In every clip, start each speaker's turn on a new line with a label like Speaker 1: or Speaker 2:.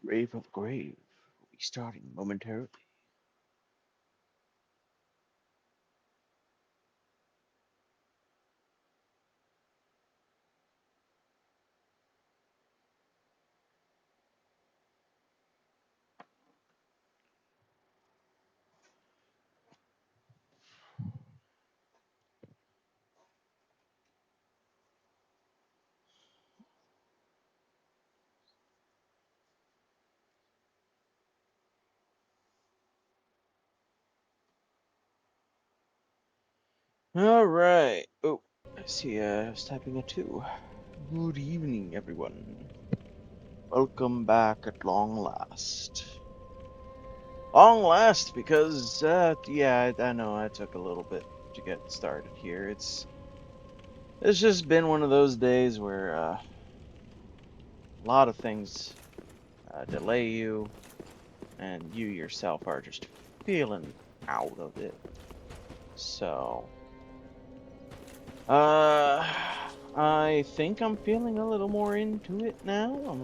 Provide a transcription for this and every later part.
Speaker 1: Grave of Grave will be starting momentarily. All right. Oh, I see. I was typing it too. Good evening, everyone. Welcome back at long last. Long last because, yeah, I know I took a little bit to get started here. It's just been one of those days where a lot of things delay you, and you yourself are just feeling out of it. So, uh, I think I'm feeling a little more into it now.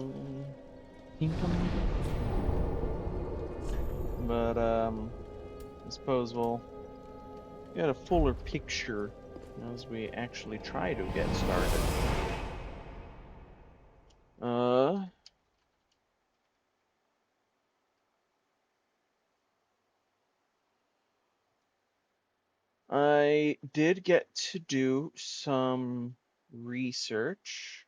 Speaker 1: But I suppose we'll get a fuller picture as we actually try to get started. Uh, I did get to do some research.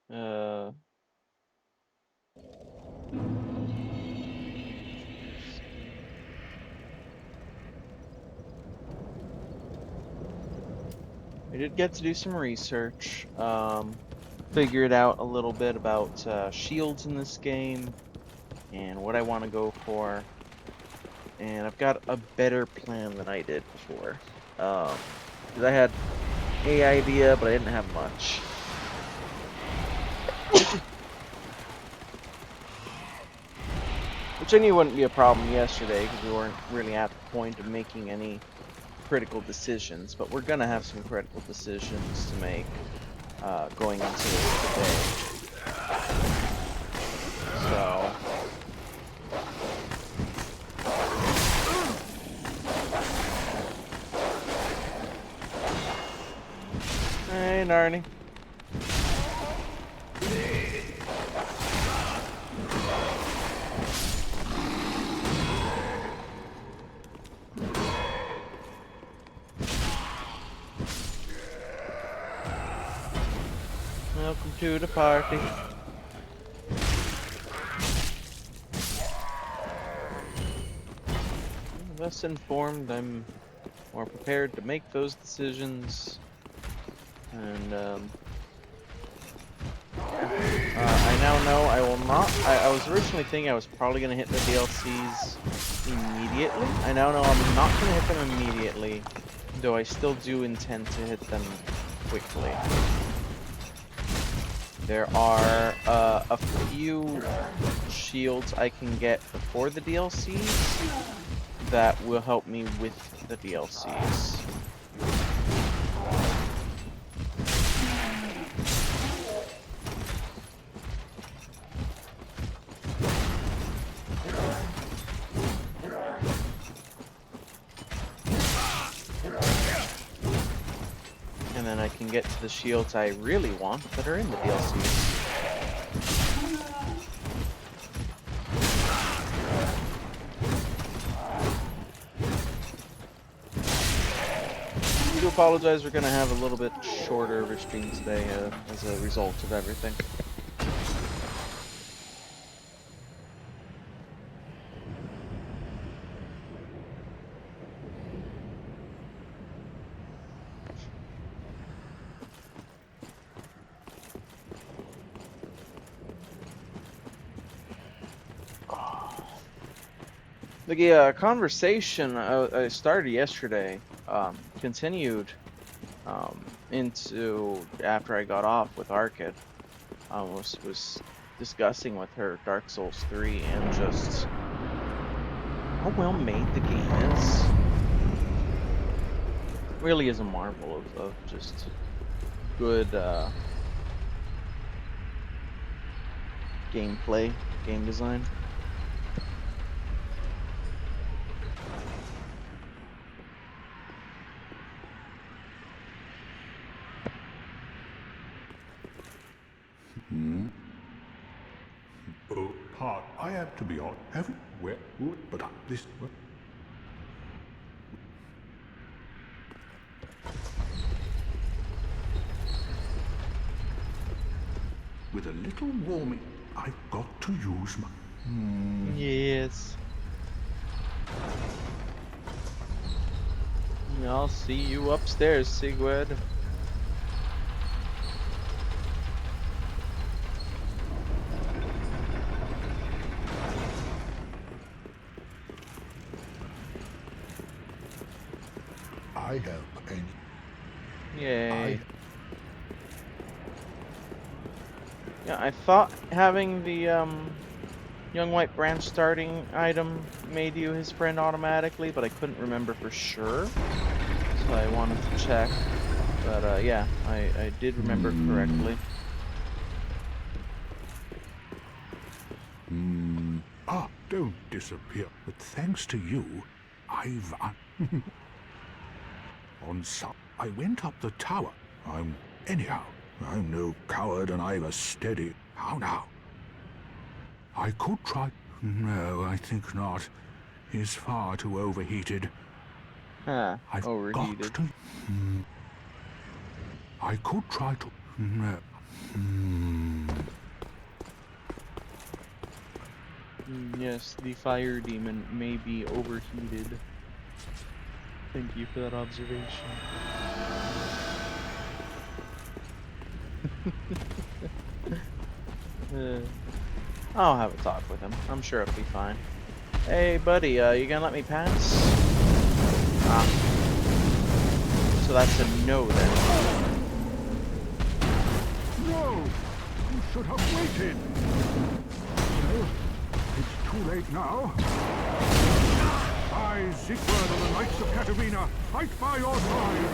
Speaker 1: Uh, I did get to do some research. Figured out a little bit about shields in this game and what I want to go for. And I've got a better plan than I did before. Because I had a idea, but I didn't have much. Which I knew wouldn't be a problem yesterday because we weren't really at the point of making any critical decisions, but we're gonna have some critical decisions to make going into today. So hey, Narny. Welcome to the party. Less informed, I'm more prepared to make those decisions. And I now know I will not. I was originally thinking I was probably gonna hit the DLCs immediately. I now know I'm not gonna hit them immediately, though I still do intend to hit them quickly. There are a few shields I can get before the DLCs that will help me with the DLCs. And then I can get to the shields I really want that are in the DLCs. I do apologize, we're gonna have a little bit shorter of a stream today as a result of everything. The conversation I started yesterday continued into after I got off with Arkid. Was discussing with her Dark Souls 3 and just how well made the game is. Really is a marvel of just good gameplay, game design.
Speaker 2: Oh, hard. I have to be on. Have where? But this. With a little warming, I've got to use my.
Speaker 1: Yes. I'll see you upstairs, Sigurd.
Speaker 2: I have any.
Speaker 1: Yay. Yeah, I thought having the young white branch starting item made you his friend automatically, but I couldn't remember for sure. So I wanted to check. But yeah, I did remember correctly.
Speaker 2: Ah, don't disappear. But thanks to you, I've. On some. I went up the tower. Anyhow, I'm no coward and I've a steady. How now? I could try. No, I think not. He's far too overheated.
Speaker 1: Huh,
Speaker 2: I've
Speaker 1: overheated.
Speaker 2: got to. I could try to. No.
Speaker 1: Yes, the fire demon may be overheated. Thank you for that observation. I'll have a talk with him. I'm sure it'll be fine. Hey, buddy, you gonna let me pass? Ah. So that's a no then.
Speaker 2: No! You should have waited! Well, it's too late now. I, Siegward of the Knights of Katarina, fight by your side!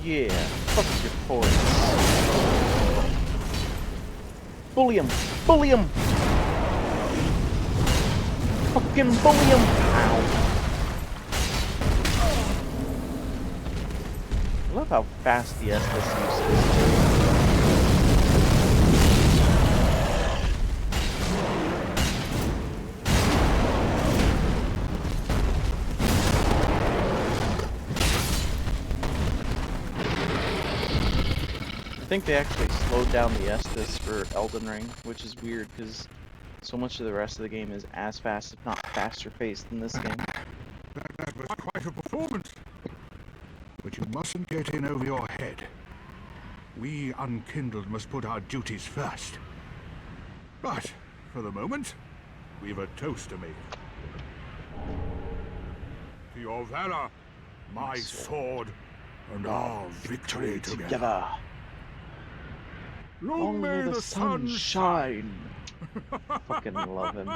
Speaker 1: Yeah, fuck your points. Bully him! Bully him! Fucking bully him! Ow. I love how fast the Estus use is. I think they actually slowed down the Estus for Elden Ring, which is weird because so much of the rest of the game is as fast, if not faster paced than this game.
Speaker 2: That was quite a performance. But you mustn't get in over your head. We Unkindled must put our duties first. But, for the moment, we've a toast to make. To your valor, my sword, and our victory together. Long may the sun shine!
Speaker 1: Fucking love him.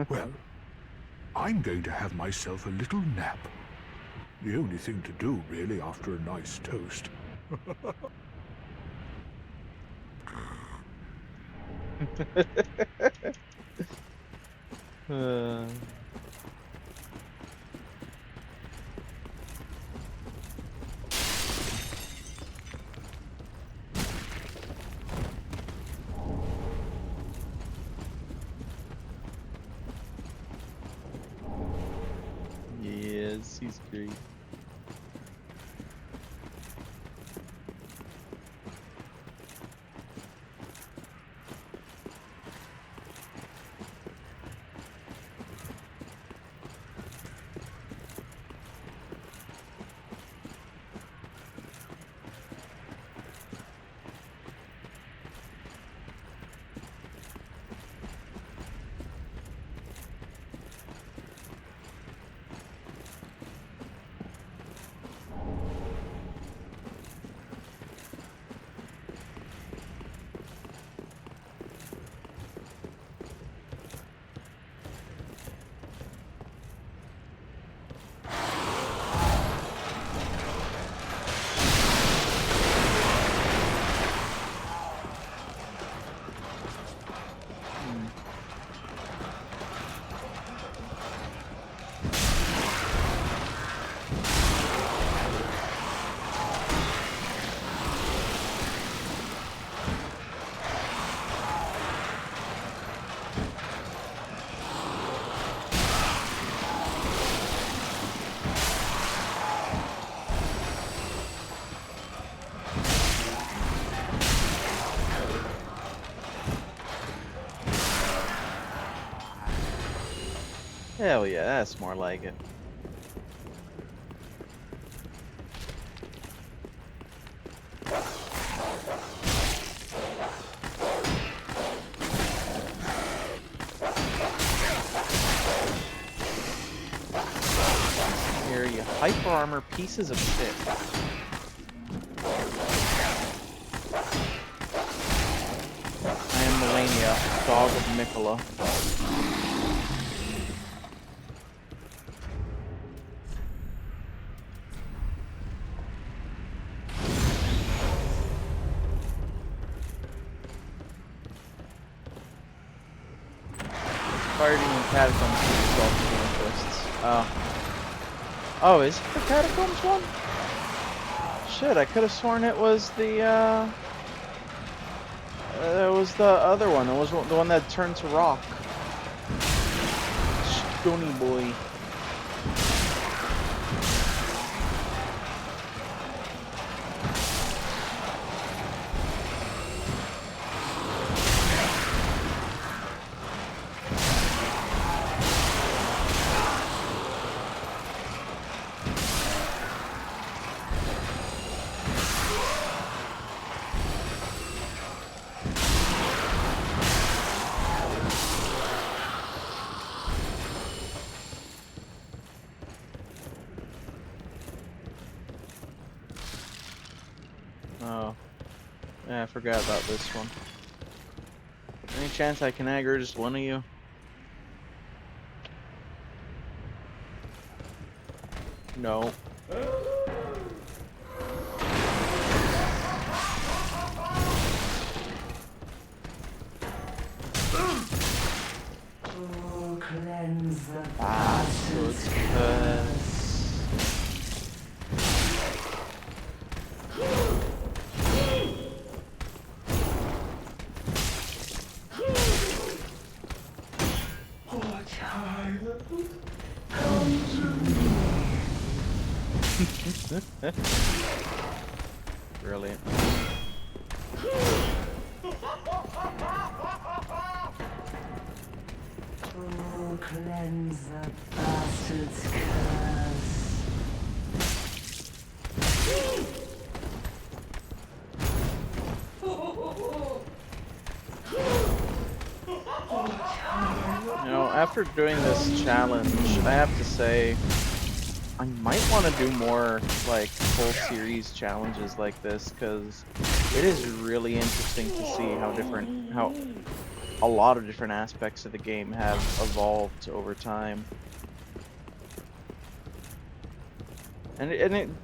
Speaker 2: Well, I'm going to have myself a little nap. The only thing to do, really, after a nice toast.
Speaker 1: Yes, he's great. Hell yeah, that's more like it. Here, you hyper armor pieces of shit. I am Melania, dog of Mikola. Fighting in Catacombs is also interests. Oh, is it the Catacombs one? Shit, I could have sworn it was the, it was the other one. It was the one that turned to rock. Stony boy. Oh. Yeah, I forgot about this one. Any chance I can aggro just one of you? No.
Speaker 3: Cleanse the
Speaker 1: Bastard's
Speaker 3: bastard's
Speaker 1: curse.
Speaker 3: Oh, child, come to me.
Speaker 1: Brilliant.
Speaker 3: Oh, cleanse the bastard's curse.
Speaker 1: You know, after doing this challenge, I have to say, I might want to do more, like, full series challenges like this, because it is really interesting to see how a lot of different aspects of the game have evolved over time. And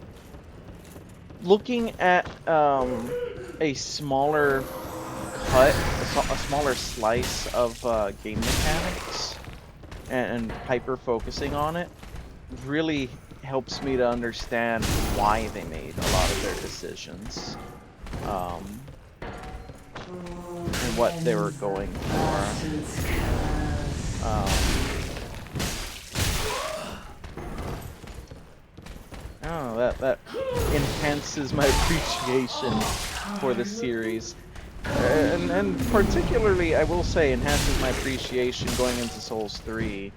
Speaker 1: looking at a smaller cut, a smaller slice of game mechanics, and hyper focusing on it, really helps me to understand why they made a lot of their decisions, and what they were going for. I don't know, that enhances my appreciation for the series. And particularly, I will say, enhances my appreciation going into Souls 3,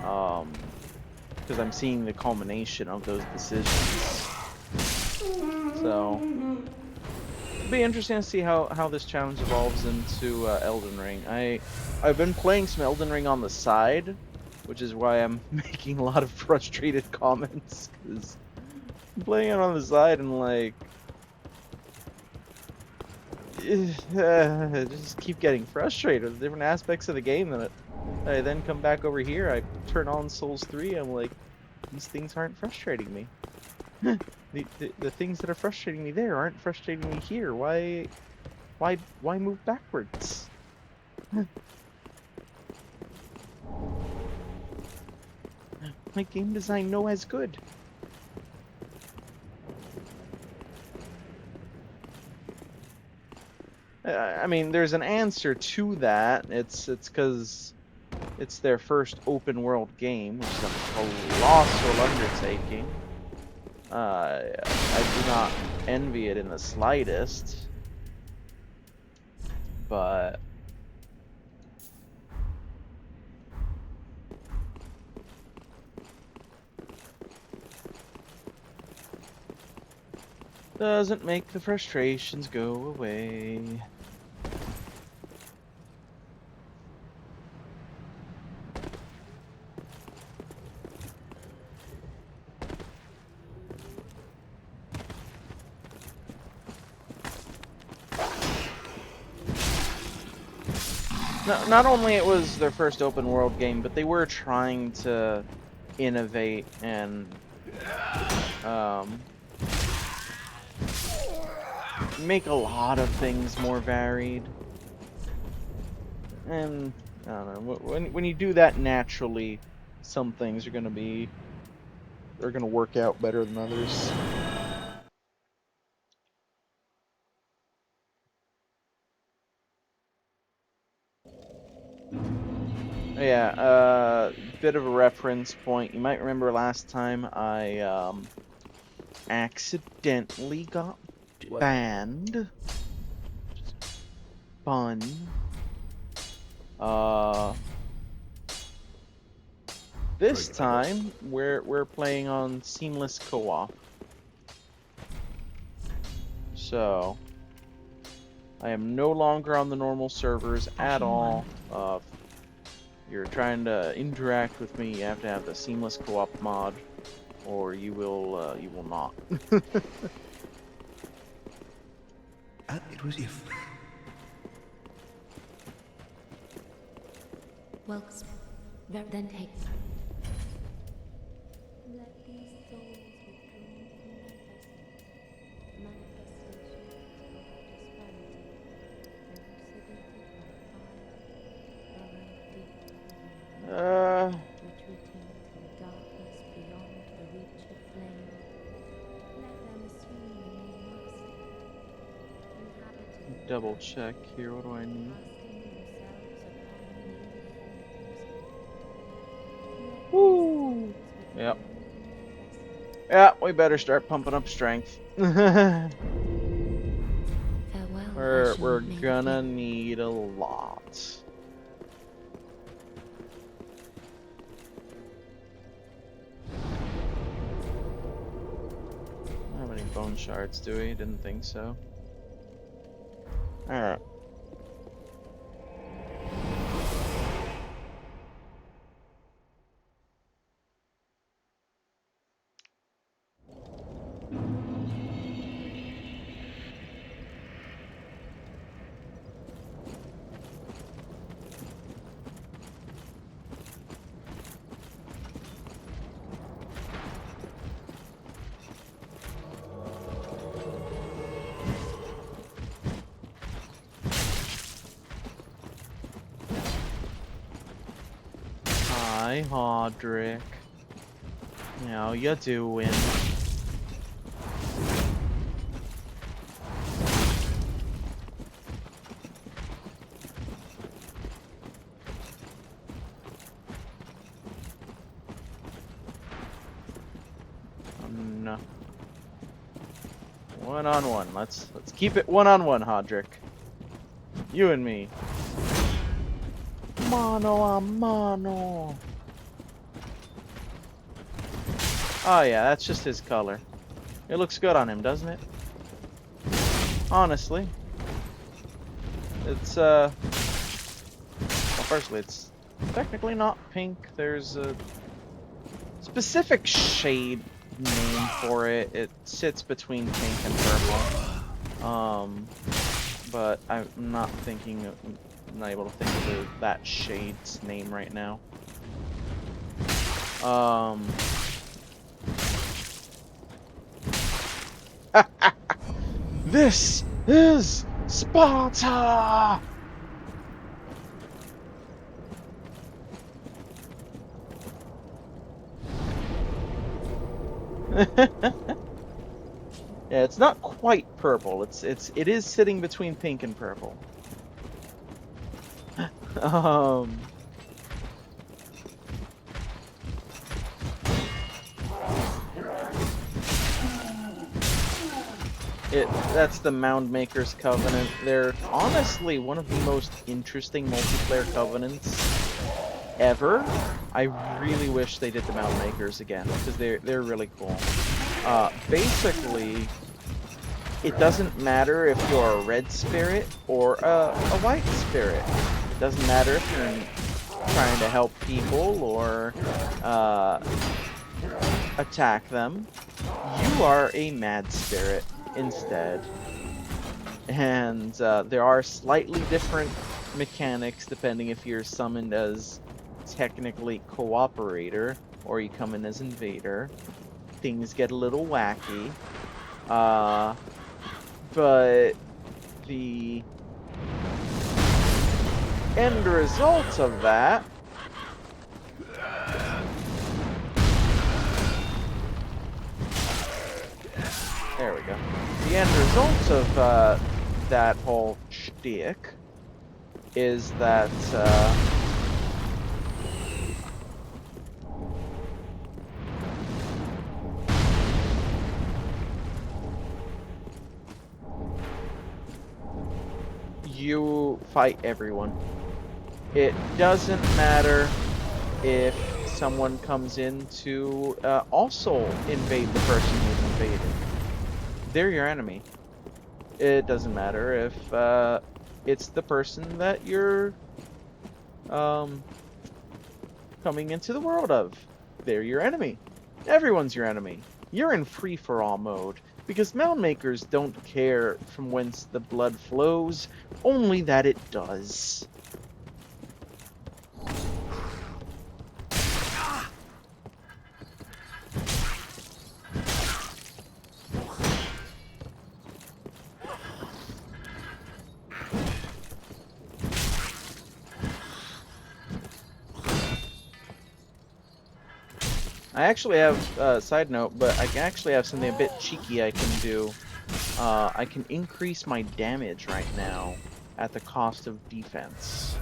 Speaker 1: because I'm seeing the culmination of those decisions. So, it'll be interesting to see how this challenge evolves into Elden Ring. I've been playing some Elden Ring on the side, which is why I'm making a lot of frustrated comments, because I'm playing it on the side and, like, just keep getting frustrated with different aspects of the game. That I then come back over here, I turn on Souls 3, I'm like, these things aren't frustrating me. The things that are frustrating me there aren't frustrating me here. Why move backwards? My game design no as good. I mean, there's an answer to that. It's because it's their first open world game, which is a colossal undertaking. I do not envy it in the slightest, but doesn't make the frustrations go away. Not only it was their first open world game, but they were trying to innovate and make a lot of things more varied. And I don't know, when you do that naturally, some things are gonna work out better than others. Yeah, bit of a reference point. You might remember last time I accidentally got banned. Fun. This time we're playing on seamless co-op. So I am no longer on the normal servers at all. You're trying to interact with me, you have to have the seamless co-op mod, or you will not.
Speaker 3: It was if.
Speaker 4: Well, then take. Let these souls withdrawn from manifestation retreating from darkness beyond the reach of flame. Let them assume the name inhabiting.
Speaker 1: Double check here. What do I need? Woo! Yep. Yeah, we better start pumping up strength. We're gonna need a lot. How many bone shards do we? Didn't think so. Alright. Hi, Hodrick. How you doing? No. One-on-one. Let's keep it one-on-one, Hodrick. You and me. Mano a mano. Oh yeah, that's just his color. It looks good on him, doesn't it? Honestly. It's well, firstly, it's technically not pink. There's a specific shade name for it. It sits between pink and purple. But I'm not able to think of that shade's name right now. This is Sparta! Yeah, it's not quite purple. It is sitting between pink and purple. That's the Mound Maker's Covenant. They're honestly one of the most interesting multiplayer covenants ever. I really wish they did the Mound Makers again, because they're really cool. Basically, it doesn't matter if you're a red spirit or a white spirit. It doesn't matter if you're trying to help people or attack them. You are a mad spirit instead. And there are slightly different mechanics depending if you're summoned as technically cooperator or you come in as invader. Things get a little wacky. But the end result of that there we go. The end result of that whole shtick is that you fight everyone. It doesn't matter if someone comes in to also invade the person you've invaded. They're your enemy. It doesn't matter if it's the person that you're coming into the world of. They're your enemy. Everyone's your enemy. You're in free-for-all mode, because Mound Makers don't care from whence the blood flows, only that it does. I actually have, side note, but I actually have something a bit cheeky I can do. I can increase my damage right now at the cost of defense.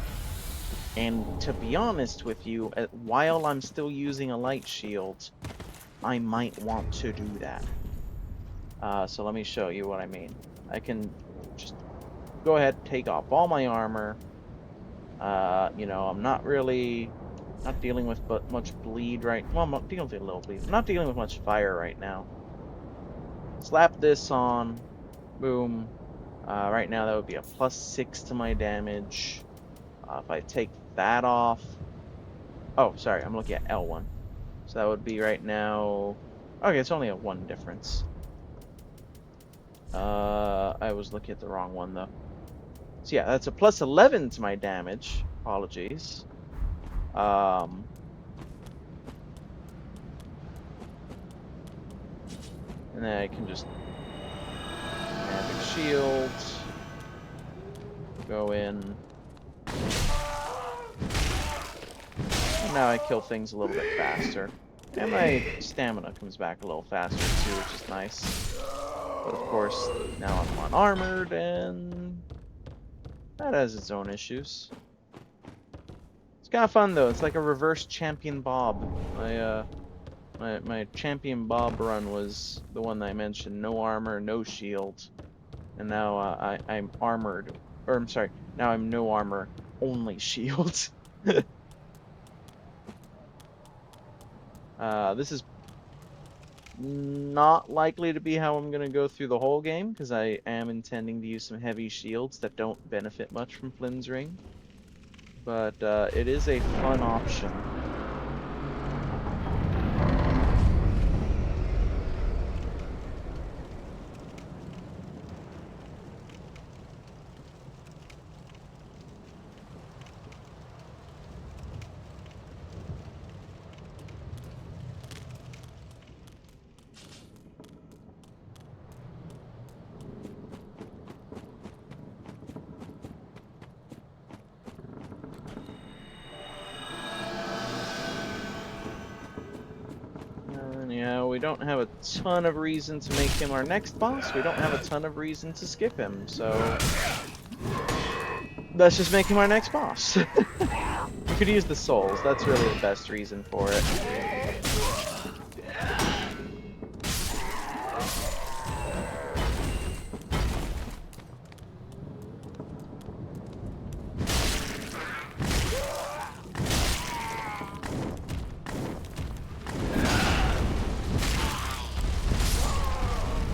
Speaker 1: And to be honest with you, while I'm still using a light shield, I might want to do that. So let me show you what I mean. I can just go ahead, take off all my armor. You know, I'm not dealing with much bleed right. Well, I'm dealing with a little bleed. I'm not dealing with much fire right now. Slap this on. Boom. Right now that would be a +6 to my damage. If I take that off. Oh, sorry, I'm looking at L1. So that would be right now. Okay, it's only a 1 difference. I was looking at the wrong one though. So yeah, that's a +11 to my damage. Apologies. And then I can just magic shield, go in. And now I kill things a little bit faster. And my stamina comes back a little faster too, which is nice. But of course, now I'm unarmored, and that has its own issues. It's kind of fun though. It's like a reverse Champion Bob. My Champion Bob run was the one that I mentioned. No armor, no shield. And now I'm armored. Or I'm sorry, now I'm no armor, only shield. This is not likely to be how I'm going to go through the whole game, because I am intending to use some heavy shields that don't benefit much from Flynn's Ring. But it is a fun option. Yeah, we don't have a ton of reason to make him our next boss. We don't have a ton of reason to skip him, so let's just make him our next boss. We could use the souls. That's really the best reason for it.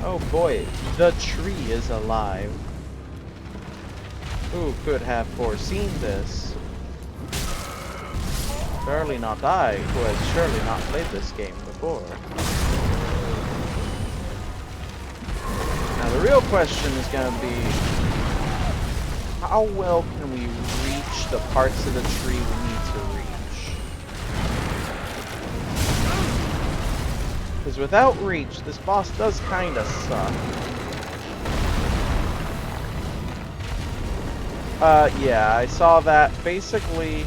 Speaker 1: Oh boy, the tree is alive. Who could have foreseen this? Surely not I, who has surely not played this game before. Now the real question is going to be, how well can we reach the parts of the tree we need to reach? Because without reach, this boss does kind of suck. Yeah, I saw that. Basically,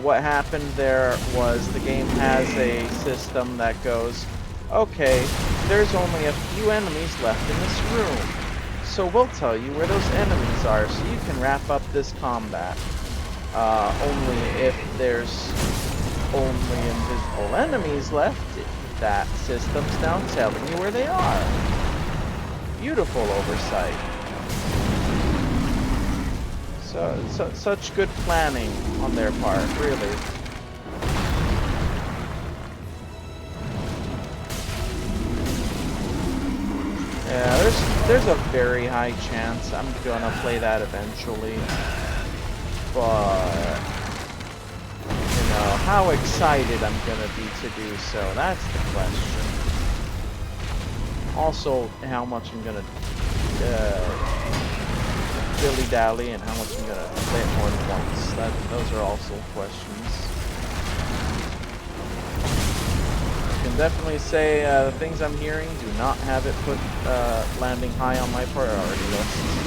Speaker 1: what happened there was the game has a system that goes, okay, there's only a few enemies left in this room, so we'll tell you where those enemies are so you can wrap up this combat. Only if there's only invisible enemies left, that system's now telling you where they are. Beautiful oversight. Such good planning on their part, really. Yeah, there's a very high chance I'm gonna play that eventually. But you know, how excited I'm gonna be to do so, that's the question. Also, how much I'm gonna dilly-dally and how much I'm gonna play it more than once. Those are also questions. I can definitely say the things I'm hearing do not have it put landing high on my priority list.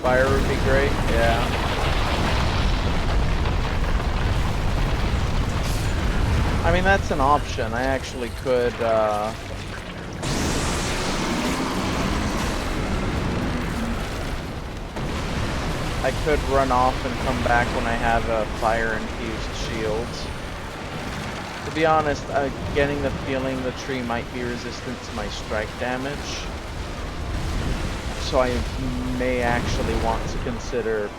Speaker 1: Fire would be great, yeah. I mean, that's an option. I actually could, I could run off and come back when I have a fire-infused shield. To be honest, getting the feeling the tree might be resistant to my strike damage. So I may actually want to consider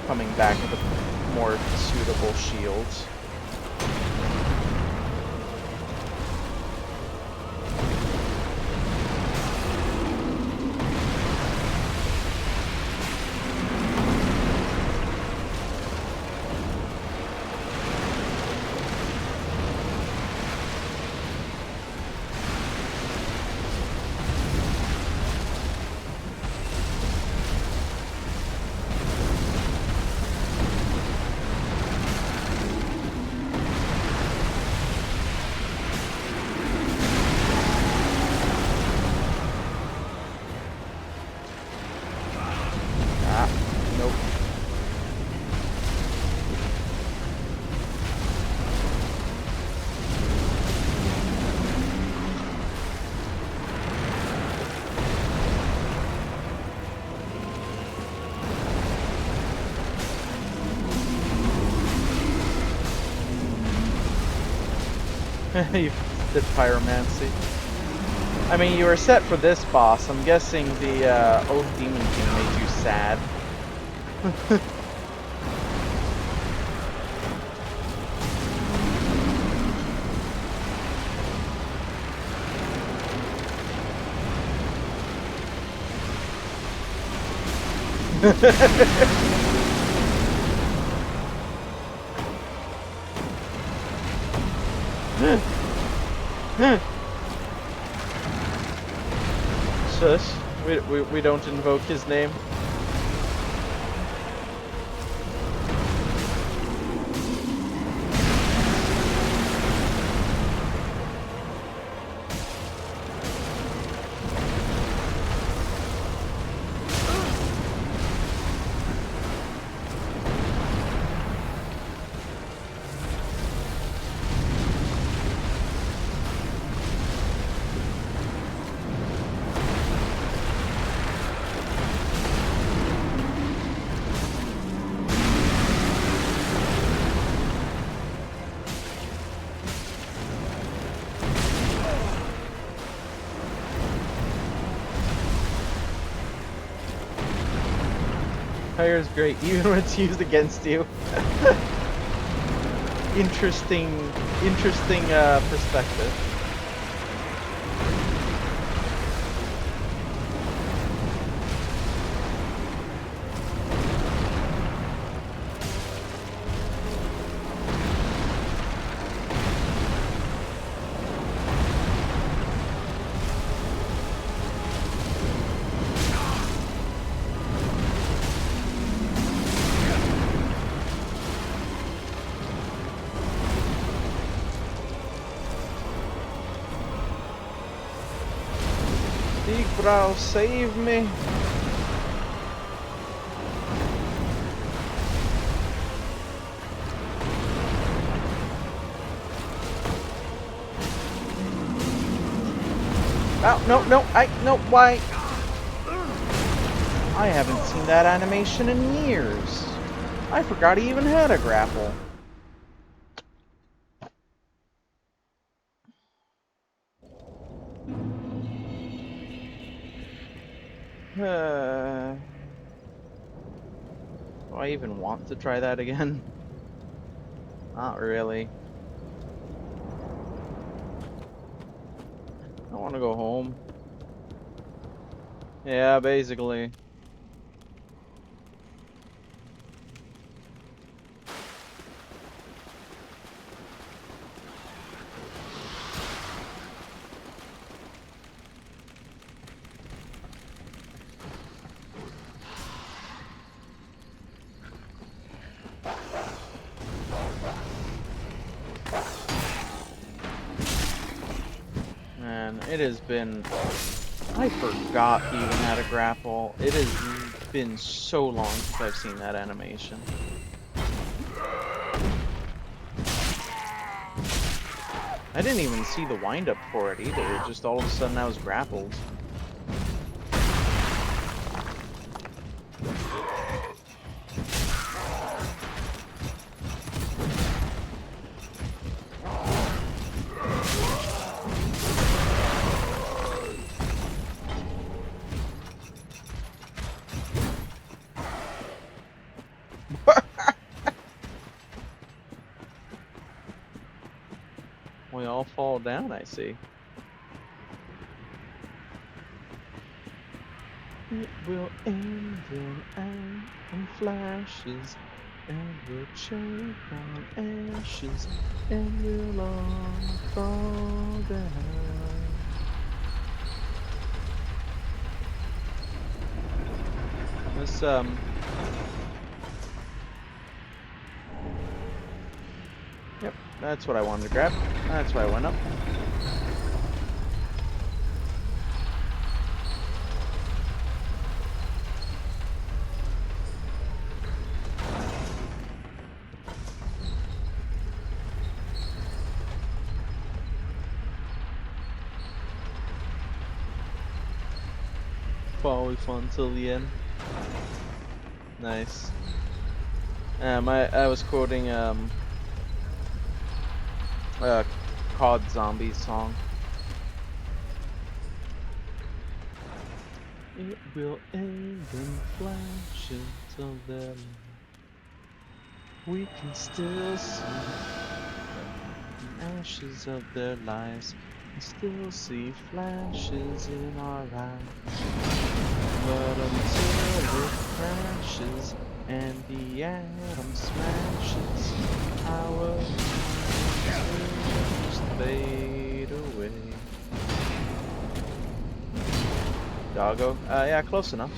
Speaker 1: coming back with a more suitable shield. Nope. You did pyromancy. I mean, you were set for this boss. I'm guessing the Old Demon King made you sad. Shush. We don't invoke his name. Fire is great, even when it's used against you. interesting perspective. Big bro, save me! Oh, no, no, why? I haven't seen that animation in years. I forgot he even had a grapple. Do I even want to try that again? Not really. I want to go home. Yeah, basically. Man, it has been... I forgot he even had a grapple. It has been so long since I've seen that animation. I didn't even see the wind-up for it either. It just all of a sudden I was grappled. We all fall down, I see. It will end in flashes, and we'll choke on ashes, and we'll all fall down. This, Yep, that's what I wanted to grab. That's why I went up. Probably fun till the end. Nice. I was quoting COD Zombies song. It will end in flashes of their light. We can still see the ashes of their lives. We still see flashes in our eyes. But until it crashes and the atom smashes, our minds just fade away. Doggo? Yeah, close enough.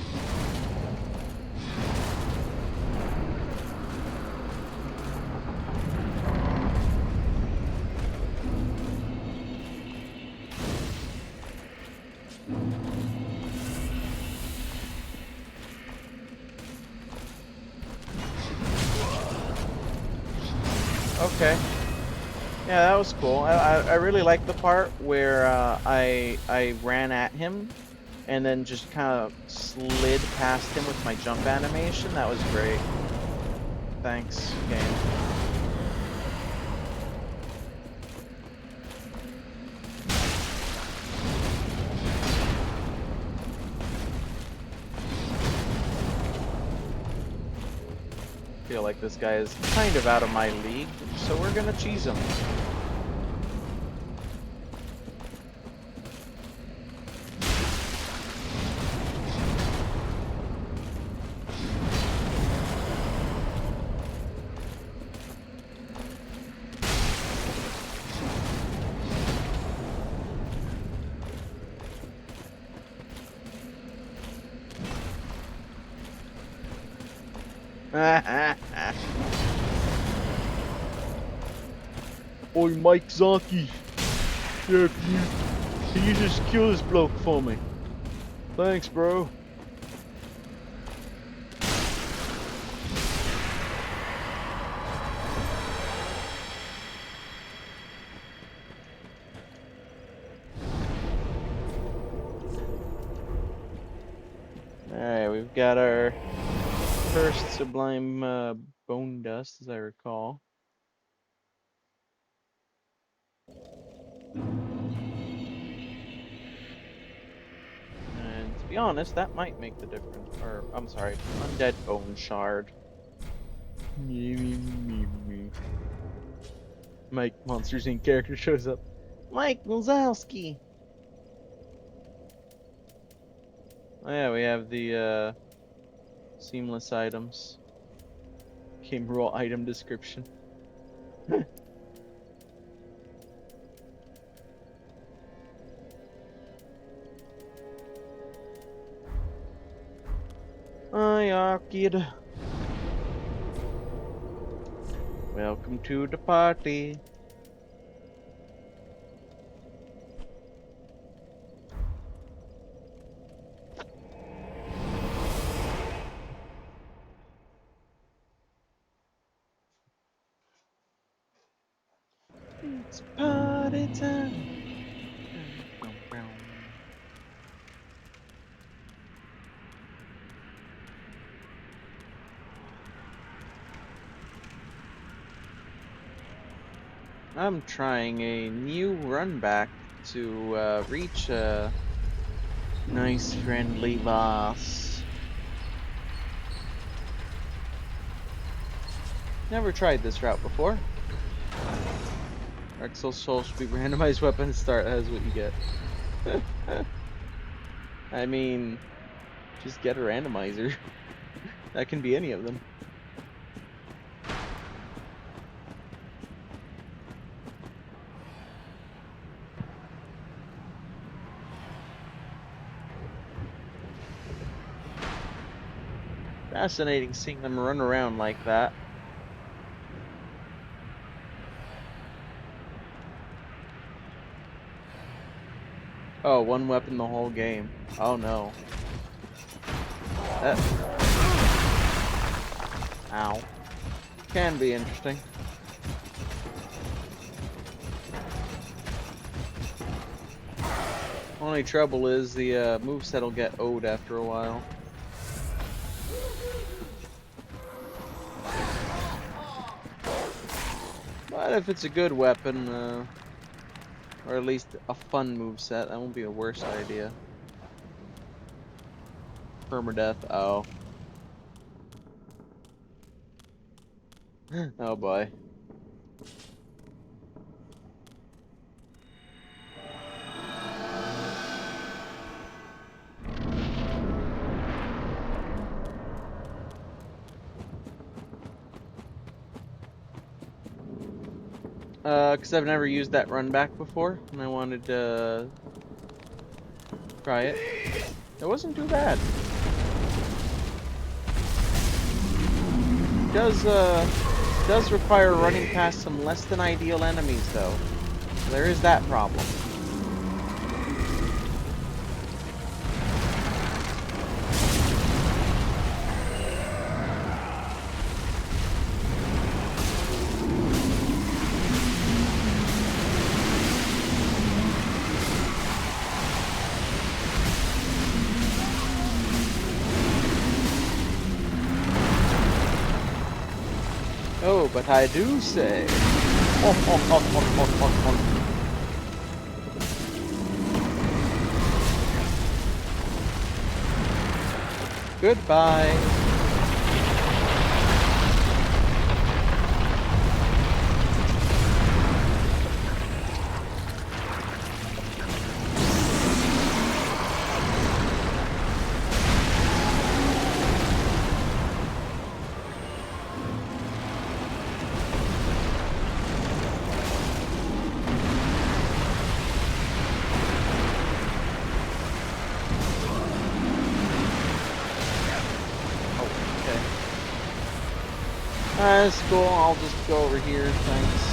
Speaker 1: Okay. Yeah, that was cool. I really liked the part where I ran at him and then just kind of slid past him with my jump animation. That was great. Thanks, game. feel like this guy is kind of out of my league, so we're gonna cheese him. Oi, Mike Zaki. Yeah, can you just kill this bloke for me? Thanks, bro. Alright, we've got our first sublime bone dust, as I recall. And to be honest, that might make the difference. Or, I'm sorry, undead bone shard. Mike Monsters Inc. character shows up. Mike Wazowski! Oh yeah, we have the seamless items. Game rule item description. Hi, Arkid. Welcome to the party. It's party time. I'm trying a new run back to reach a nice friendly boss. Never tried this route before. Dark Souls should be randomized weapons start as what you get. I mean, just get a randomizer. That can be any of them. Fascinating seeing them run around like that. Oh, one weapon the whole game. Oh no. That... Ow. Can be interesting. Only trouble is the moveset will get owed after a while. But if it's a good weapon, or at least a fun moveset, that won't be the worst idea. Permadeath, oh. Oh boy. Because I've never used that run back before, and I wanted to try it. It wasn't too bad. Does require running past some less than ideal enemies, though. There is that problem. Oh, but I do say. Goodbye. That's cool. I'll just go over here. Thanks.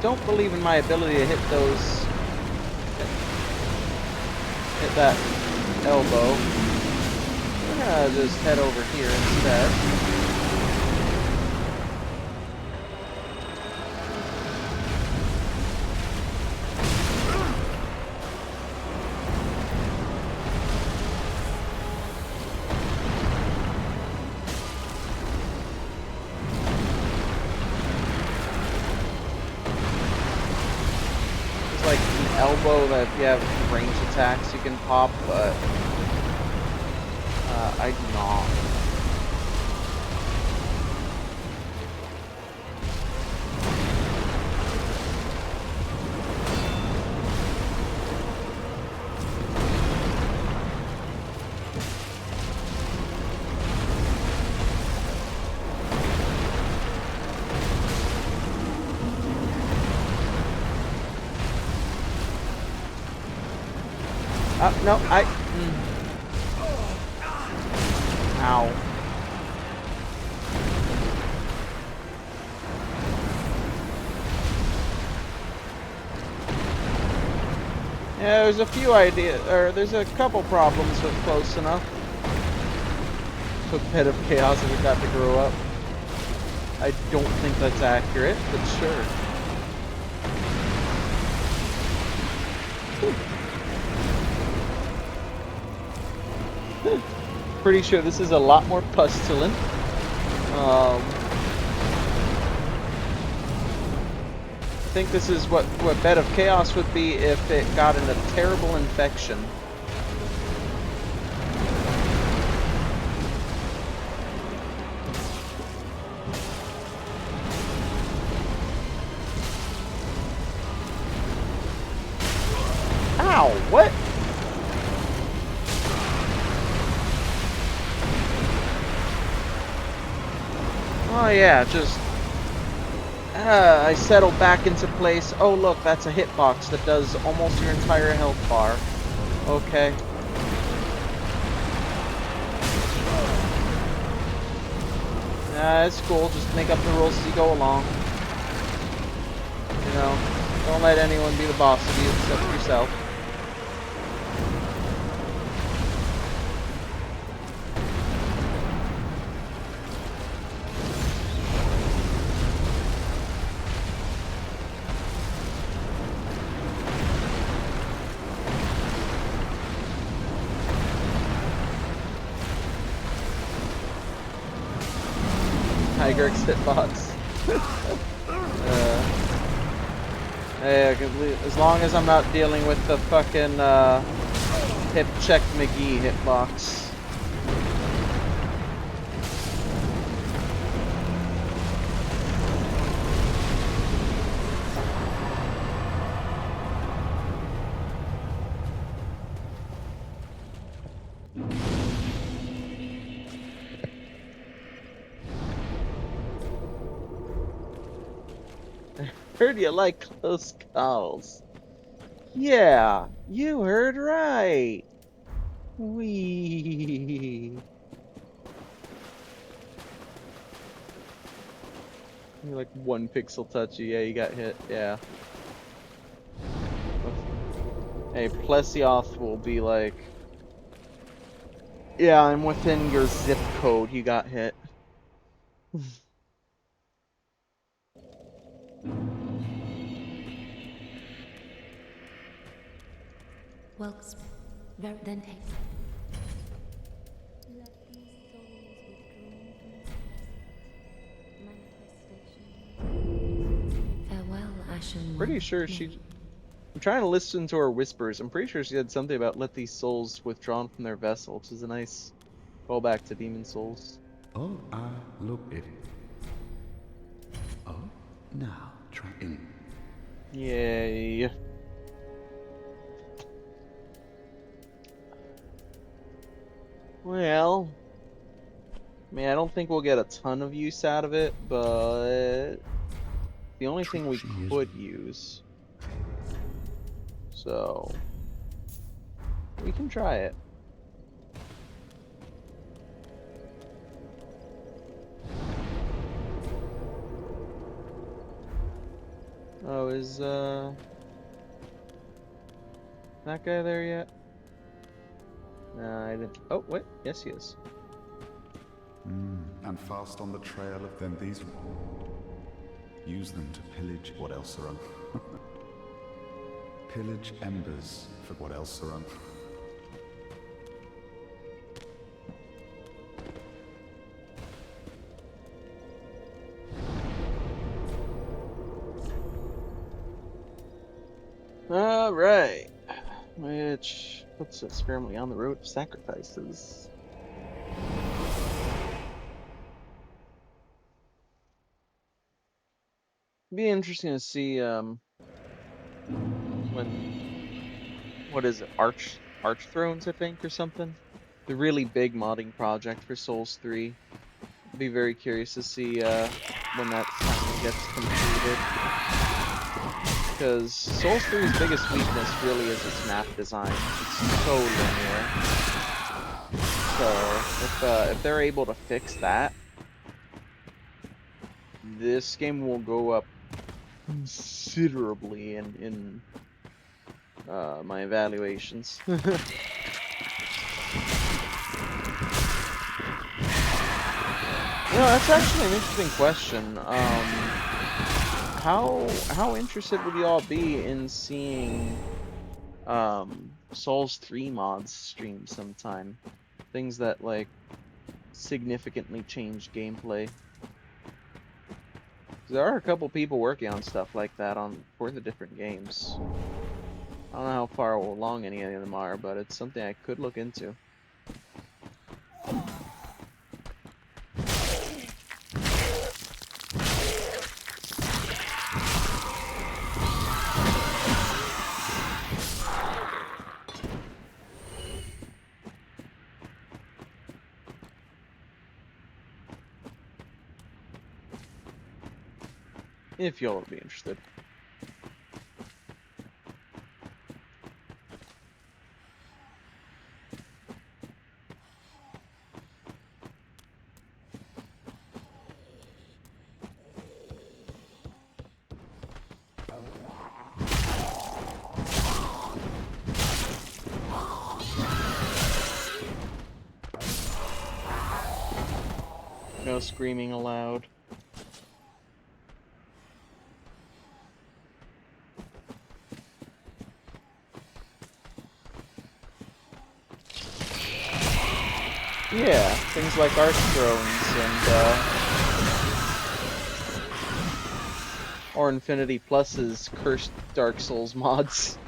Speaker 1: Don't believe in my ability to hit those. Hit that elbow. We're gonna just head over here instead. Like an elbow that if you have range attacks you can pop, but I do not. No, Ow. Yeah, there's a few ideas, or there's a couple problems with close enough. Took Pet of Chaos if it got to grow up. I don't think that's accurate, but sure. Pretty sure this is a lot more pestilent. I think this is what Bed of Chaos would be if it got in a terrible infection. Ow, what? Oh yeah, just I settle back into place. Oh look, that's a hitbox that does almost your entire health bar. Okay. It's cool, just make up the rules as you go along. You know, don't let anyone be the boss of you except yourself. Tigrex hitbox. Hey, I can believe, as long as I'm not dealing with the fucking hip check McGee hitbox. Heard you like close calls. Yeah, you heard right. Wee. You're like 1 pixel touchy. Yeah, you got hit. Yeah. Hey, Plesioth will be like, yeah, I'm within your zip code. You got hit.
Speaker 4: Welcome. Then take. Let these souls withdrawn from the manifestation. Farewell, Ashen
Speaker 1: Pretty
Speaker 4: One.
Speaker 1: sure she. I'm trying to listen to her whispers. I'm pretty sure she said something about let these souls withdrawn from their vessel, which is a nice callback to Demon Souls.
Speaker 3: Oh, look it. Oh, now try in.
Speaker 1: Yay. Well, I mean, I don't think we'll get a ton of use out of it, but the only thing we could use. So, we can try it. Oh, is that guy there yet? Nah, I didn't. Oh, wait. Yes, he is.
Speaker 3: And fast on the trail of them these. Use them to pillage what else are on. Pillage embers for what else are on.
Speaker 1: All right. Which puts us firmly on the road of sacrifices. Be interesting to see what is it, Arch Thrones, I think, or something. The really big modding project for Souls 3. Be very curious to see when that finally gets completed. Because Souls 3's biggest weakness really is its map design. It's so linear. So if they're able to fix that, this game will go up considerably in my evaluations. That's actually an interesting question. How interested would you all be in seeing Souls 3 mods stream sometime? Things that like significantly change gameplay. There are a couple people working on stuff like that for the different games. I don't know how far along any of them are, but it's something I could look into. If y'all would be interested. No screaming aloud. Yeah, things like Arch Thrones and or Infinity Plus's cursed Dark Souls mods.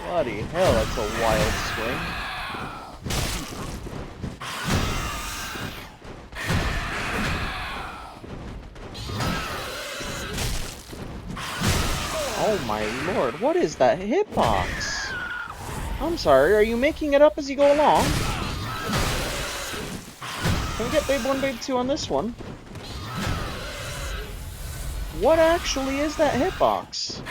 Speaker 1: Bloody hell, that's a wild swing. Oh my lord, what is that hitbox? I'm sorry, are you making it up as you go along? Can we get Babe 1, Babe 2 on this one? What actually is that hitbox?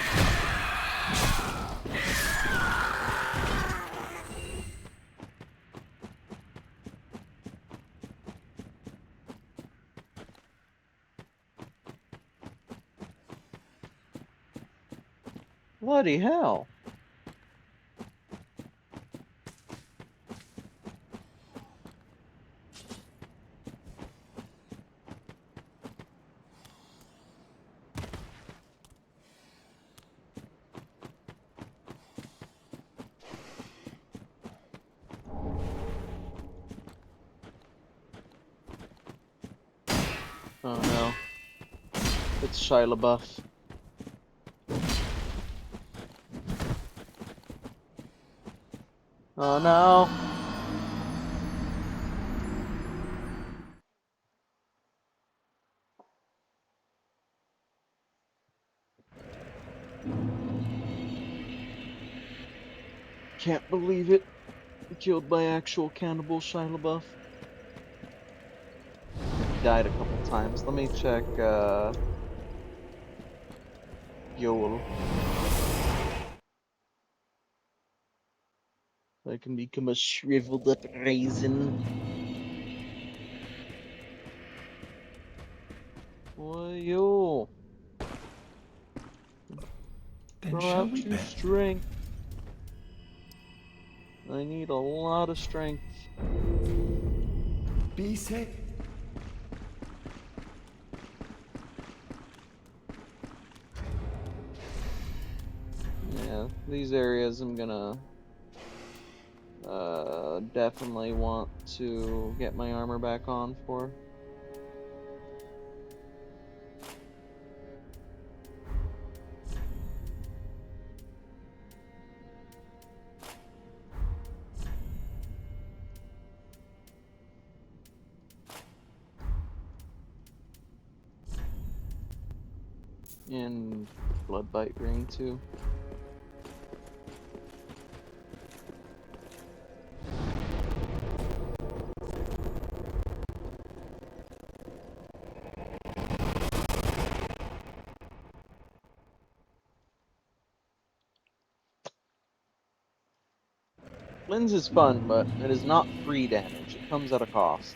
Speaker 1: Bloody hell. Oh no. It's Shia LaBeouf. Oh no. Can't believe it. Killed by actual cannibal Shia LaBeouf. He died a couple times. Let me check, Yoel. I can become a shriveled up raisin. Boy, yo.
Speaker 3: Then
Speaker 1: Grow
Speaker 3: shall
Speaker 1: out
Speaker 3: we
Speaker 1: your
Speaker 3: bet?
Speaker 1: strength. I need a lot of strength.
Speaker 3: Be safe.
Speaker 1: Yeah, these areas I'm gonna definitely want to get my armor back on for. And blood bite ring too. Cleanse is fun, but it is not free damage. It comes at a cost.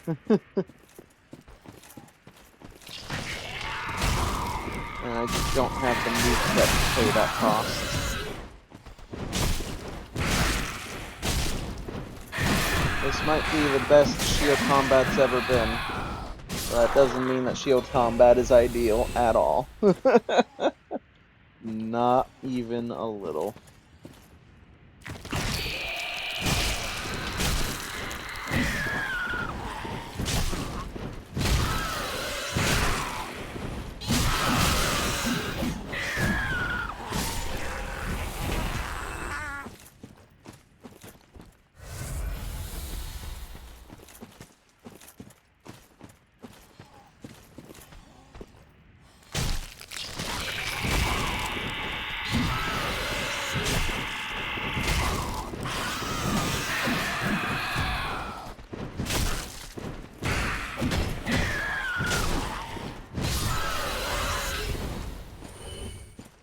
Speaker 1: And I just don't have the moveset to pay that cost. This might be the best shield combat's ever been. But that doesn't mean that shield combat is ideal at all. Not even a little.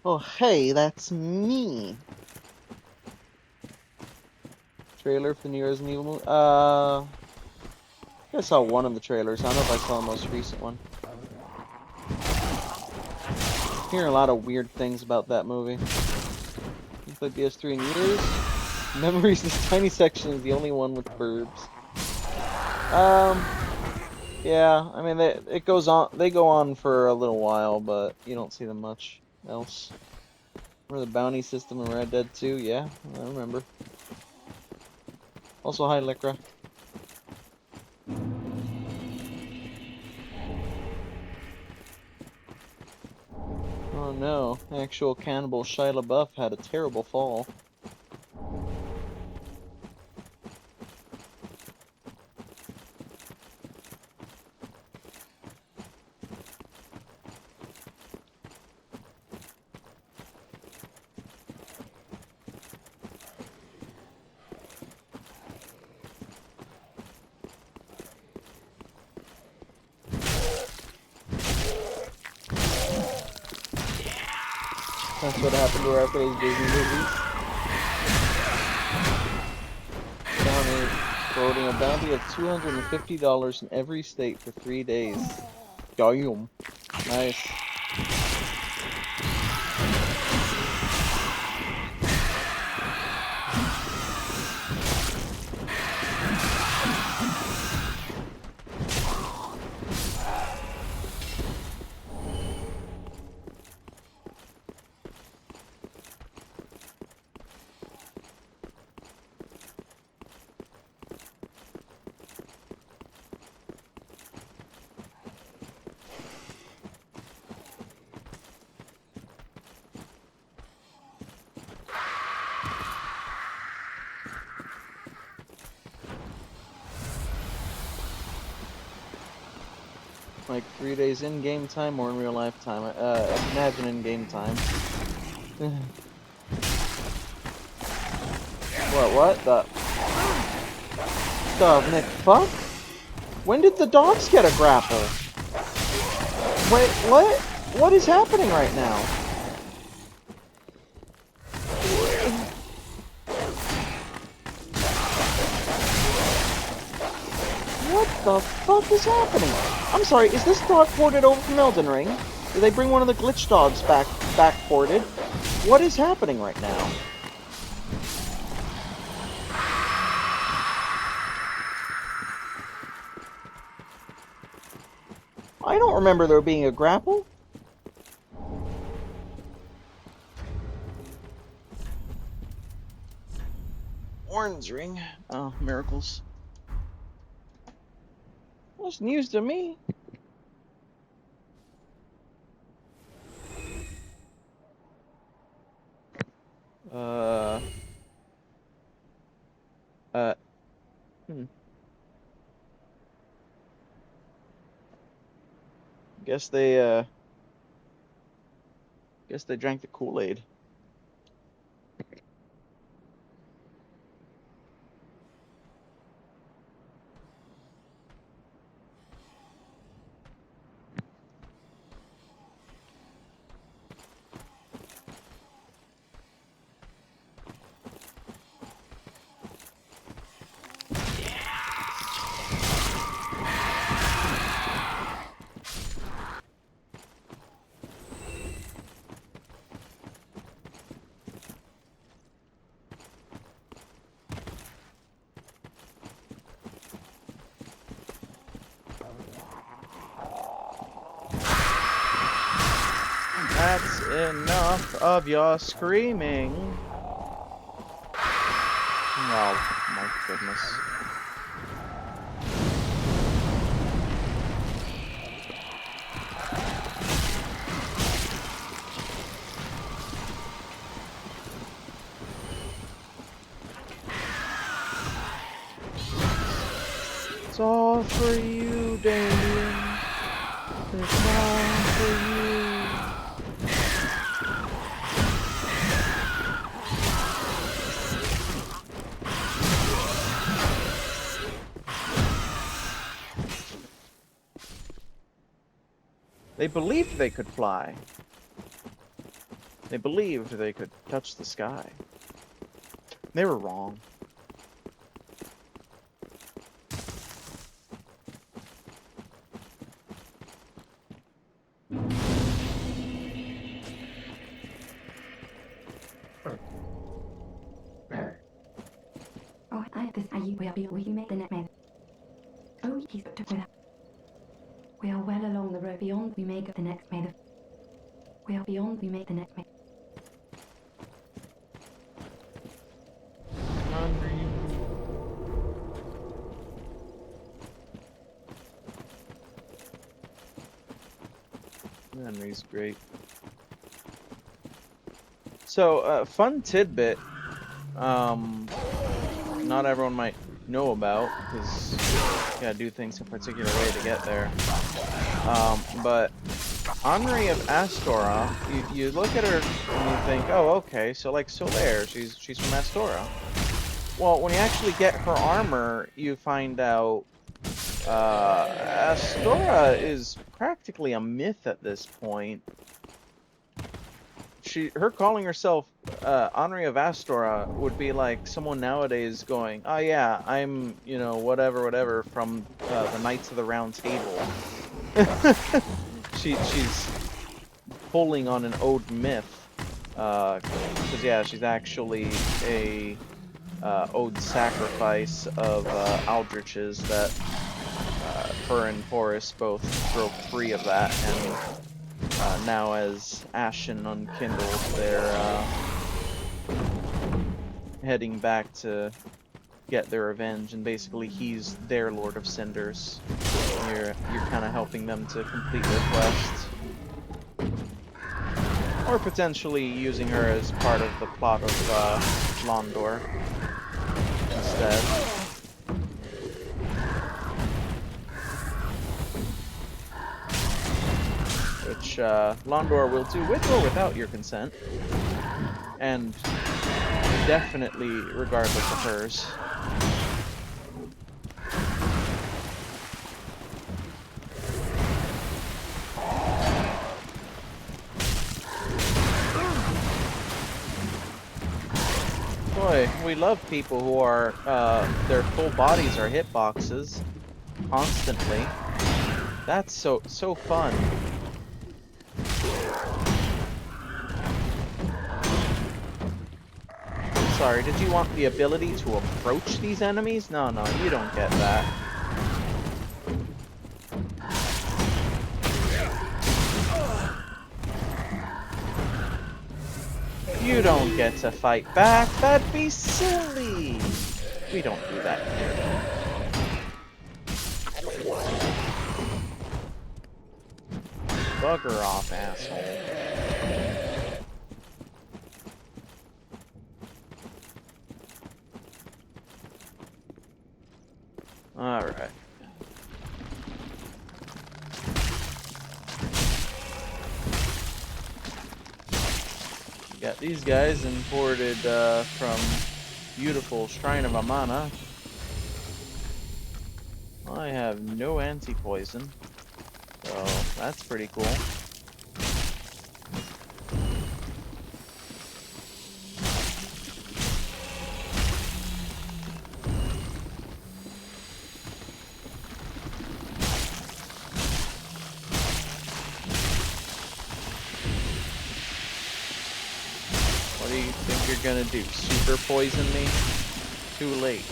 Speaker 1: Oh, hey, that's me. Trailer for the new Resident Evil movie? I think I saw one of the trailers. I don't know if I saw the most recent one. I'm hearing a lot of weird things about that movie. I played PS3 in years. Memories, this tiny section is the only one with burbs. Yeah, I mean, they go on for a little while, but you don't see them much else. Remember the bounty system in Red Dead 2? Yeah, I remember. Also, hi, Lycra. Oh no, actual cannibal Shia LaBeouf had a terrible fall. That's what happened to her after those Disney movies. Bounty, quoting a bounty of $250 in every state for 3 days. Damn. Nice. Like 3 days in game time or in real life time? I imagine in game time. What the fuck? When did the dogs get a grapple? Wait, what? What is happening right now? What the fuck is happening? I'm sorry, is this dog ported over from Elden Ring? Did they bring one of the glitch dogs back ported? What is happening right now? I don't remember there being a grapple. Orange ring. Oh, miracles. That's news to me. Guess they drank the Kool-Aid. That's enough of your screaming. Oh my goodness. It's all for you, Damien. It's all for you. They believed they could fly. They believed they could touch the sky. They were wrong.
Speaker 5: Oh, I have this. Will you make the net man? Oh, he's up to with. We are well along the road. Beyond, we make the next made. We are beyond. We make the next made.
Speaker 1: Henry's great. So, fun tidbit. Not everyone might know about, because you gotta do things a particular way to get there. But Henri of Astora, you look at her and you think, oh, okay, so like Solaire, she's from Astora. Well, when you actually get her armor, you find out Astora is practically a myth at this point. Her calling herself Henri of Astora would be like someone nowadays going, oh yeah, I'm, you know, whatever from the Knights of the Round Table. She's pulling on an old myth, because yeah, she's actually a ode sacrifice of Aldrich's that her and Forrest both broke free of that, and now as Ashen unkindled, they're heading back to get their revenge, and basically he's their Lord of Cinders. You're kind of helping them to complete their quest, or potentially using her as part of the plot of Londor instead. Londor will do with or without your consent. And definitely regardless of hers. Boy, we love people who are, their full bodies are hitboxes constantly. That's so fun. Sorry, did you want the ability to approach these enemies? No, you don't get that. You don't get to fight back. That'd be silly. We don't do that here. Bugger off, asshole. Alright. Got these guys imported from beautiful Shrine of Amana. I have no anti-poison, so that's pretty cool. What do you think you're gonna do? Super poison me? Too late.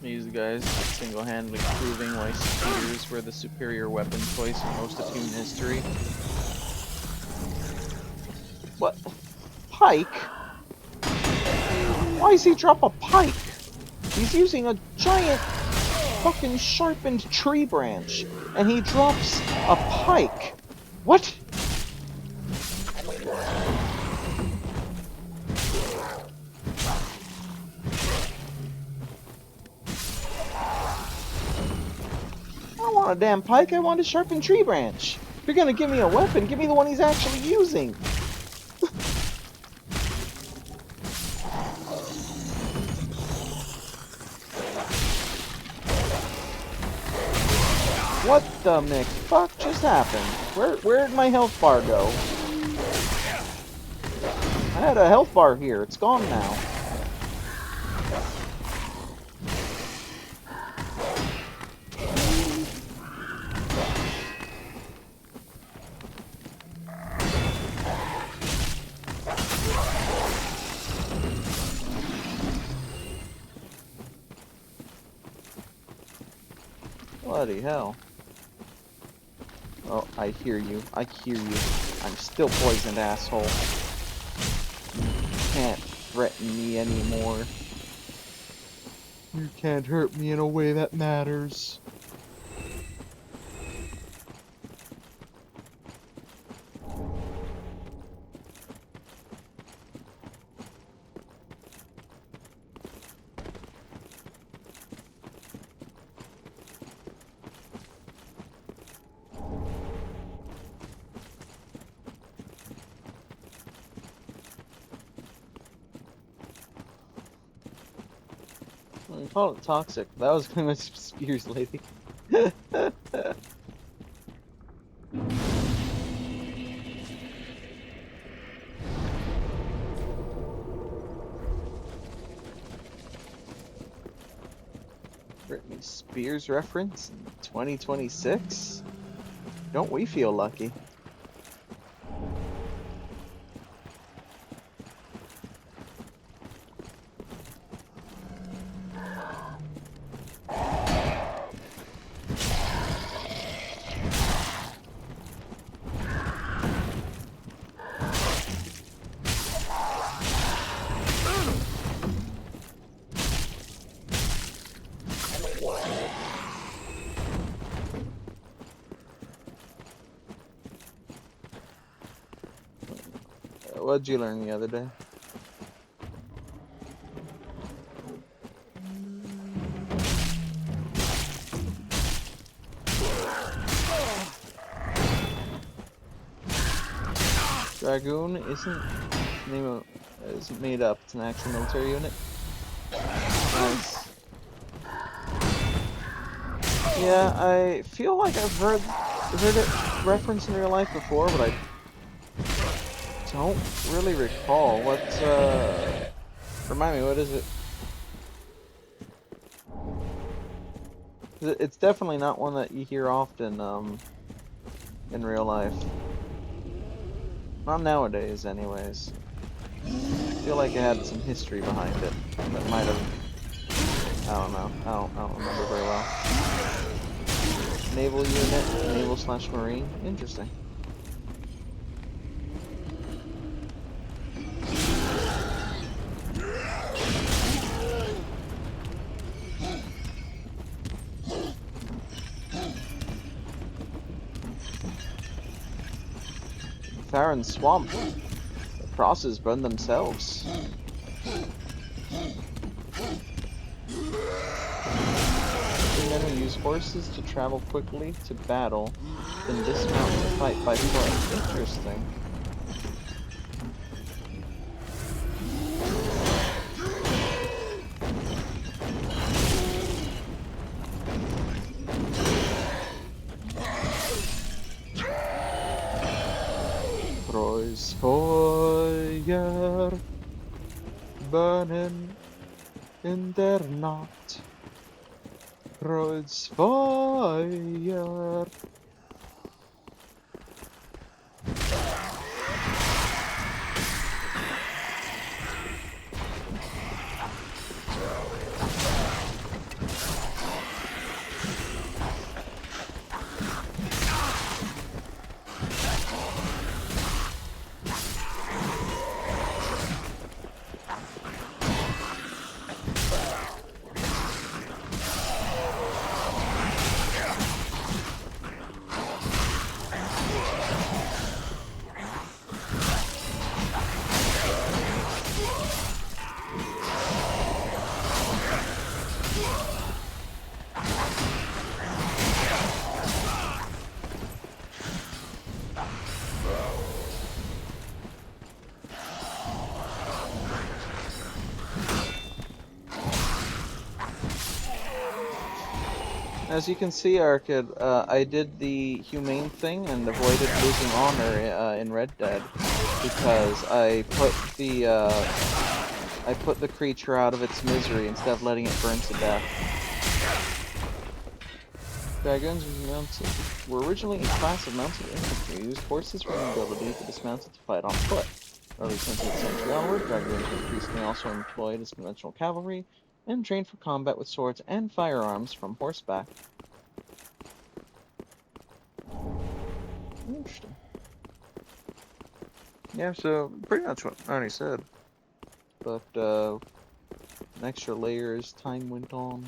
Speaker 1: These guys single-handedly proving why spears were the superior weapon choice in most of human history. What? Pike? Why does he drop a pike? He's using a giant fucking sharpened tree branch, and he drops a pike. What? I don't want a damn pike, I want a sharpened tree branch. If you're gonna give me a weapon, give me the one he's actually using. What the McFuck just happened? Where'd my health bar go? I had a health bar here, it's gone now. Bloody hell. Oh, I hear you. I hear you. I'm still poisoned, asshole. You can't threaten me anymore. You can't hurt me in a way that matters. I call it toxic. That was pretty much Spears lady. Britney Spears reference in 2026? Don't we feel lucky? What'd you learn the other day? Dragoon isn't made up. It's an actual military unit. Nice. Yeah, I feel like I've heard it referenced in real life before, but I don't really recall. Remind me, what is it? It's definitely not one that you hear often, in real life. Not nowadays, anyways. I feel like it had some history behind it that might have. I don't know. I don't remember very well. Naval unit, naval/marine. Interesting. Farron Swamp. The crosses burn themselves. The men who use horses to travel quickly to battle, then dismount to fight by foot. Interesting. Feuer burning in der Nacht. Kreuzfeuer. As you can see, Arcade, I did the humane thing and avoided losing honor in Red Dead because I put the creature out of its misery instead of letting it burn to death. Dragoons were originally a class of mounted infantry who used horses for mobility but dismounted to fight on foot. Early 20th century onward, Dragoons were increasingly also employed as conventional cavalry and trained for combat with swords and firearms from horseback. Interesting. Yeah, so pretty much what I already said. But an extra layer as time went on.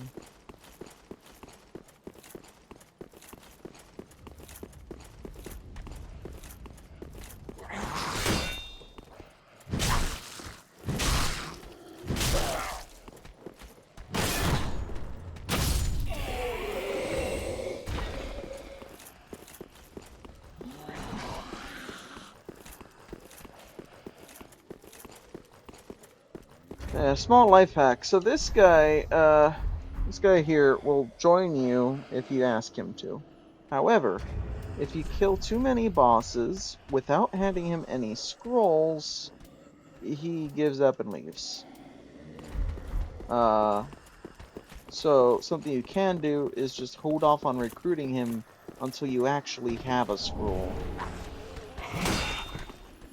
Speaker 1: Small life hack. So this guy here will join you if you ask him to. However, if you kill too many bosses without handing him any scrolls, he gives up and leaves. So something you can do is just hold off on recruiting him until you actually have a scroll.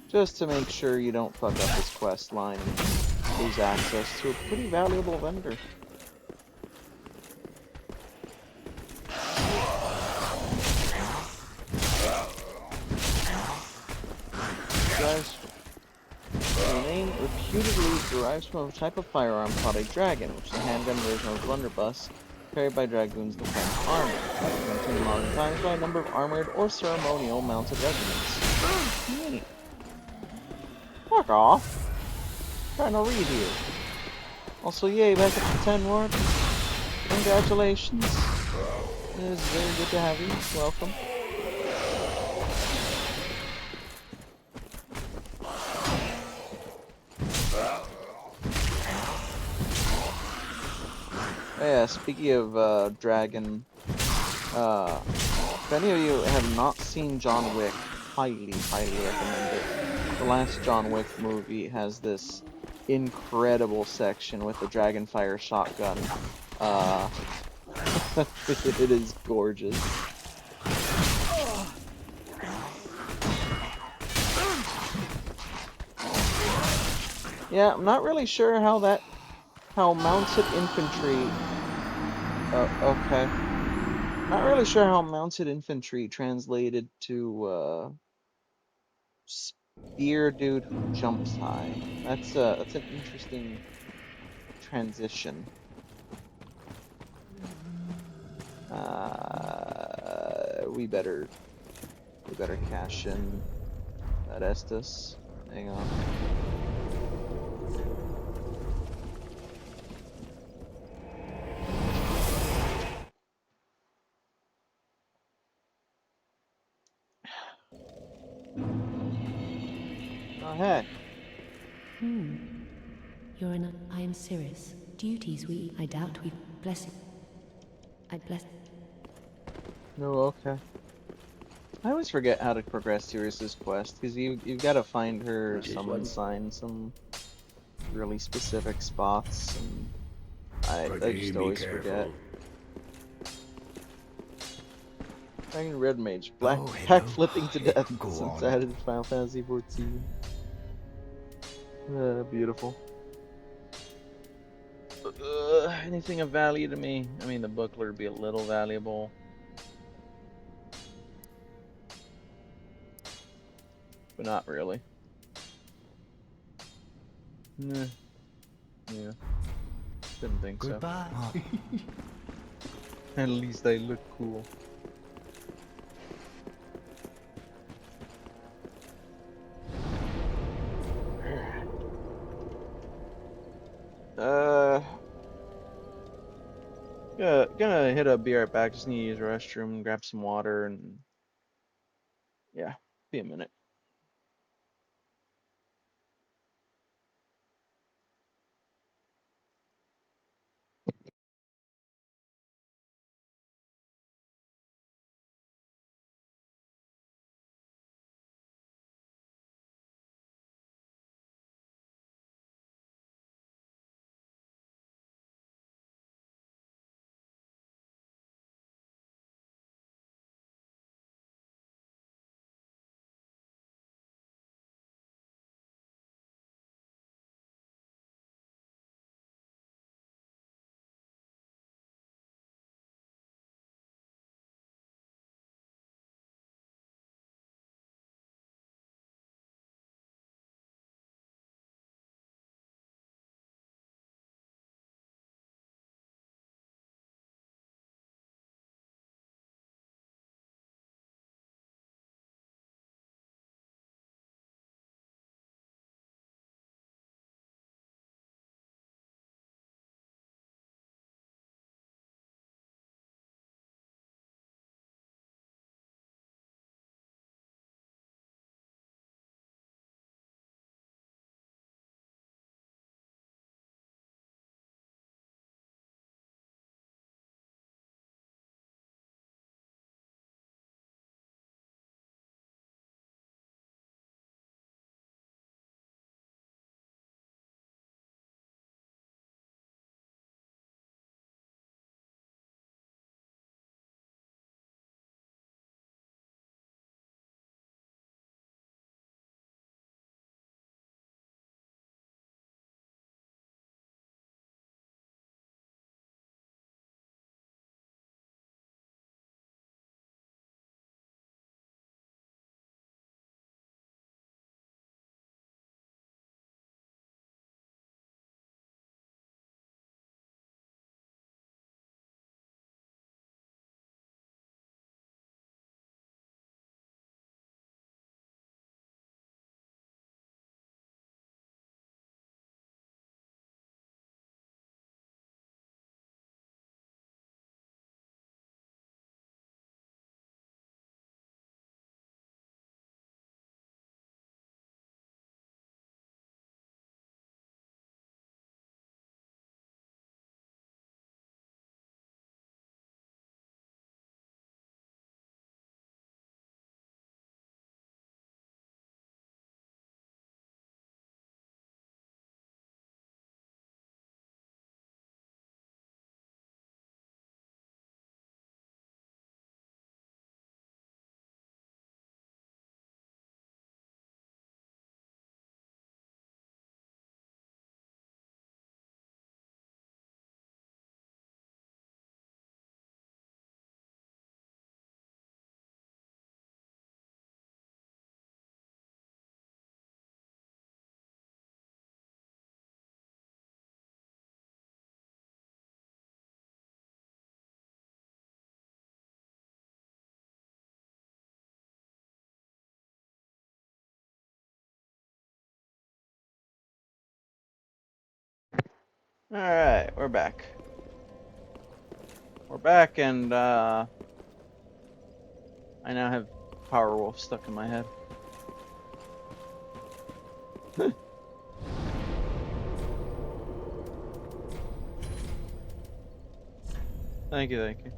Speaker 1: Just to make sure you don't fuck up his quest line and lose access to a pretty valuable vendor. Guys, the name reputedly derives from a type of firearm called a dragon, which is a handgun version of a blunderbuss carried by dragoons in defense armor, represented in modern times by a number of armored or ceremonial mounted regiments. Neat. Fuck off. Trying to read here. Also, yay, back at the 10 ward. Congratulations. It is very good to have you. Welcome. Oh yeah, speaking of Dragon, if any of you have not seen John Wick, highly, highly recommend it. The last John Wick movie has this incredible section with the Dragonfire shotgun. It is gorgeous. Yeah, I'm not really sure how mounted infantry. Okay. Not really sure how mounted infantry translated to spear dude who jumps high. That's an interesting transition. We better cash in that Estus. Hang on. Oh hey.
Speaker 4: You're in a... I am Cirrus. Duties we... I doubt we... Blessing. I bless...
Speaker 1: No, okay. I always forget how to progress Sirius's quest because you've got to find her summon sign some really specific spots, and I just always forget. Dragon Red Mage, black flipping to death since added Final Fantasy 14. Beautiful. Anything of value to me? I mean, the booklet would be a little valuable. But not really. Nah. Yeah. Didn't think so. At least I look cool. Gonna hit up, be right back. Just need to use the restroom, grab some water, and yeah, be a minute. Alright, we're back. We're back, and I now have Power Wolf stuck in my head. Thank you, thank you.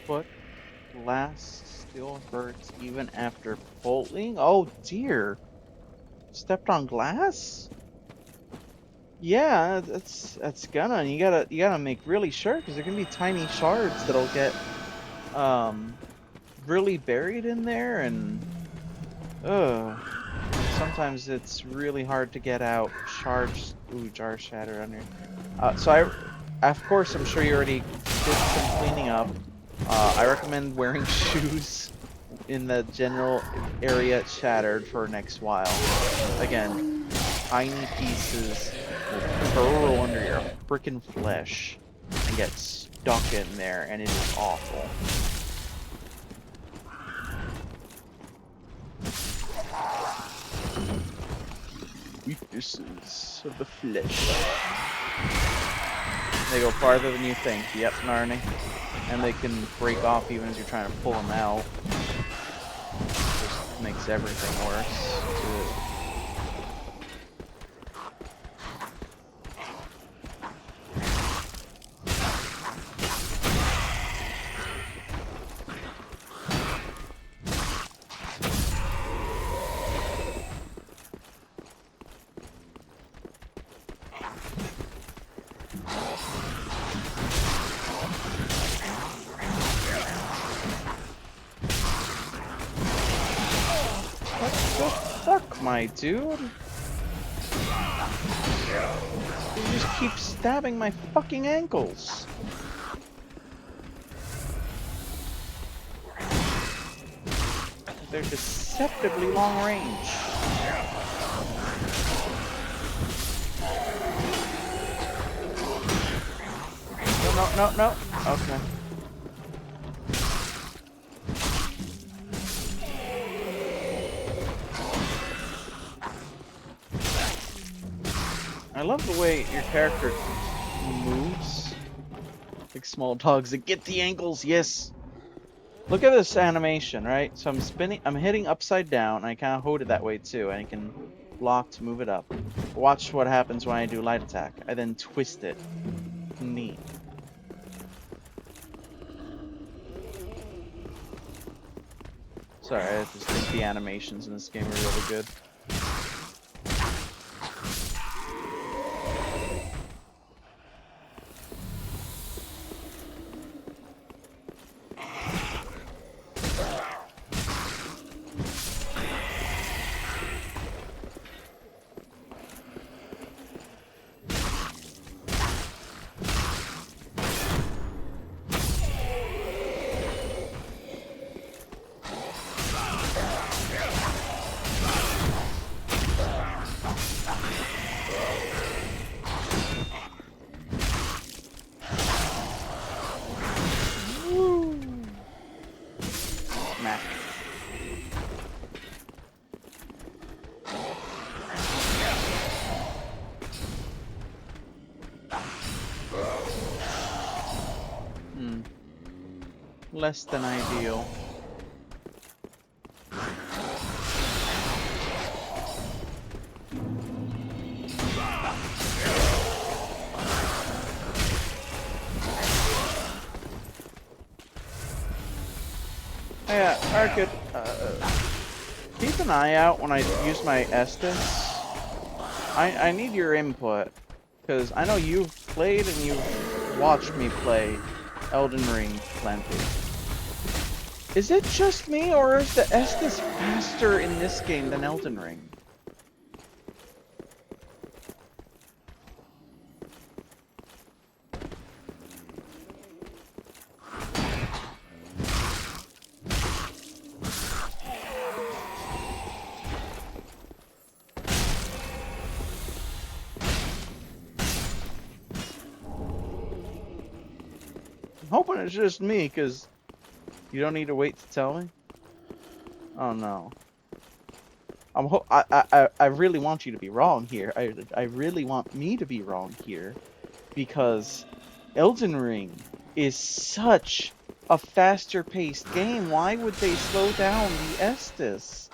Speaker 1: What? Glass still hurts even after pulling? Oh dear. Stepped on glass? Yeah, that's gonna. You gotta make really sure because there can be tiny shards that'll get really buried in there, and sometimes it's really hard to get out. Shards. Ooh, jar shatter under. Of course, I'm sure you already did some cleaning up. I recommend wearing shoes in the general area it shattered for next while. Again, tiny pieces will burrow under your frickin' flesh and get stuck in there, and it is awful. Weaknesses of the flesh. They go farther than you think. Yep, Narni. And they can break off even as you're trying to pull them out. Just makes everything worse. My dude, you just keep stabbing my fucking ankles. They're deceptively long range. No. Okay. I love the way your character moves like small dogs that get the ankles. Yes. Look at this animation, right? So I'm hitting upside down. I kind of hold it that way too, and I can block to move it up. Watch what happens when I do light attack. I then twist it. Neat. Sorry, I just think the animations in this game are really good. Less than ideal. Yeah, Arcid, keep an eye out when I use my Estus. I need your input, because I know you've played and you've watched me play Elden Ring plenty. Is it just me, or is the Estus faster in this game than Elden Ring? hoping it's just me, because you don't need to wait to tell me. Oh no. I really want you to be wrong here. I really want me to be wrong here, because Elden Ring is such a faster paced game. Why would they slow down the Estus?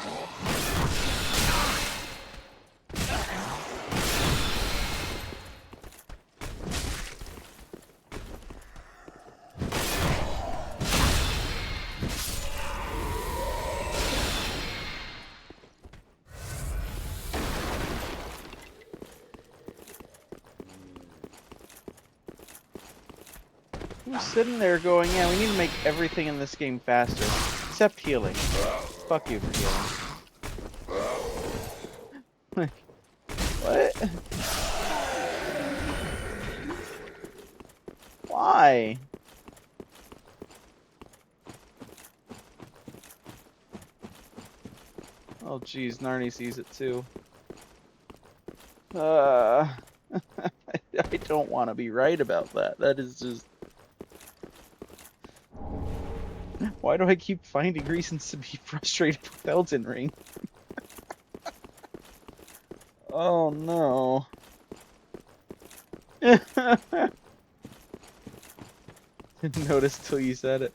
Speaker 1: Who's sitting there going, yeah, we need to make everything in this game faster, except healing. Fuck you for healing. What? Why? Oh jeez, Narni sees it too. I don't want to be right about that. That is just... Why do I keep finding reasons to be frustrated with Elden Ring? Oh no. Didn't notice till you said it.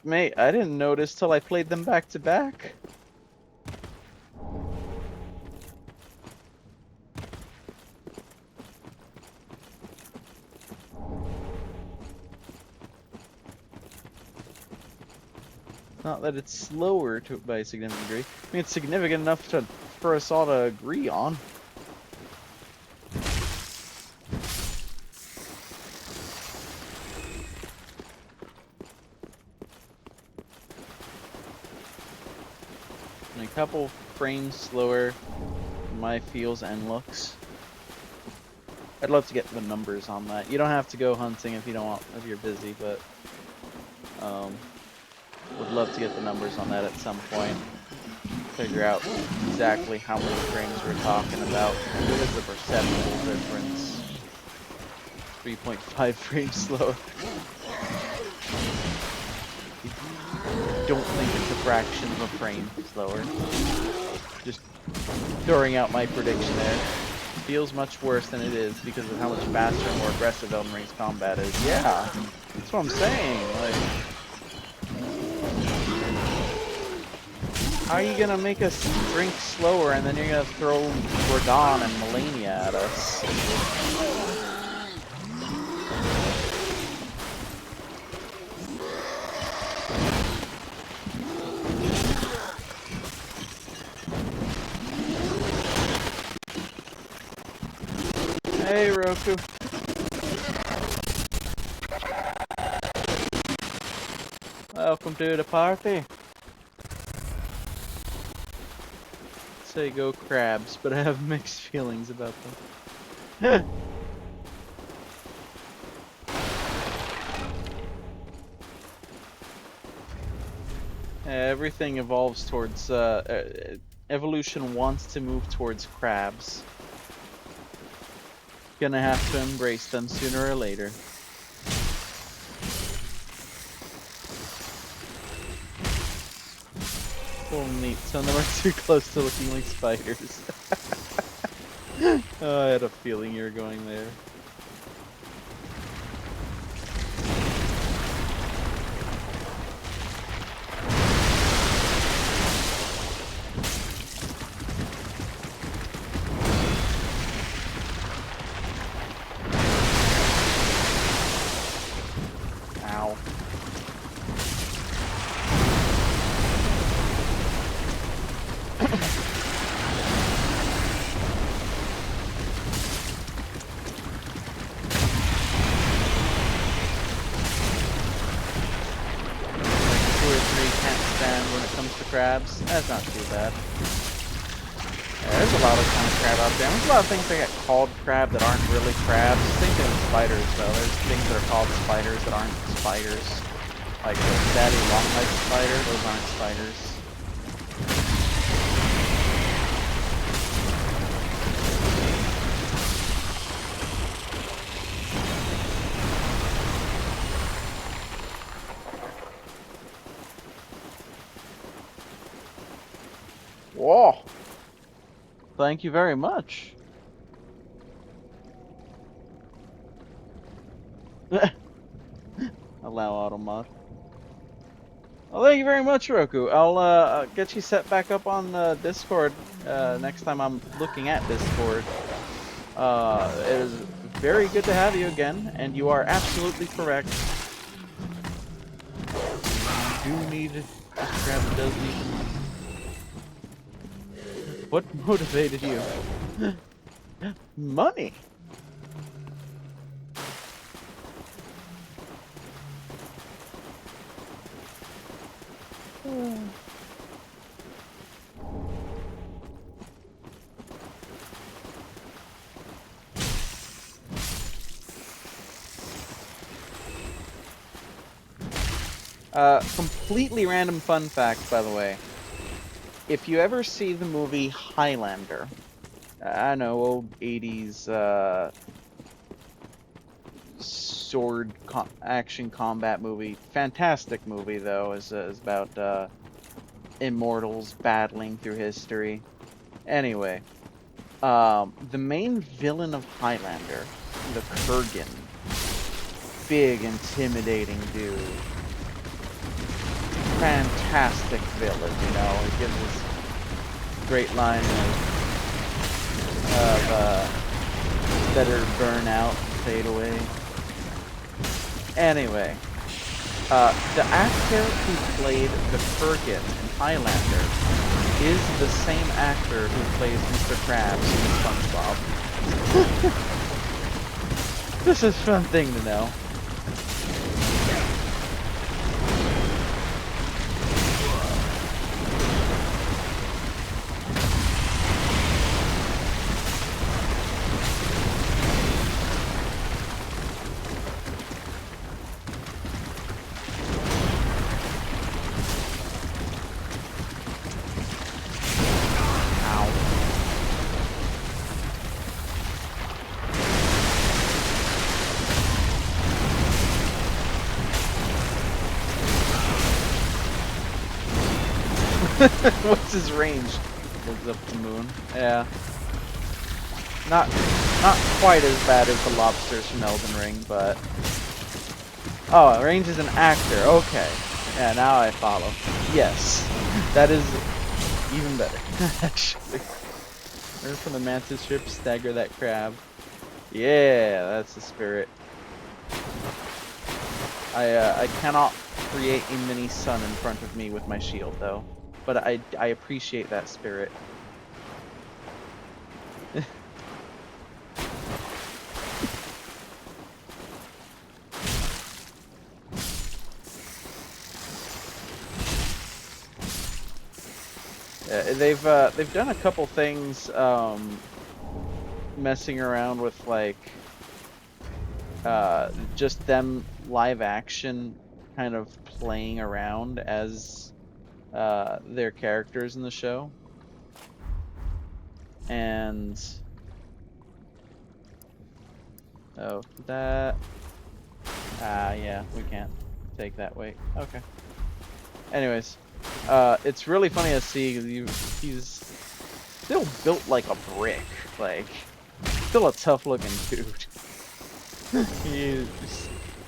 Speaker 1: Mate, I didn't notice till I played them back to back. Not that it's slower by a significant degree. I mean, it's significant enough for us all to agree on. And a couple frames slower in my feels and looks. I'd love to get the numbers on that. You don't have to go hunting if you don't want, if you're busy, but would love to get the numbers on that at some point. Figure out exactly how many frames we're talking about. What is the perceptual difference? 3.5 frames slower. Don't think it's a fraction of a frame slower. Just throwing out my prediction there. Feels much worse than it is because of how much faster and more aggressive Elden Ring's combat is. Yeah, that's what I'm saying. Like, how are you gonna make us drink slower and then you're gonna throw Gordon and Malenia at us? Hey, Roku. Welcome to the party. Say go crabs, but I have mixed feelings about them. Everything evolves towards, evolution wants to move towards crabs. Gonna have to embrace them sooner or later. Oh neat, some of them are too close to looking like spiders. Oh, I had a feeling you were going there. Ow. Crabs. That's not too bad. Yeah, there's a lot of kind of crab out there. There's a lot of things that get called crab that aren't really crabs. Same thing with spiders though. There's things that are called spiders that aren't spiders. Like the daddy long-legged spider, those aren't spiders. Whoa! Thank you very much. Allow auto mod. Well, thank you very much, Roku. I'll get you set back up on Discord next time I'm looking at Discord. It is very good to have you again, and you are absolutely correct. You do need Mr. Krabs does need the money. What motivated you? Money. Completely random fun fact, by the way. If you ever see the movie Highlander, I know, old 80s action combat movie. Fantastic movie, though, is about immortals battling through history. Anyway, the main villain of Highlander, the Kurgan, big, intimidating dude. Fantastic villain, you know. He gives this great line of better burn out, fade away. Anyway, the actor who played the Kurgan in Highlander is the same actor who plays Mr. Krabs in SpongeBob. This is a fun thing to know. What's his range? Looks up the moon. Yeah. Not quite as bad as the lobsters from Elden Ring, but... Oh, range is an actor. Okay. Yeah, now I follow. Yes. That is even better, actually. Learn from the mantis ship, stagger that crab. Yeah, that's the spirit. I cannot create a mini sun in front of me with my shield, though. But I appreciate that spirit. They've done a couple things messing around with like just them live action kind of playing around as their characters in the show. And oh, that yeah, we can't take that weight. Okay. Anyways, it's really funny to see he's still built like a brick, like still a tough looking dude.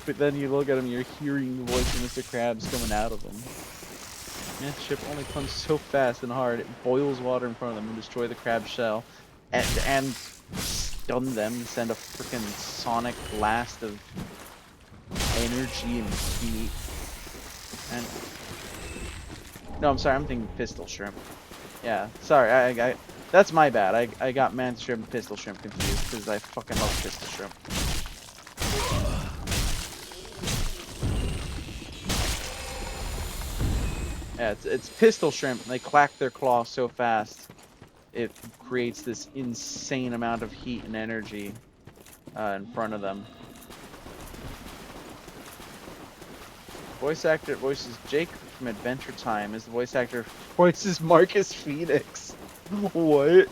Speaker 1: But then you look at him, you're hearing the voice of Mr. Krabs coming out of him. Man, ship only comes so fast and hard. It boils water in front of them and destroy the crab shell, and stun them, and send a freaking sonic blast of energy and heat. And no, I'm sorry, I'm thinking pistol shrimp. Yeah, sorry, I that's my bad. I got mantis shrimp and pistol shrimp confused because I fucking love pistol shrimp. Yeah, it's pistol shrimp. They clack their claws so fast, it creates this insane amount of heat and energy in front of them. Voice actor voices Jake from Adventure Time. Is the voice actor voices Marcus Phoenix? What?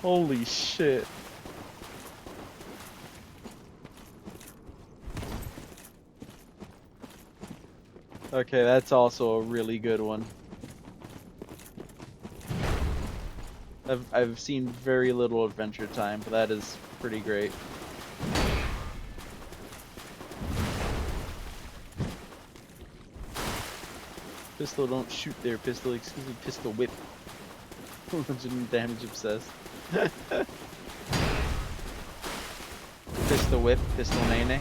Speaker 1: Holy shit. Okay, that's also a really good one. I've seen very little Adventure Time, but that is pretty great. Pistol, don't shoot there, Pistol. Excuse me, Pistol whip. Damage obsessed. Pistol whip, Pistol nene.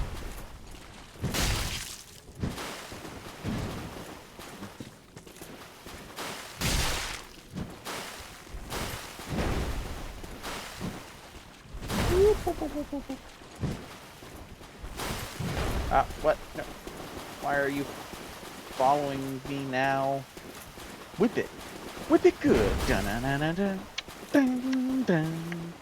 Speaker 1: What? No. Why are you following me now? Whip it. Whip it good. Dun dun dun dun dun. Dun dun.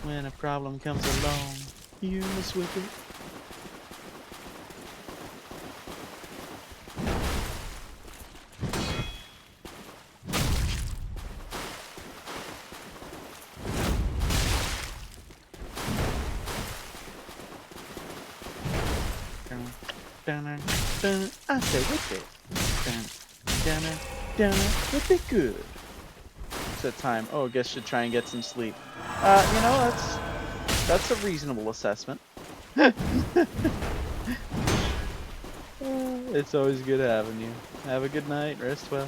Speaker 1: When a problem comes along, you must whip it. Dun, dun, I said whip it. Dun, dun, dun, whip it good. What's that time? Oh, I guess should try and get some sleep. You know, that's a reasonable assessment. It's always good having you. Have a good night. Rest well.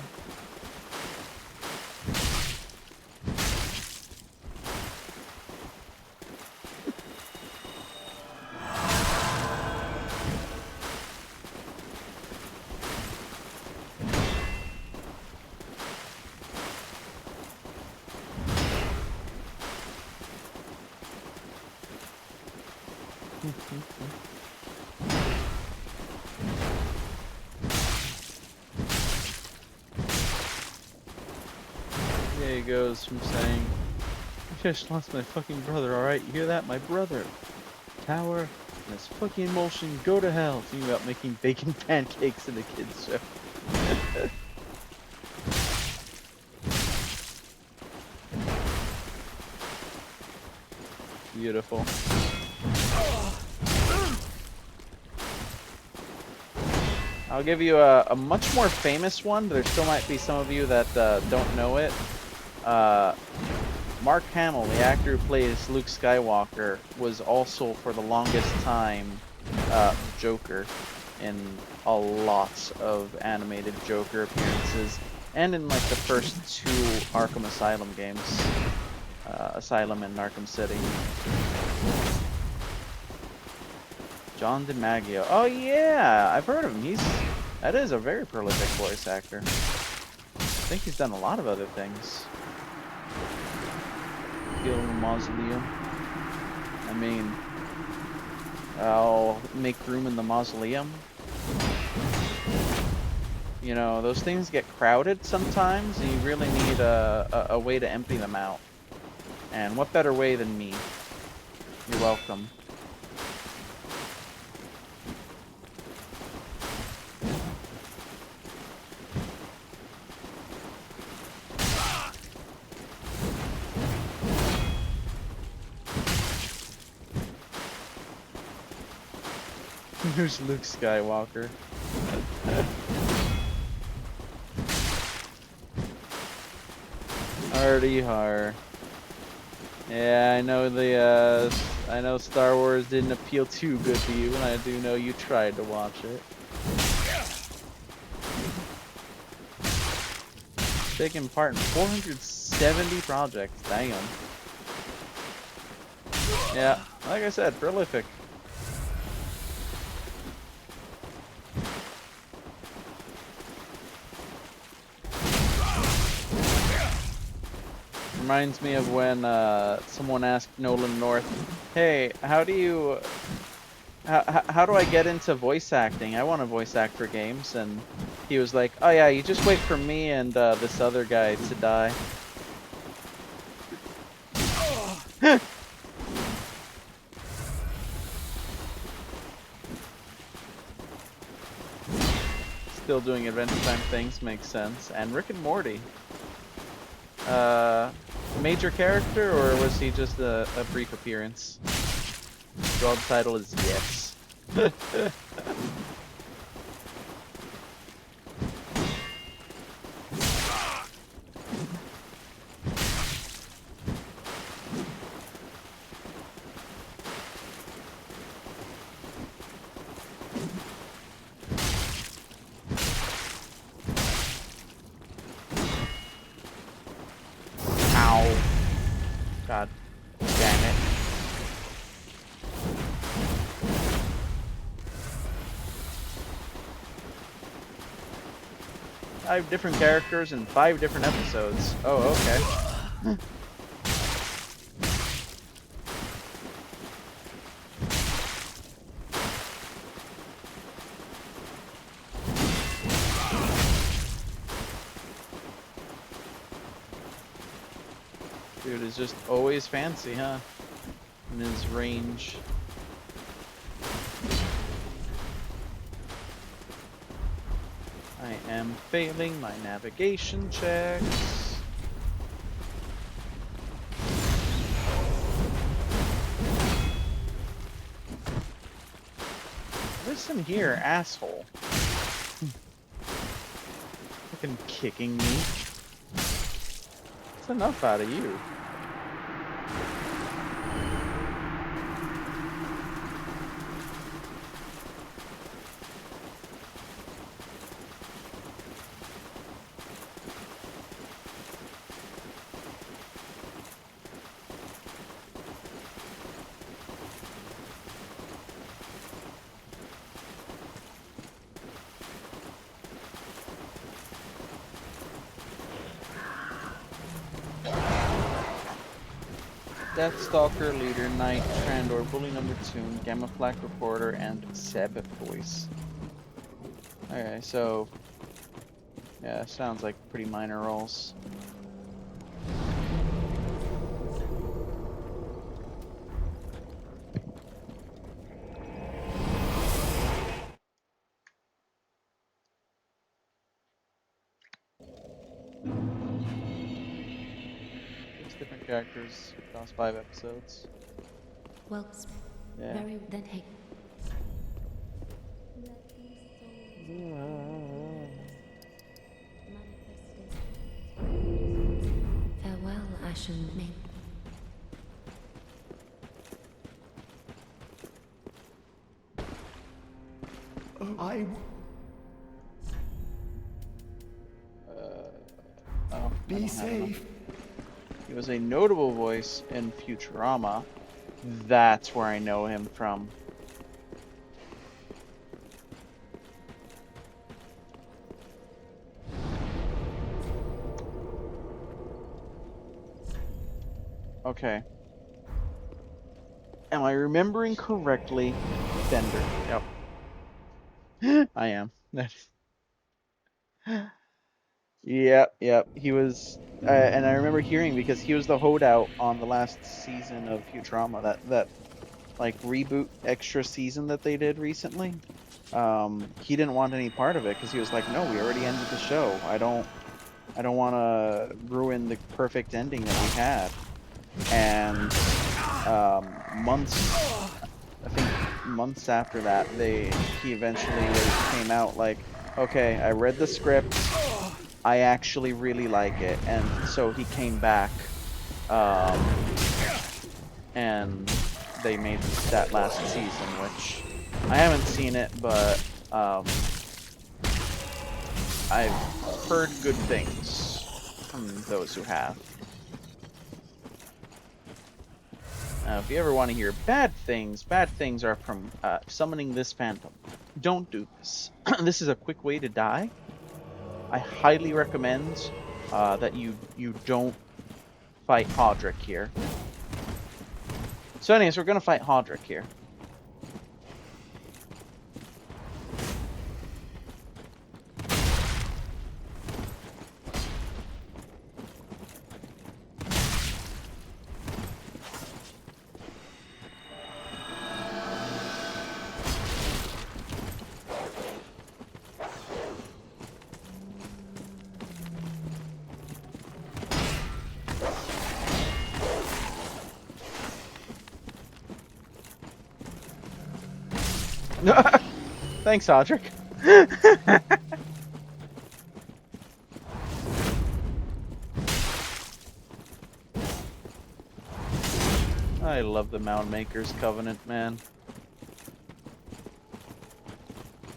Speaker 1: There he goes from saying, I just lost my fucking brother, alright? You hear that? My brother. Tower and his fucking emulsion go to hell. Thinking about making bacon pancakes in the kids' show. Beautiful. I'll give you a much more famous one, but there still might be some of you that don't know it. Mark Hamill, the actor who plays Luke Skywalker, was also for the longest time Joker in a lot of animated Joker appearances, and in like the first two Arkham Asylum games, Asylum and Arkham City. John DiMaggio. Oh yeah, I've heard of him. That is a very prolific voice actor. I think he's done a lot of other things. Kill in the Mausoleum. I mean, I'll make room in the mausoleum. You know, those things get crowded sometimes, and you really need a way to empty them out. And what better way than me? You're welcome. There's Luke Skywalker. Hardy har. Yeah, I know Star Wars didn't appeal too good to you, and I do know you tried to watch it. Taking part in 470 projects, damn. Yeah, like I said, prolific. Reminds me of when someone asked Nolan North, "Hey, how do I get into voice acting? I want to voice act for games." And he was like, "Oh yeah, you just wait for me and this other guy to die." Still doing Adventure Time things, makes sense. And Rick and Morty. Major character, or was he just a brief appearance? Job title is yes. God damn it. 5 different characters in 5 different episodes. Oh, okay. Dude is just always fancy, huh? In his range. I am failing my navigation checks. Listen here, asshole. Fucking kicking me. That's enough out of you. Deathstalker, Leader, Knight, Trandor, Bully number 2, Gamma Flak Reporter, and Seb Voice. Okay, so yeah, sounds like pretty minor roles. Different characters across 5 episodes.
Speaker 4: Well,
Speaker 1: Yeah.
Speaker 4: very then hey. Farewell, Ashen Maid.
Speaker 1: Oh,
Speaker 3: Be safe.
Speaker 1: he was a notable voice in Futurama. That's where I know him from. Okay. Am I remembering correctly? Bender. Yep. I am. Yep. He was, and I remember hearing because he was the holdout on the last season of Futurama, that like reboot extra season that they did recently. He didn't want any part of it because he was like, no, we already ended the show. I don't want to ruin the perfect ending that we had. And months after that, he eventually came out like, okay, I read the script. I actually really like it, and so he came back, and they made that last season, which I haven't seen it, but I've heard good things from those who have. If you ever want to hear bad things are from summoning this phantom. Don't do this. This is a quick way to die. I highly recommend that you don't fight Hodrick here. So anyways, we're gonna fight Hodrick here. Thanks, Hodrick. I love the Mound Maker's Covenant, man.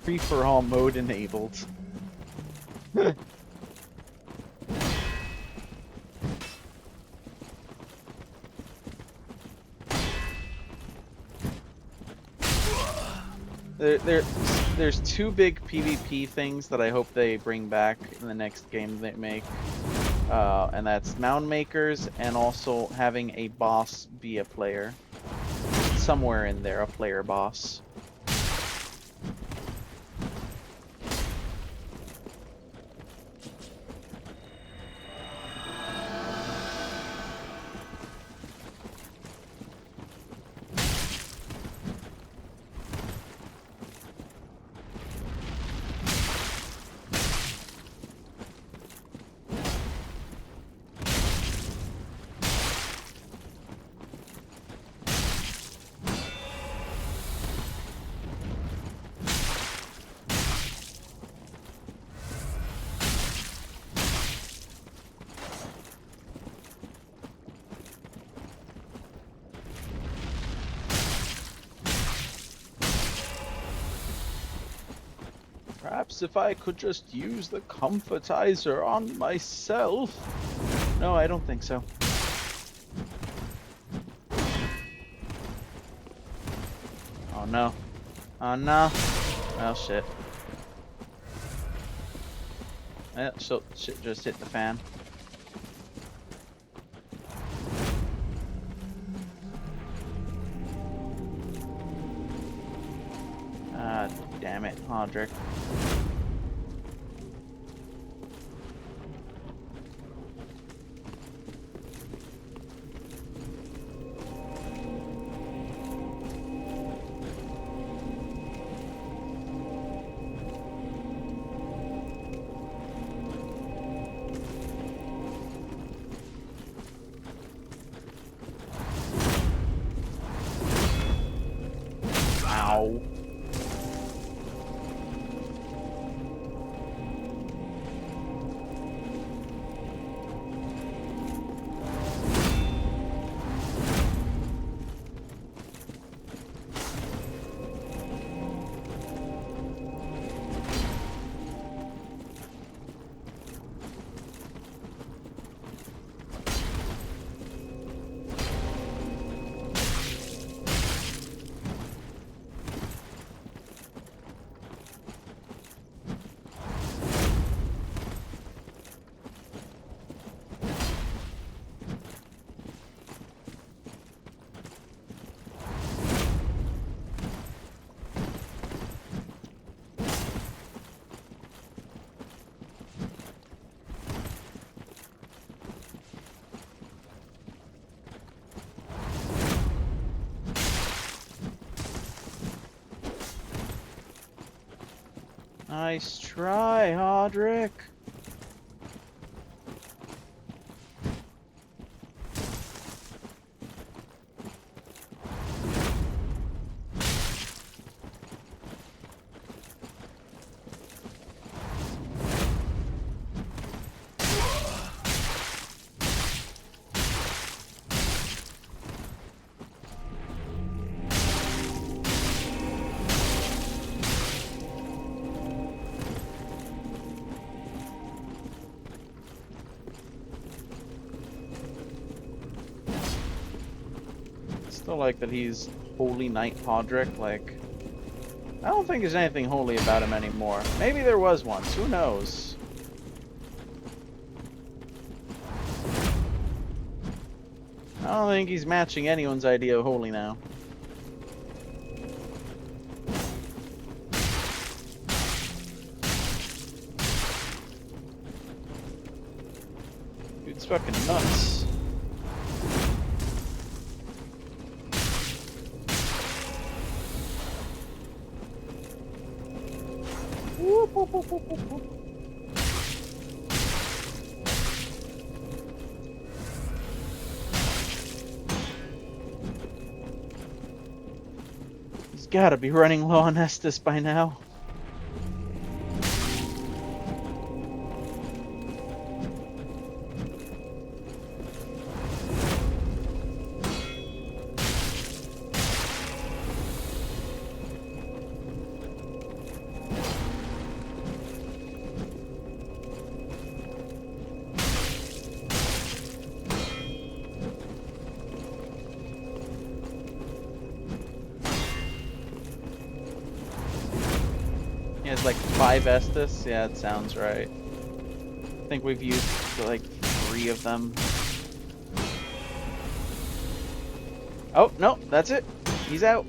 Speaker 1: Free-for-all mode enabled. There's two big PvP things that I hope they bring back in the next game they make. And that's mound makers and also having a boss be a player. Somewhere in there, a player boss. Perhaps if I could just use the comfortizer on myself. No, I don't think so. Oh no. Oh no. Well, shit. Shit just hit the fan. Ah, damn it, Hodrick. Ow. Nice try, Hodrick. Still like that he's Holy Knight Hodrick. Like, I don't think there's anything holy about him anymore. Maybe there was once. Who knows? I don't think he's matching anyone's idea of holy now. Dude's fucking nuts. Whoop, whoop, whoop, whoop, whoop, whoop. He's gotta be running low on Estus by now. like 5 Estus? Yeah, it sounds right. I think we've used like 3 of them. Oh, no, that's it. He's out.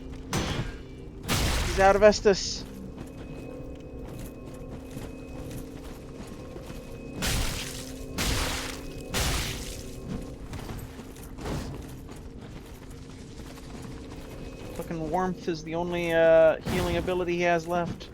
Speaker 1: He's out of Estus. Fucking warmth is the only healing ability he has left.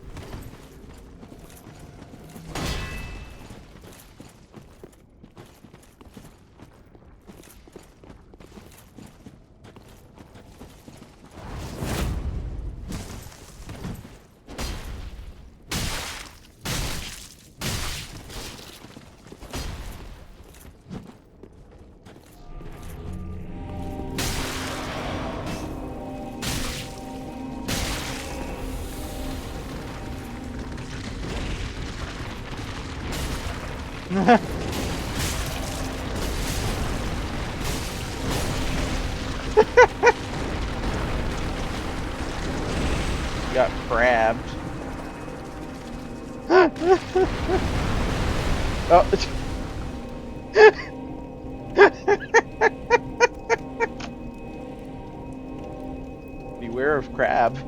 Speaker 1: Got crabbed. Oh. Beware of crab.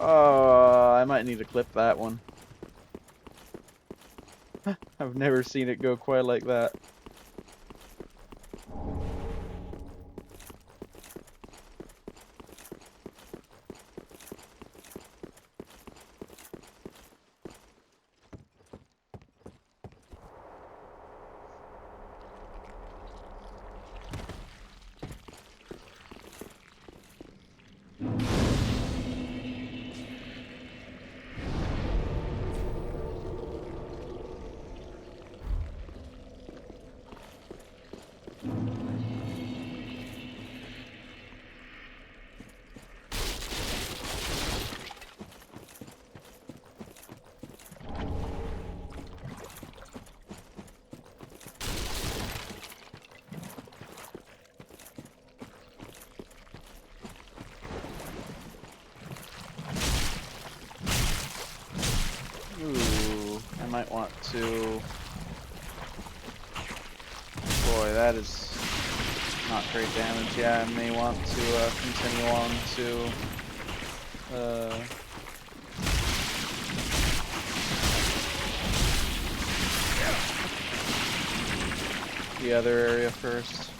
Speaker 1: Oh, I might need to clip that one. I've never seen it go quite like that. Ooh, I might want to... Boy, that is not great damage. Yeah, I may want to continue on to... the other area first.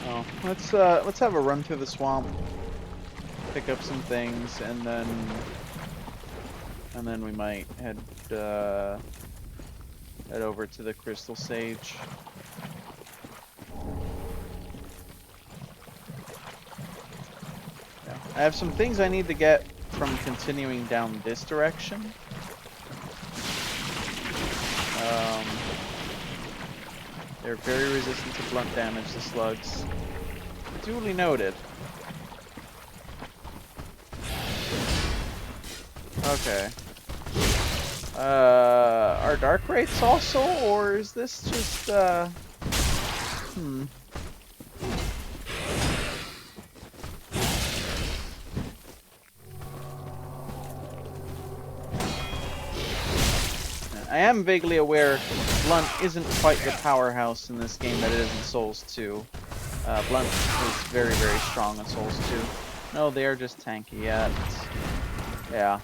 Speaker 1: Oh, let's have a run through the swamp. Pick up some things, and then we might head over to the Crystal Sage. Yeah. I have some things I need to get from continuing down this direction. They're very resistant to blunt damage, the slugs. Duly noted. Okay. Are dark wraiths also, or is this just, I am vaguely aware Blunt isn't quite the powerhouse in this game that it is in Souls 2. Blunt is very, very strong in Souls 2. No, they are just tanky, yeah. Yeah.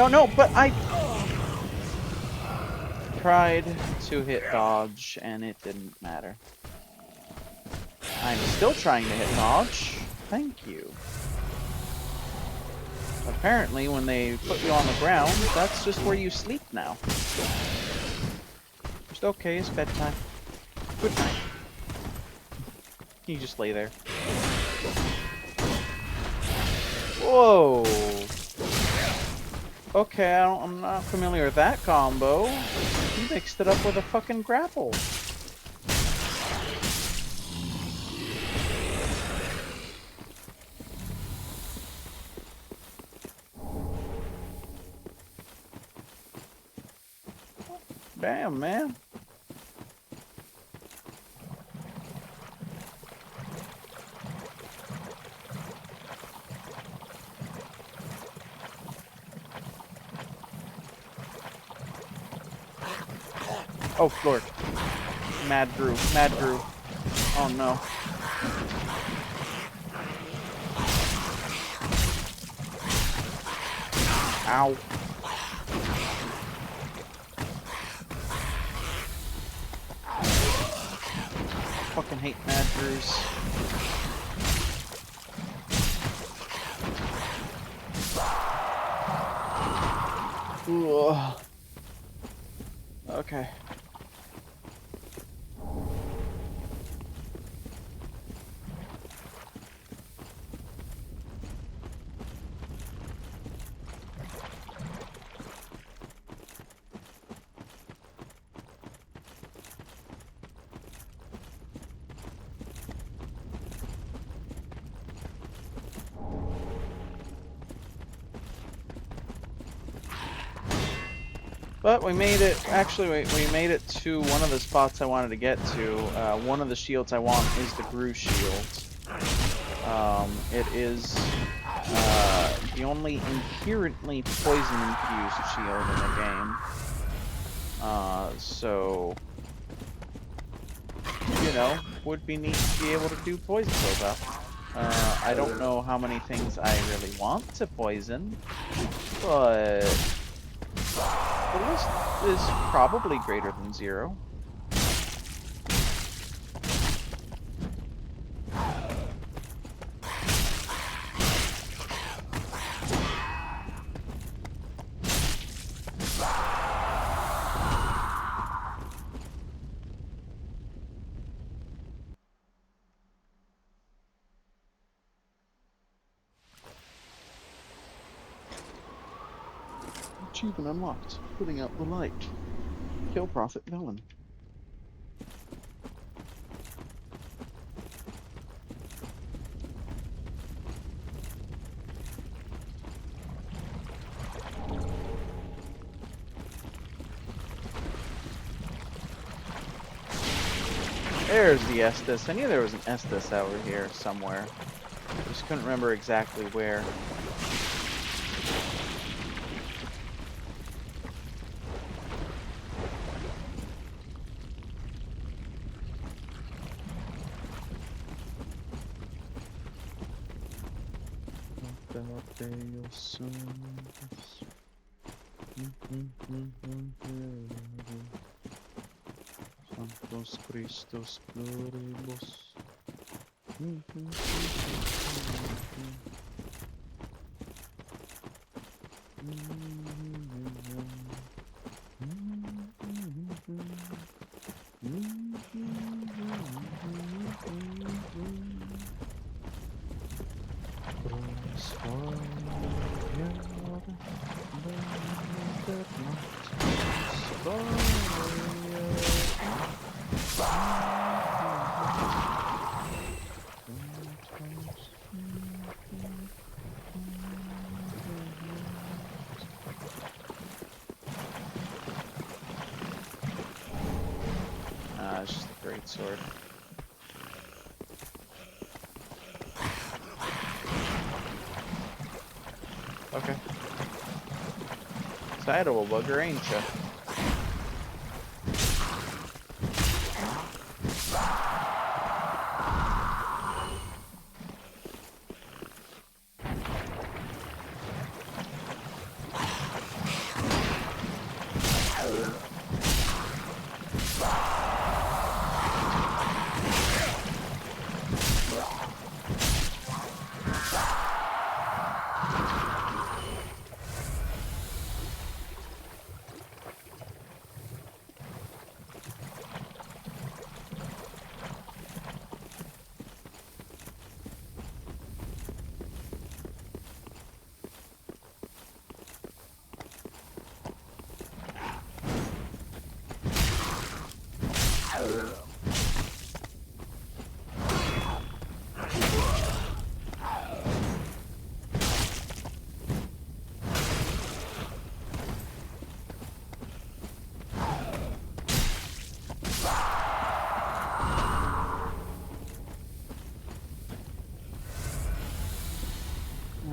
Speaker 1: No, but I tried to hit dodge and it didn't matter. I'm still trying to hit dodge. Thank you. Apparently, when they put you on the ground, that's just where you sleep now. Just okay, it's bedtime. Good night. You just lay there. Whoa. Okay, I'm not familiar with that combo. He mixed it up with a fucking grapple. Damn, man. Oh, Lord. Mad Drew. Mad Drew. Oh, no. Ow. Fucking hate Mad Drews. Ugh. Okay. But we made it, actually we made it to one of the spots I wanted to get to. One of the shields I want is the Gru shield. It is the only inherently poison infused shield in the game. So, you know, would be neat to be able to do poison build up. I don't know how many things I really want to poison, but the list is probably greater than 0. Achievement unlocked. Putting out the light. Kill Prophet Villain. There's the Estus. I knew there was an Estus over here somewhere. I just couldn't remember exactly where. Santos Christos Pluribus. It's just a great sword. Okay. Tidal bugger, ain't ya?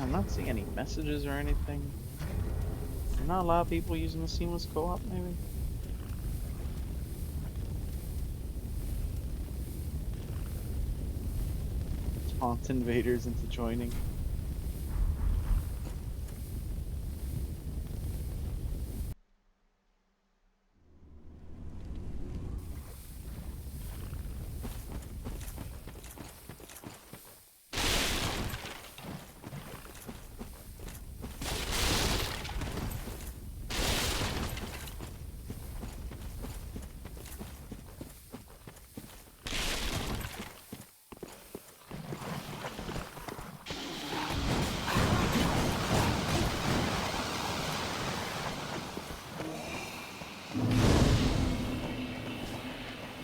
Speaker 1: I'm not seeing any messages or anything. Are not a lot of people using the seamless co-op, maybe? Taunt invaders into joining.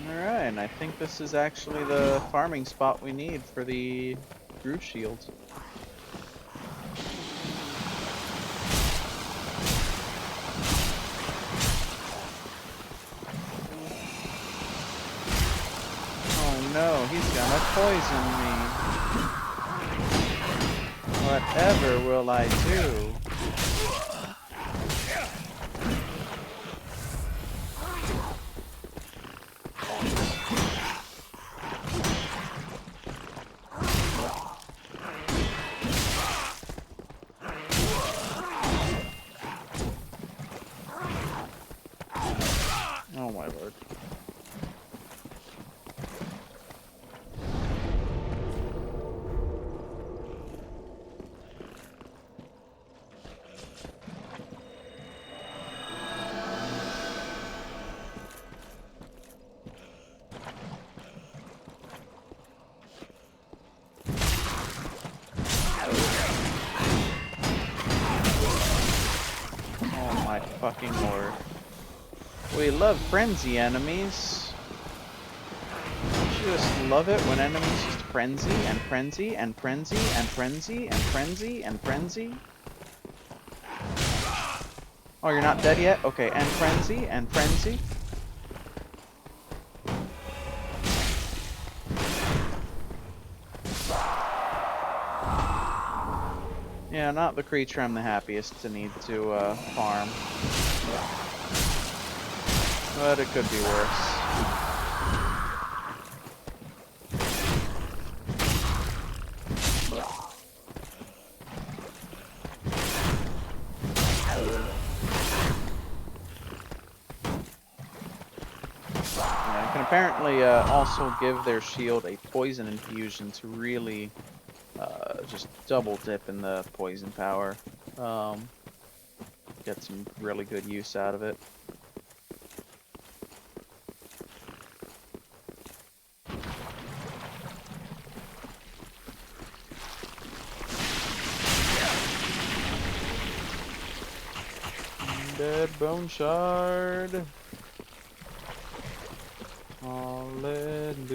Speaker 1: Alright, and I think this is actually the farming spot we need for the Groove Shield. Oh no, he's gonna poison me. Whatever will I do? Oh my lord. Oh my fucking lord. We love frenzy enemies. You just love it when enemies just frenzy and frenzy and frenzy and frenzy and frenzy and frenzy. Oh, you're not dead yet? Okay, and frenzy and frenzy. Yeah, not the creature I'm the happiest to need to farm. But it could be worse. Yeah, you can apparently also give their shield a poison infusion to really just double dip in the poison power. Get some really good use out of it. Dead bone shard. Hallelujah.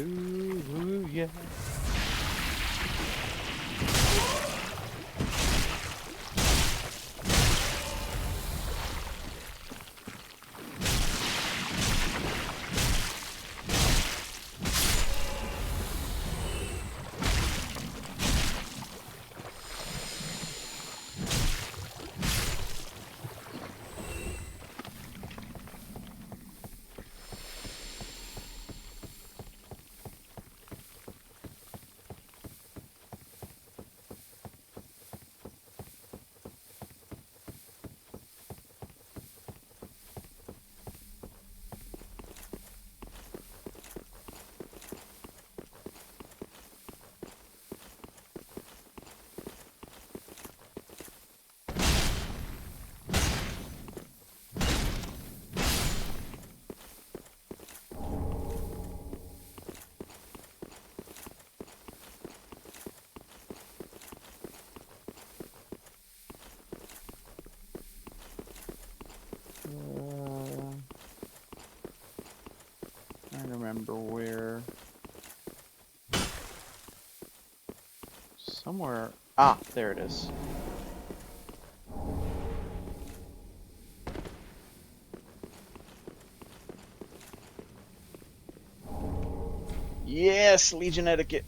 Speaker 1: trying to remember where. Somewhere. Ah, there it is. Yes, Legion etiquette.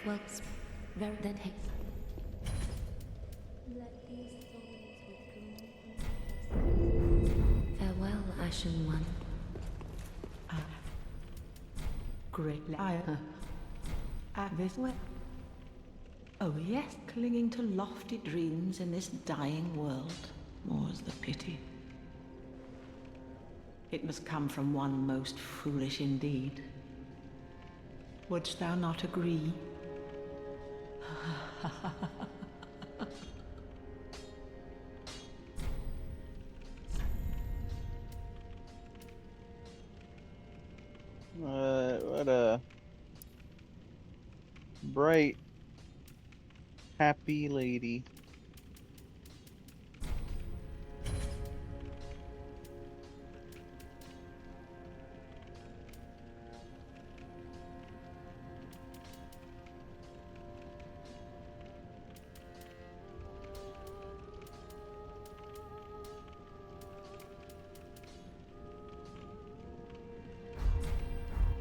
Speaker 4: Well, very then hey. Let these souls withdraw. Farewell, Ashen One.
Speaker 6: Great liar. At this way. Oh yes, clinging to lofty dreams in this dying world. More's the pity. It must come from one most foolish indeed. Wouldst thou not agree?
Speaker 1: What a bright, happy lady.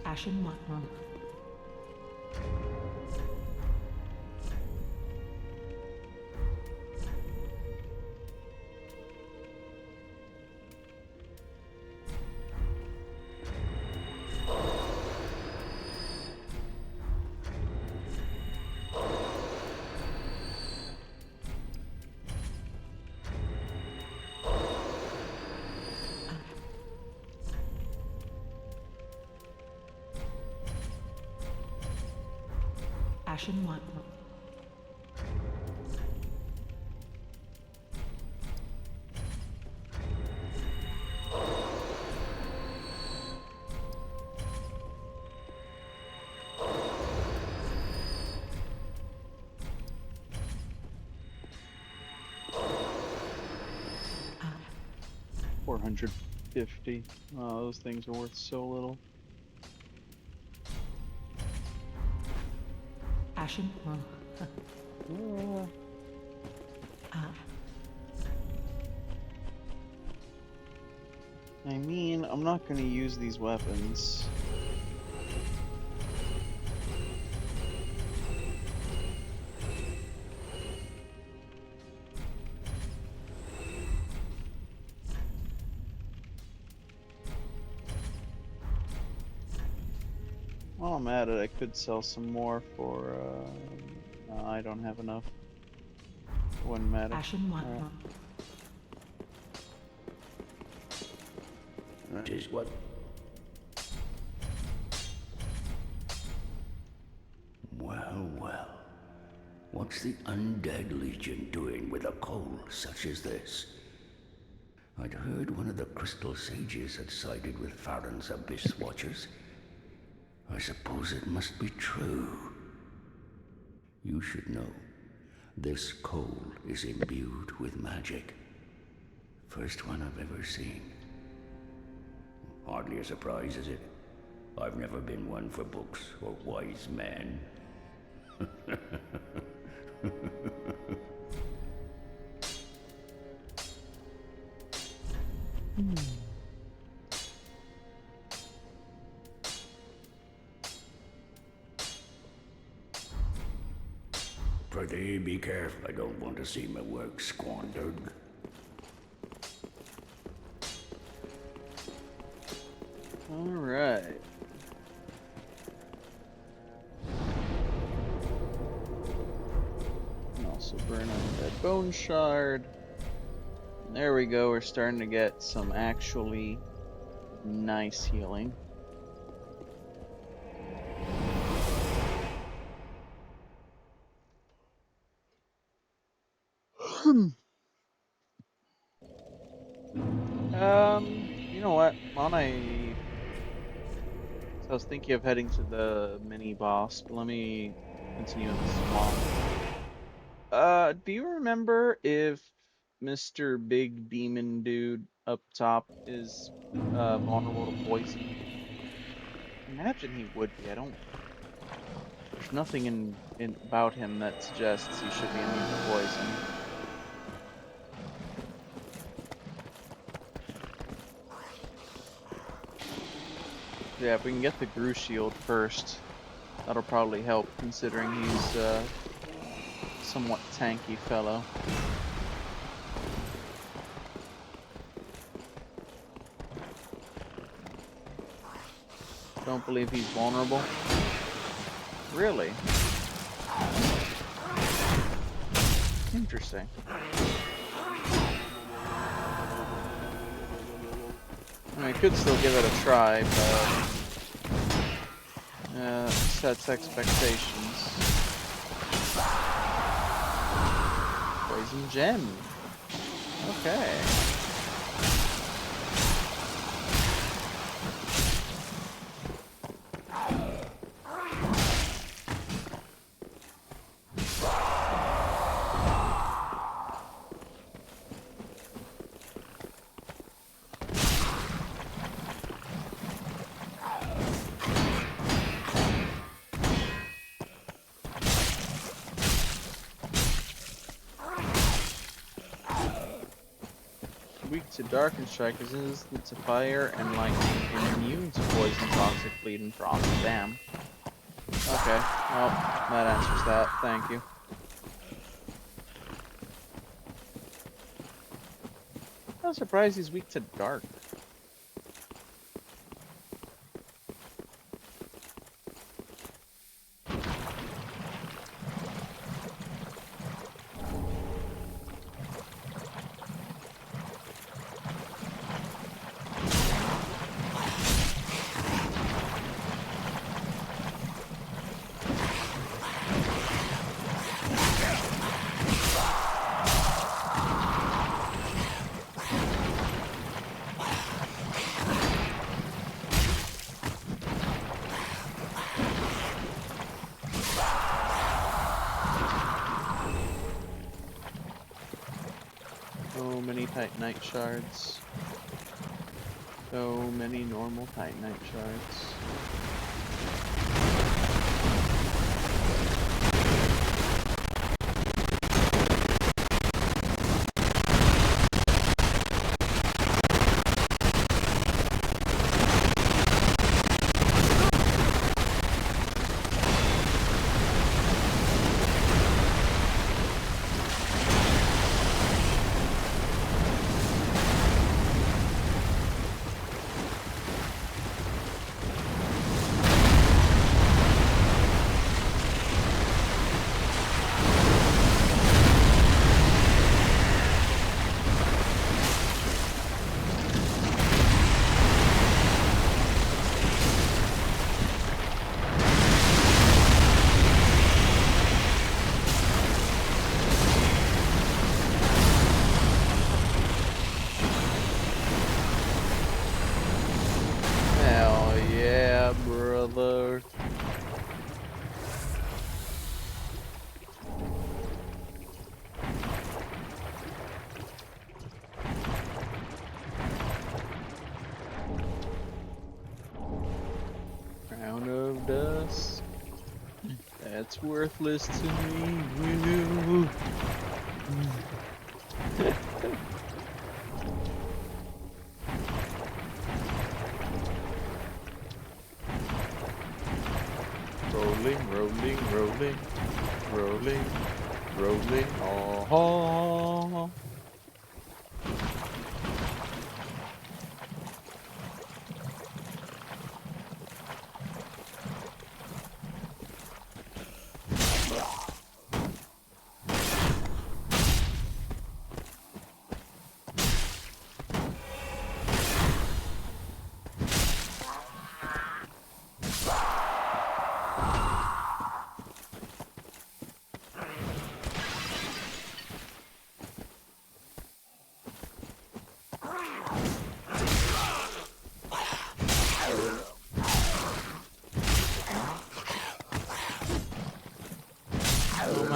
Speaker 6: Ashen One. Ashen One.
Speaker 1: $450. Oh, those things are worth so little.
Speaker 6: Ashen One.
Speaker 1: I mean, I'm not going to use these weapons. While I'm at it, I could sell some more for, no, I don't have enough. It wouldn't matter.
Speaker 6: Ashen One.
Speaker 1: Alright.
Speaker 7: That is what. Well, well. What's the Undead Legion doing with a coal such as this? I'd heard one of the Crystal Sages had sided with Farron's Abyss Watchers. I suppose it must be true. You should know. This coal is imbued with magic. First one I've ever seen. Hardly a surprise, is it? I've never been one for books or wise men. Prithee, be careful. I don't want to see my work squandered.
Speaker 1: Alright. bone shard. There we go, we're starting to get some actually nice healing. You know what? So I was thinking of heading to the mini boss, but let me continue in the swamp. Do you remember if Mr. Big Demon Dude up top is vulnerable to poison? Imagine he would be. There's nothing in about him that suggests he should be immune to poison. Yeah, if we can get the Gru Shield first, that'll probably help, considering he's a somewhat tanky fellow. Don't believe he's vulnerable. Really? Interesting. I mean, I could still give it a try, but sets expectations. Poison gem. Okay. Weak to Darken Strike, is resistant to fire, and like immune to poison, toxic, bleed, and frost. Damn. Okay, well, that answers that. Thank you. I'm surprised he's weak to dark. So many Titanite shards. So many normal Titanite shards. Hell yeah, brother. Crown of dust. That's worthless to me. Woo. Rolling, rolling, rolling, rolling, rolling. Oh.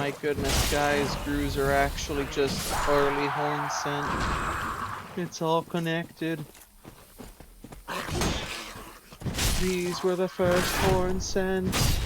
Speaker 1: My goodness, guys, Grooves are actually just early horn scent. It's all connected. These were the first horn scents.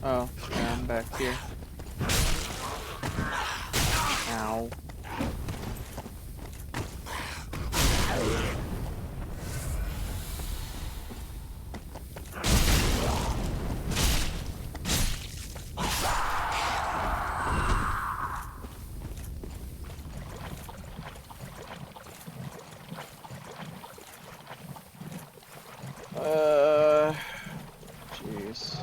Speaker 1: Oh, yeah, I'm back here. Ow. Jeez.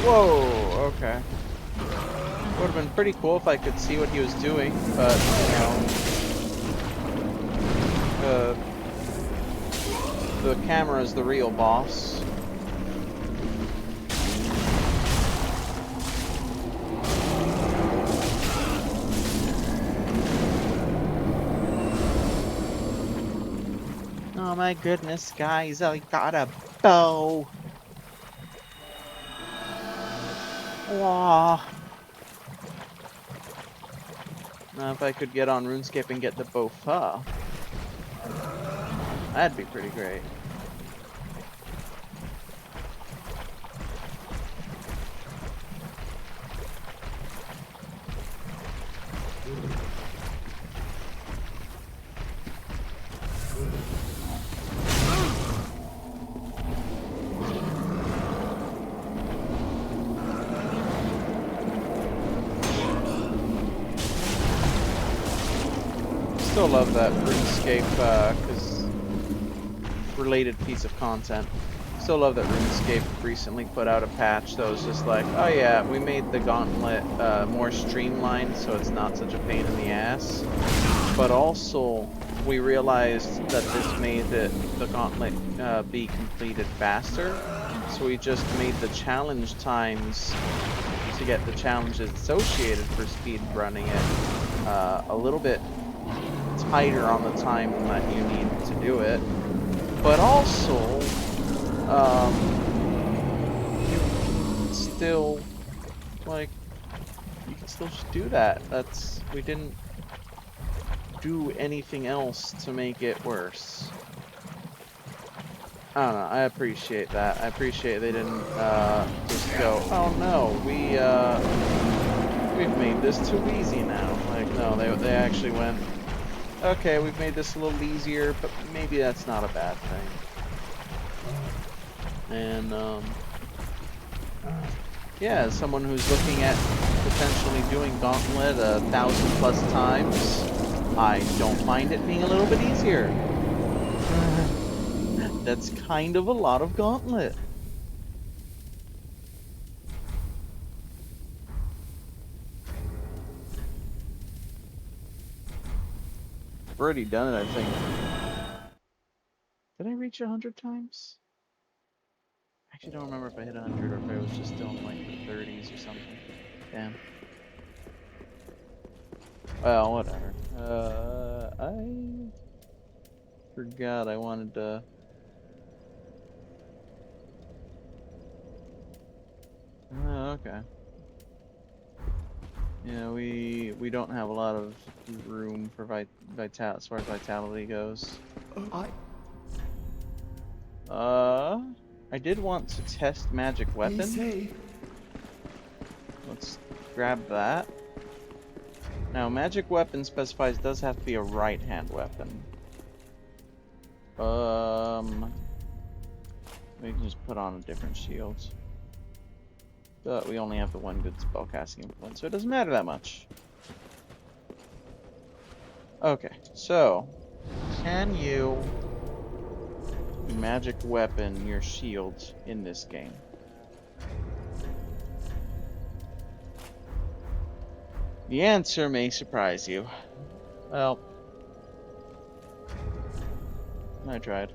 Speaker 1: Whoa, okay. Would have been pretty cool if I could see what he was doing, but, you know, the camera is the real boss. Oh my goodness, guys, I got a bow. Wow. Now if I could get on RuneScape and get the Bofa, that'd be pretty great. Still love that RuneScape, because related piece of content. Still love that RuneScape recently put out a patch that was just like, oh yeah, we made the gauntlet more streamlined so it's not such a pain in the ass. But also, we realized that this made the gauntlet be completed faster. So we just made the challenge times to get the challenges associated for speed running it a little bit tighter on the time that you need to do it, but also you can still, like, you can still just do that. We didn't do anything else to make it worse. I don't know, I appreciate that. I appreciate they didn't just go, oh no, we've made this too easy now. Like, no, they actually went, okay, we've made this a little easier, but maybe that's not a bad thing. And, yeah, as someone who's looking at potentially doing Gauntlet 1,000+ times, I don't mind it being a little bit easier. That's kind of a lot of Gauntlet. I've already done it, I think, reach 100 times? I actually don't remember if I hit 100 or if I was just still in like the 30s or something. Damn. Well, whatever. I forgot I wanted to. Okay. Yeah, we don't have a lot of room for as far as vitality goes. I did want to test magic weapon. Let's grab that. Now, magic weapon specifies does have to be a right-hand weapon. We can just put on a different shield. But we only have the one good spellcasting influence, so it doesn't matter that much. Okay, so can you magic weapon your shield in this game? The answer may surprise you. Well, I tried.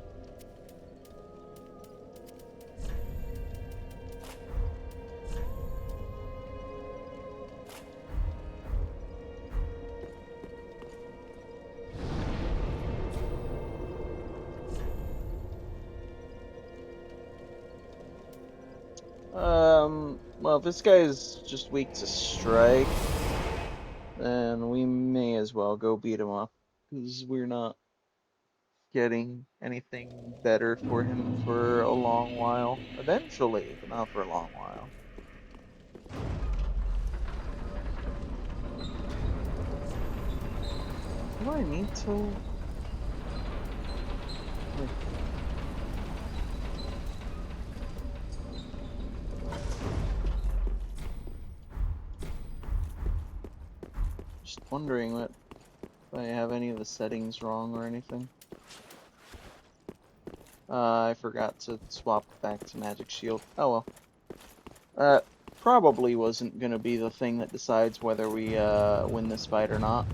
Speaker 1: Well, if this guy is just weak to strike, then we may as well go beat him up, because we're not getting anything better for him for a long while. Eventually, but not for a long while. Do I need to? Just wondering if I have any of the settings wrong or anything. I forgot to swap back to Magic Shield. Oh well. Probably wasn't gonna be the thing that decides whether we win this fight or not.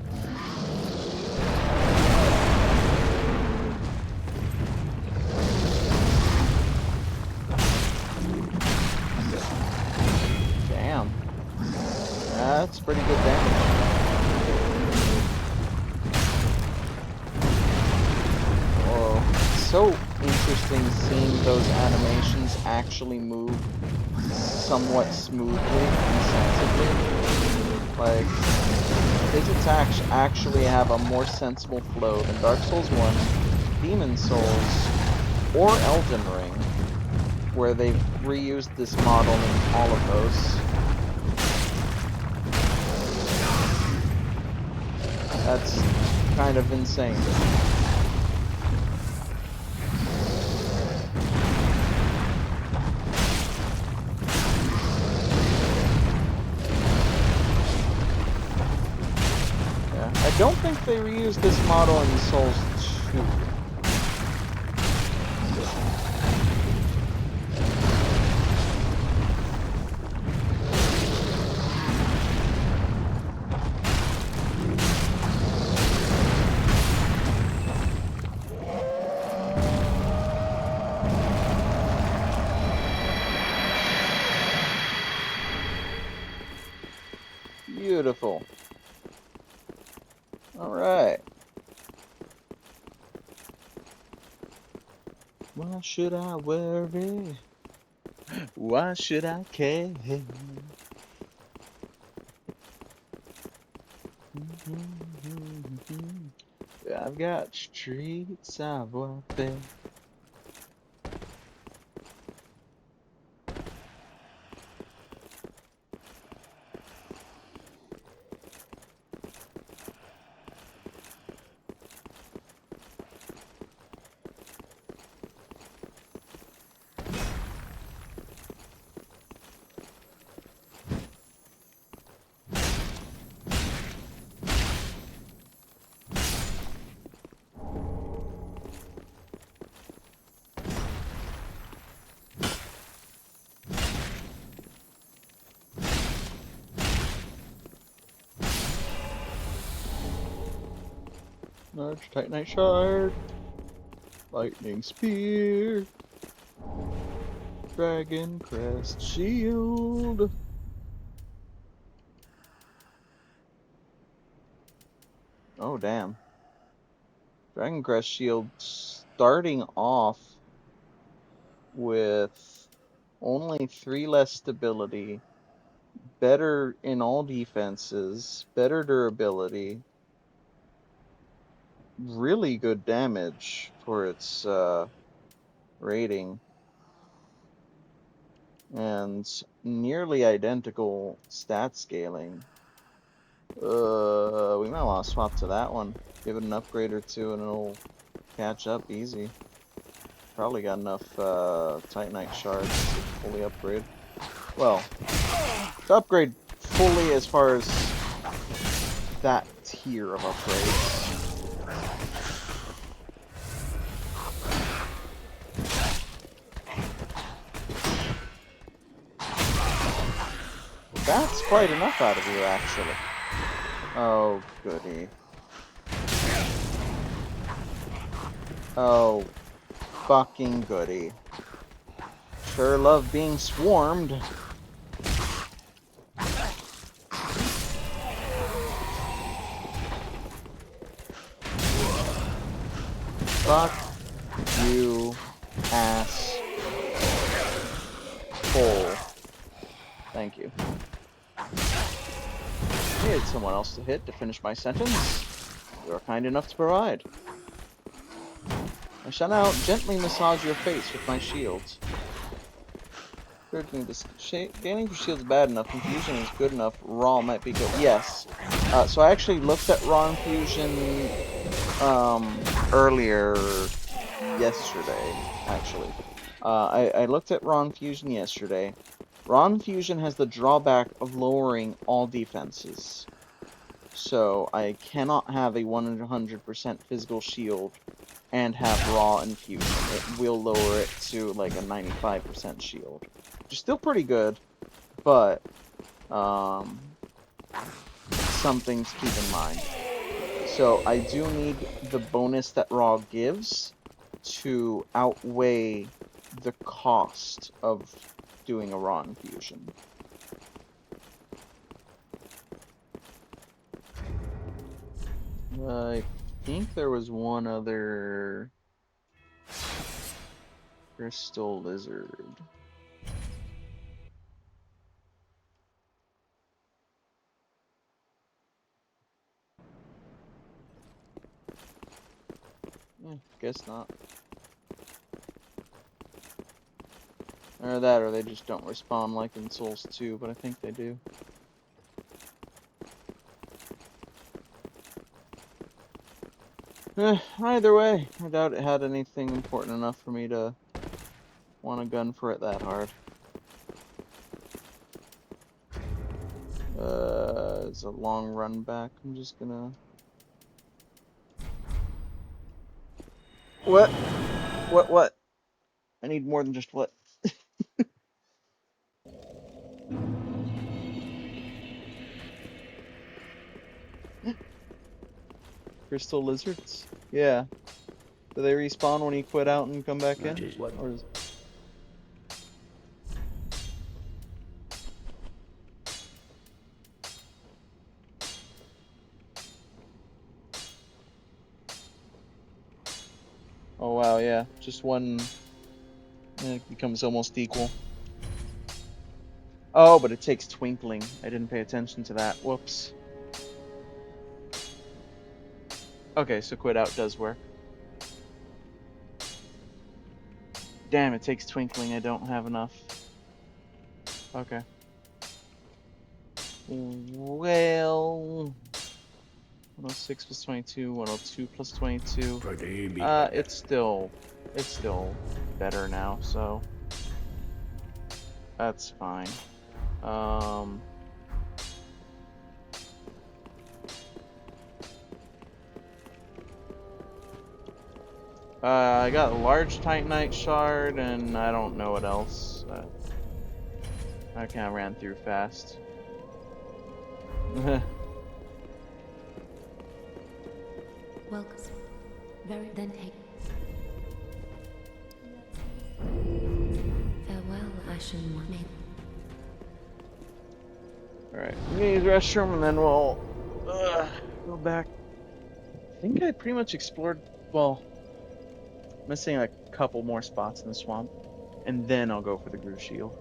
Speaker 1: Damn. That's pretty good damage. So interesting seeing those animations actually move somewhat smoothly and sensibly. Like, his attacks actually have a more sensible flow than Dark Souls 1, Demon Souls, or Elden Ring, where they've reused this model in all of those. That's kind of insane. I don't think they reused this model in Souls 2. Beautiful. Alright. Why should I worry? Why should I care? I've got streets I've walked in. Large Titanite shard. Lightning spear. Dragon crest shield. Oh damn. Dragon crest shield starting off with only 3 less stability, better in all defenses, better durability, really good damage for its rating, and nearly identical stat scaling. We might want to swap to that one. Give it an upgrade or two and it'll catch up easy. Probably got enough Titanite shards to fully upgrade. Well, to upgrade fully as far as that tier of upgrades. That's quite enough out of you, actually. Oh, goody. Oh, fucking goody. Sure love being swarmed. Fuck you, ass hole. Thank you. Needed someone else to hit to finish my sentence. You are kind enough to provide. I shall now gently massage your face with my shields. Gaining for shields is bad enough. Infusion is good enough. Raw might be good. Yes. So I actually looked at raw infusion earlier yesterday. Actually, I looked at raw infusion yesterday. Raw infusion has the drawback of lowering all defenses. So I cannot have a 100% physical shield and have raw infusion. It will lower it to like a 95% shield. Which is still pretty good, but something to keep in mind. So I do need the bonus that raw gives to outweigh the cost of doing a raw infusion. I think there was one other crystal lizard. Guess not. Or that, or they just don't respawn like in Souls 2, but I think they do. Either way, I doubt it had anything important enough for me to want a gun for it that hard. It's a long run back. I'm just gonna... What? What? I need more than just what? Crystal lizards? Yeah. Do they respawn when you quit out and come back in? Or is... Oh wow, yeah. Just one... It becomes almost equal. Oh, but it takes twinkling. I didn't pay attention to that. Whoops. Okay, so quit out does work. Damn, it takes twinkling. I don't have enough. Okay. Well... 106 plus 22, 102 plus 22. It's still better now, so that's fine. I got a large Titanite shard, and I don't know what else. I kind of ran through fast.
Speaker 4: Welcome. Very then take.
Speaker 1: restroom, and then we'll go back. I think I pretty much explored, well, missing a couple more spots in the swamp, and then I'll go for the Groove Shield.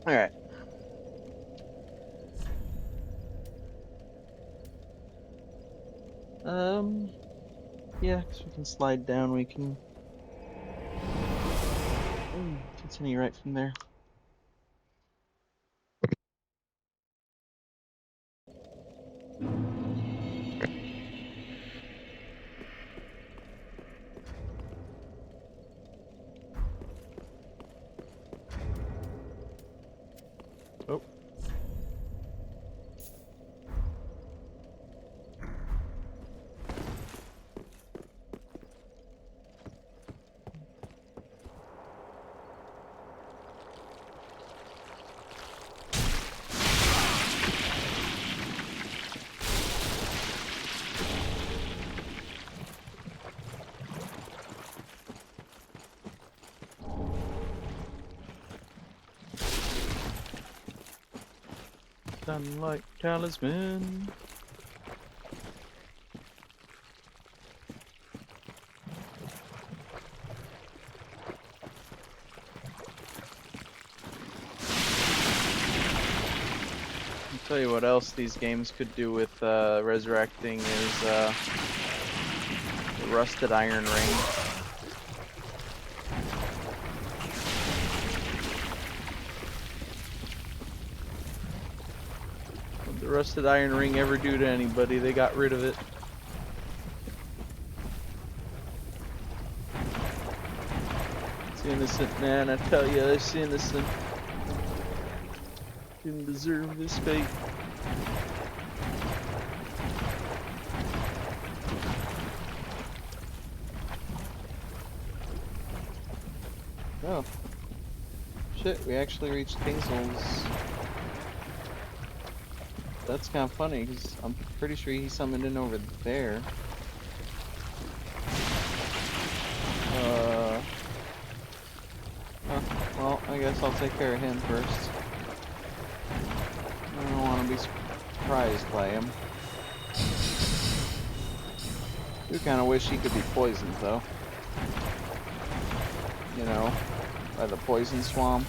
Speaker 1: All right. Yeah, because we can slide down, we can continue right from there. Oh. Sunlight talisman. I'll tell you what else these games could do with resurrecting is the rusted iron ring. What the rusted iron ring ever do to anybody? They got rid of it. It's innocent, man. I tell you, it's innocent. Didn't deserve this fate. Oh. Shit, we actually reached Kingsol's. That's kind of funny, because I'm pretty sure he summoned in over there. Well, I guess I'll take care of him first. I don't want to be surprised by him. I do kind of wish he could be poisoned, though. You know, by the poison swamp.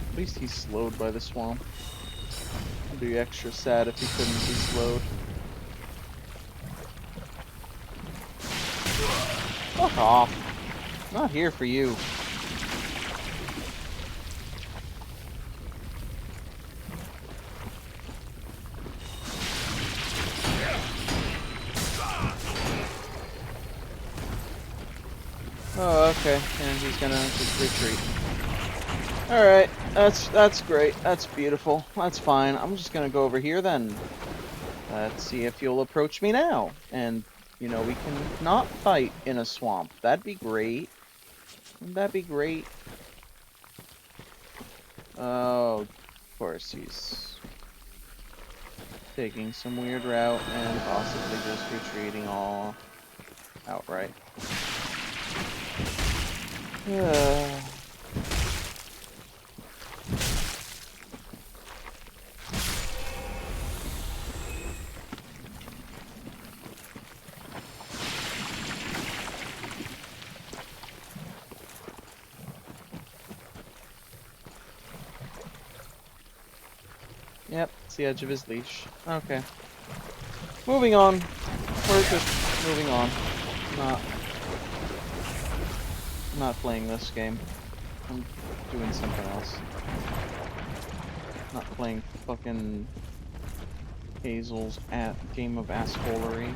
Speaker 1: At least he's slowed by the swamp. It'd be extra sad if he couldn't be slowed. Fuck off. I'm not here for you. Oh, okay. And he's gonna just retreat. Alright, that's great. That's beautiful. That's fine. I'm just gonna go over here then. Let's see if you'll approach me now. And, you know, we can not fight in a swamp. That'd be great. Wouldn't that be great? Oh, of course he's taking some weird route and possibly just retreating all outright. Yep, it's the edge of his leash. Okay. Moving on. We're just moving on. Not playing this game. I'm doing something else. Not playing fucking Hazel's game of assholery.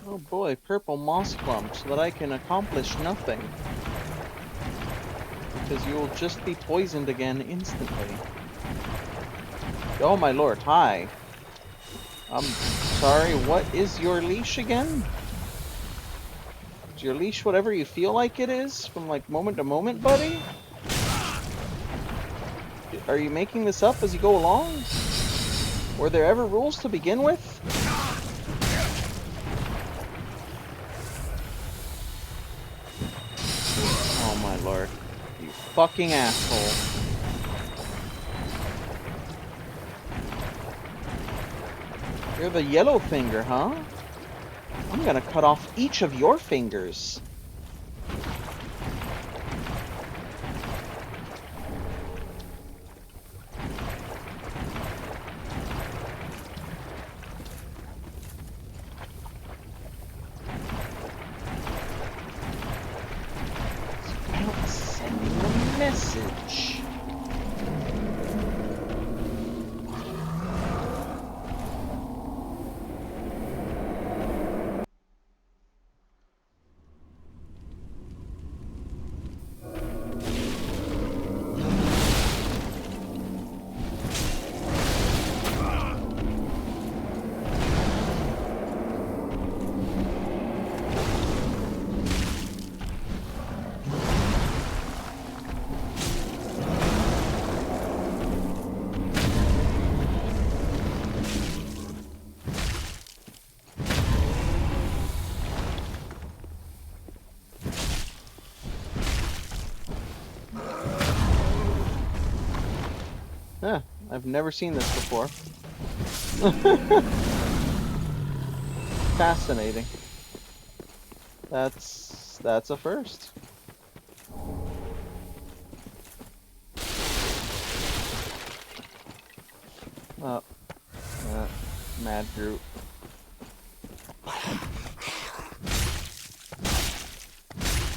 Speaker 1: Oh boy, purple moss clump, so that I can accomplish nothing. Because you will just be poisoned again instantly. Oh my lord, hi. I'm sorry, what is your leash again? Is your leash whatever you feel like it is? From like moment to moment, buddy? Are you making this up as you go along? Were there ever rules to begin with? Oh my lord. You fucking asshole. You're the yellow finger, huh? I'm gonna cut off each of your fingers. About sending a message. Huh, I've never seen this before. Fascinating. That's a first. Oh, Mad Groot.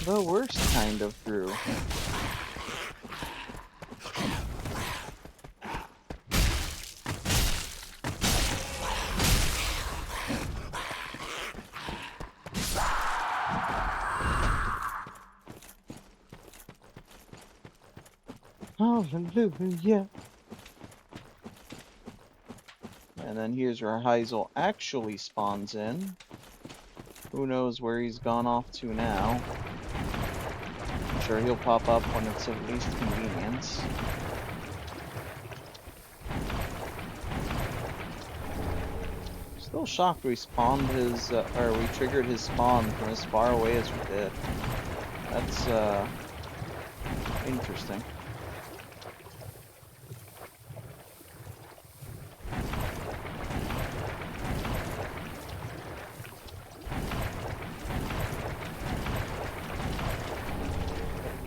Speaker 1: The worst kind of Groot. Hallelujah. And then here's where Heisel actually spawns in. Who knows where he's gone off to now. sure he'll pop up when it's at least convenient. Still shocked we spawned his, or we triggered his spawn from as far away as we did. That's, interesting.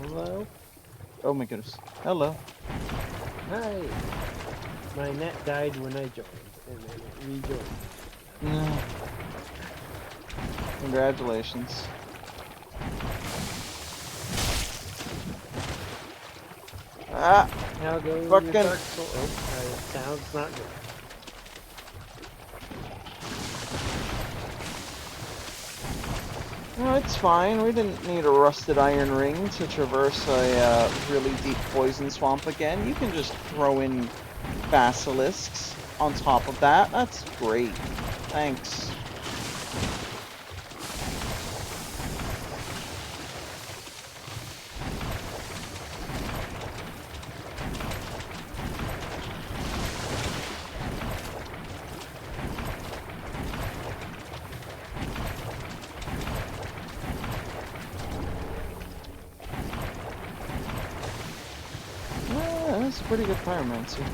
Speaker 8: Hello?
Speaker 1: Oh my goodness. Hello.
Speaker 8: Hi! My net died when I joined, and then it rejoined.
Speaker 1: No. Congratulations. Ah!
Speaker 8: How goes
Speaker 1: Fucking-
Speaker 8: your Dark Soul? Oh, sound's not good.
Speaker 1: No, it's fine. We didn't need a rusted iron ring to traverse a really deep poison swamp again. You can just throw in basilisks on top of that. That's great. Thanks. Yeah, that's a pretty good pyromancy.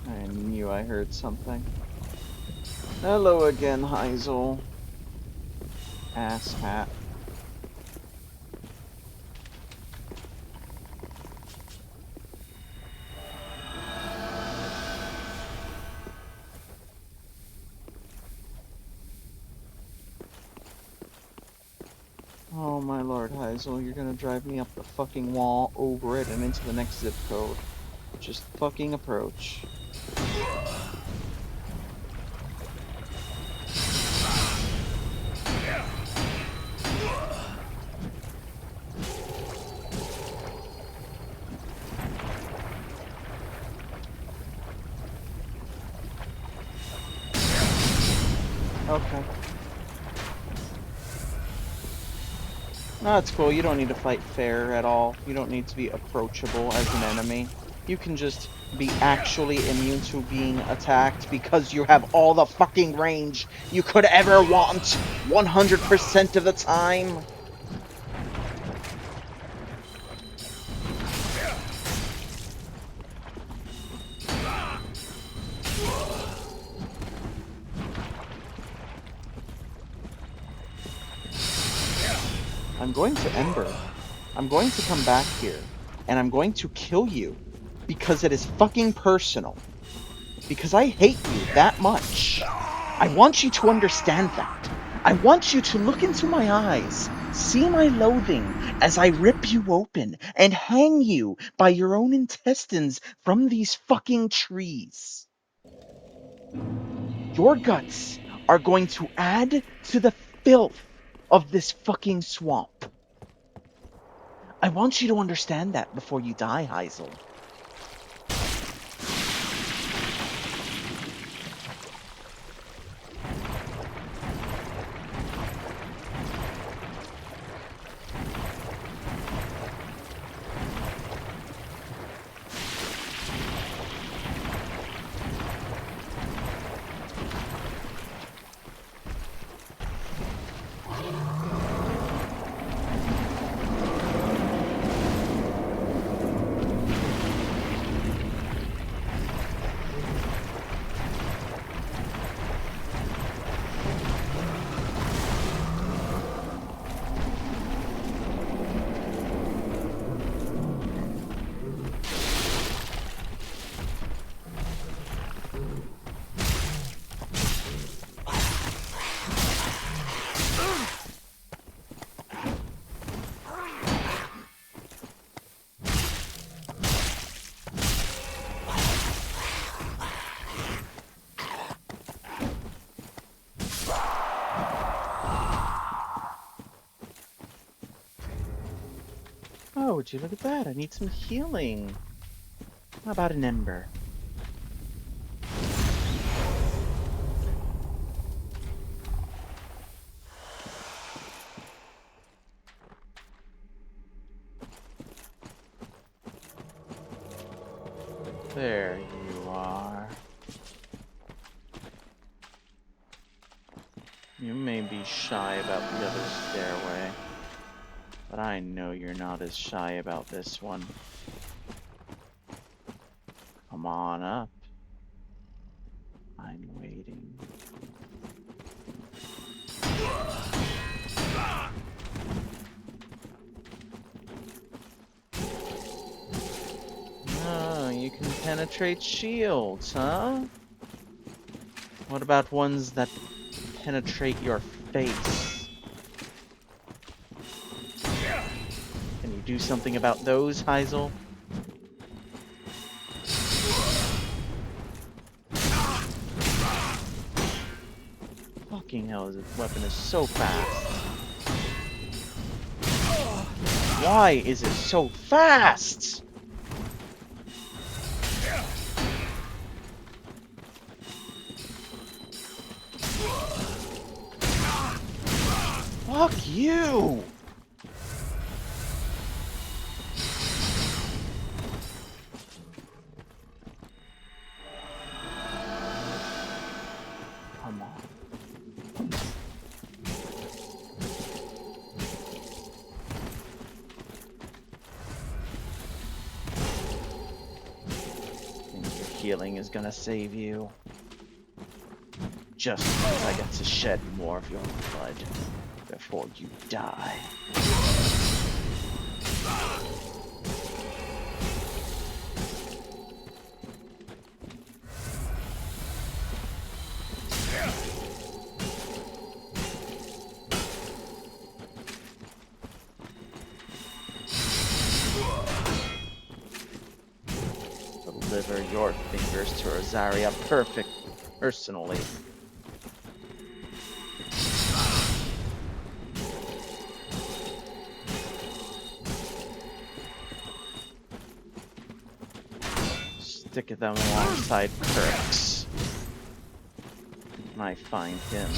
Speaker 1: I knew I heard something. Hello again, Heisel. Ass hat. Oh my lord, Heisel, you're gonna drive me up the fucking wall, over it, and into the next zip code. Just fucking approach. Okay. No, that's cool. You don't need to fight fair at all. You don't need to be approachable as an enemy. You can just be actually immune to being attacked because you have all the fucking range you could ever want 100% of the time. I'm going to Ember. I'm going to come back here, and I'm going to kill you because it is fucking personal. Because I hate you that much. I want you to understand that. I want you to look into my eyes, see my loathing as I rip you open and hang you by your own intestines from these fucking trees. Your guts are going to add to the filth of this fucking swamp. I want you to understand that before you die, Heisel. would you look at that? I need some healing. How about an ember? There you are. You may be shy about the other stairway, but I know you're not as shy about this one. Come on up. I'm waiting. Oh, you can penetrate shields, huh? What about ones that penetrate your face? Can you do something about those, Heisel? Fucking hell, this weapon is so fast. Why is it so fast? Fuck you! Come on. Think your healing is gonna save you. Just because I get to shed more of your blood before you die. Deliver your fingers to Rosaria perfect personally. Stick them alongside Kirk's when I find him.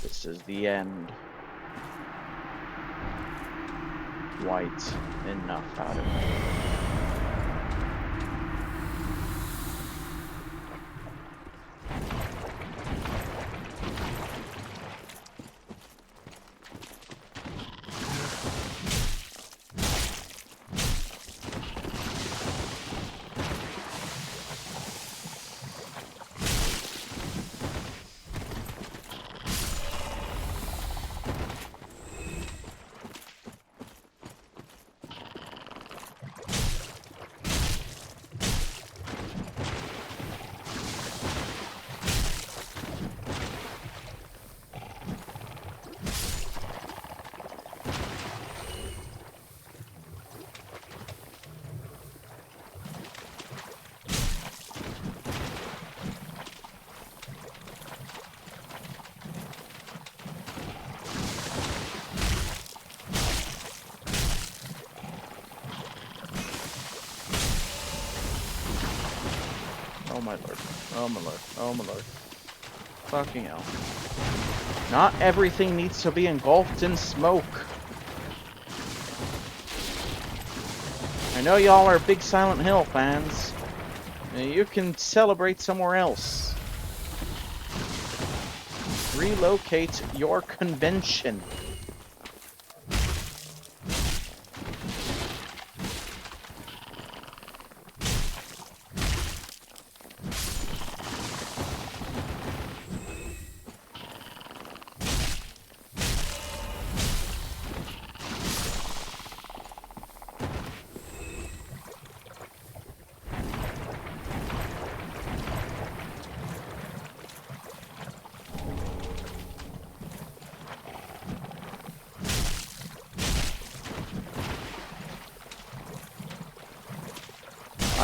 Speaker 1: This is the end. White, enough out of it. Oh my lord. Oh my lord. Oh my lord. Fucking hell. Not everything needs to be engulfed in smoke. I know y'all are big Silent Hill fans. You can celebrate somewhere else. Relocate your convention.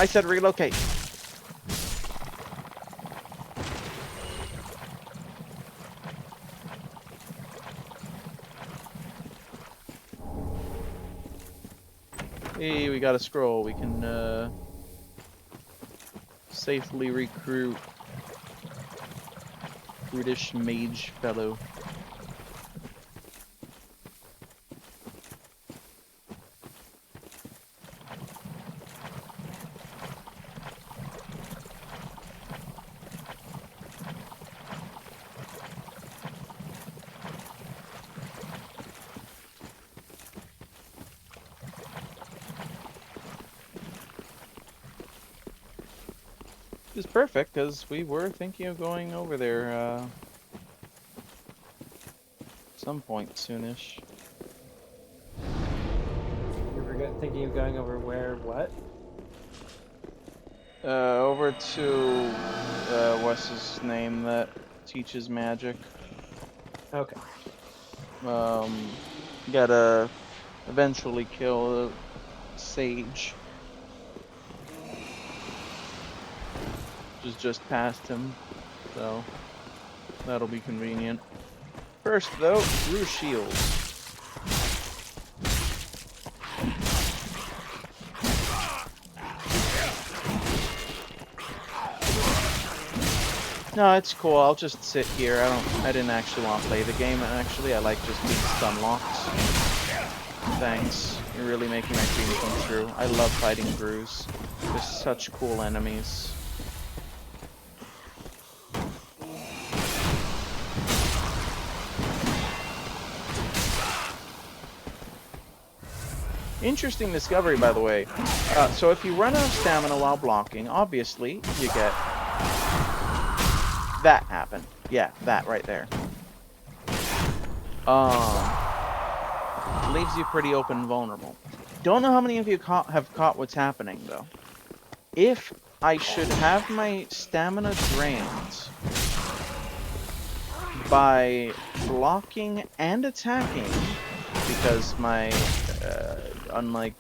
Speaker 1: I said relocate. Hey, we got a scroll. We can safely recruit British mage fellow. Which is perfect, because we were thinking of going over there some point soonish.
Speaker 8: You forget thinking of going over where? What?
Speaker 1: Over to what's his name that teaches magic.
Speaker 8: Okay.
Speaker 1: Gotta eventually kill a sage. Which is just past him, so that'll be convenient. First though, Brew Shield. No, it's cool. I'll just sit here. I didn't actually want to play the game. Actually, I like just being stun locked. Thanks. You're really making my dream come true. I love fighting brews. They're such cool enemies. Interesting discovery, by the way. So if you run out of stamina while blocking, obviously you get that happen. Yeah, that right there. Leaves you pretty open and vulnerable. Don't know how many of you have caught what's happening though. If I should have my stamina drained by blocking and attacking, because my unlike,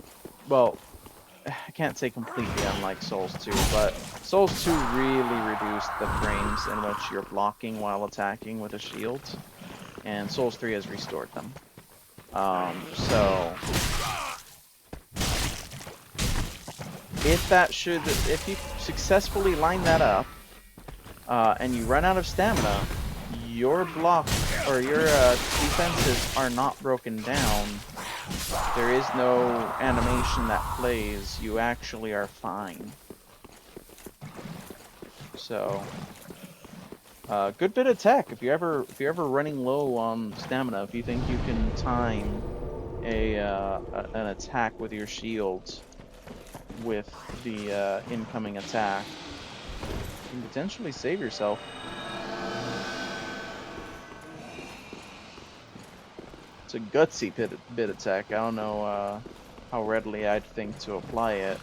Speaker 1: well, I can't say completely unlike Souls 2, but Souls 2 really reduced the frames in which you're blocking while attacking with a shield, and Souls 3 has restored them. So if you successfully line that up, and you run out of stamina, your block or your defenses are not broken down. There is no animation that plays. You actually are fine. So, good bit of tech. If you're ever running low on stamina, if you think you can time an attack with your shield with the incoming attack, you can potentially save yourself. It's a gutsy bit of tech. I don't know how readily I'd think to apply it.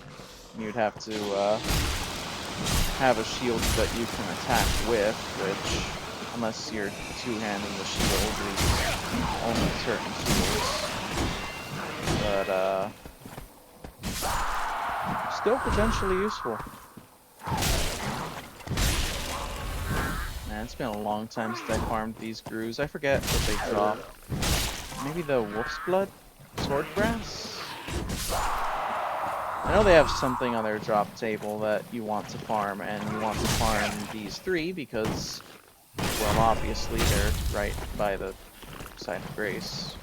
Speaker 1: You'd have to have a shield that you can attack with, which, unless you're two-handing the shield, is only certain shields. But still potentially useful. Man, it's been a long time since I farmed these grooves. I forget what they drop. Maybe the Wolf's Blood? Swordgrass? I know they have something on their drop table that you want to farm, and you want to farm these three because, well, obviously they're right by the side of Grace.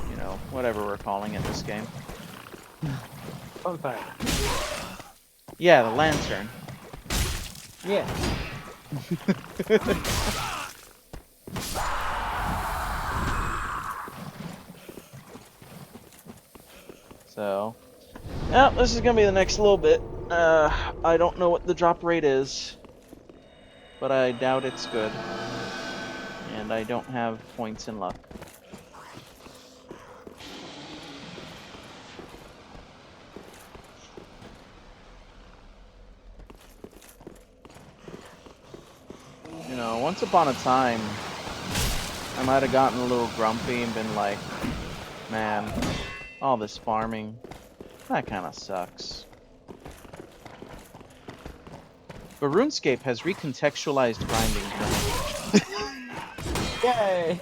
Speaker 1: You know, whatever we're calling it this game.
Speaker 8: Bonfire.
Speaker 1: Yeah, the lantern.
Speaker 8: Yeah.
Speaker 1: So, yeah, this is gonna be the next little bit. I don't know what the drop rate is, but I doubt it's good. And I don't have points in luck. You know, once upon a time, I might have gotten a little grumpy and been like, man, All this farming. That kind of sucks. But RuneScape has recontextualized grinding for me.
Speaker 8: Yay!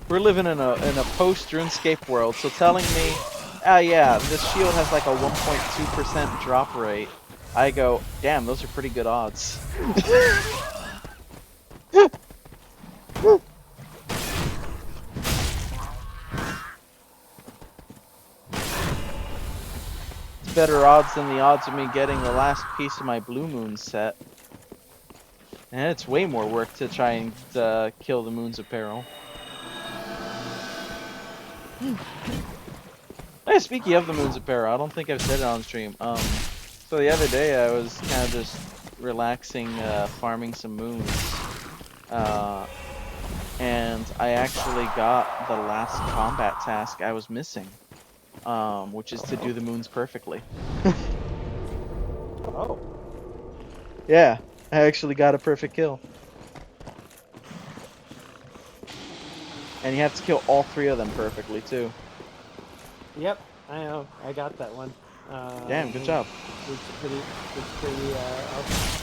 Speaker 1: We're living in a post RuneScape world, so telling me, yeah, this shield has like a 1.2% drop rate. I go, damn, those are pretty good odds. It's better odds than the odds of me getting the last piece of my Blue Moon set. And it's way more work to try and kill the Moons of Peril. Hey, speaking of the Moons of Peril, I don't think I've said it on stream. So the other day I was kind of just relaxing, farming some moons. And I actually got the last combat task I was missing. Which is to do the moons perfectly.
Speaker 8: Oh.
Speaker 1: Yeah, I actually got a perfect kill. And you have to kill all 3 of them perfectly, too.
Speaker 8: Yep, I know. I got that one.
Speaker 1: Damn, good job.
Speaker 8: It's pretty awesome.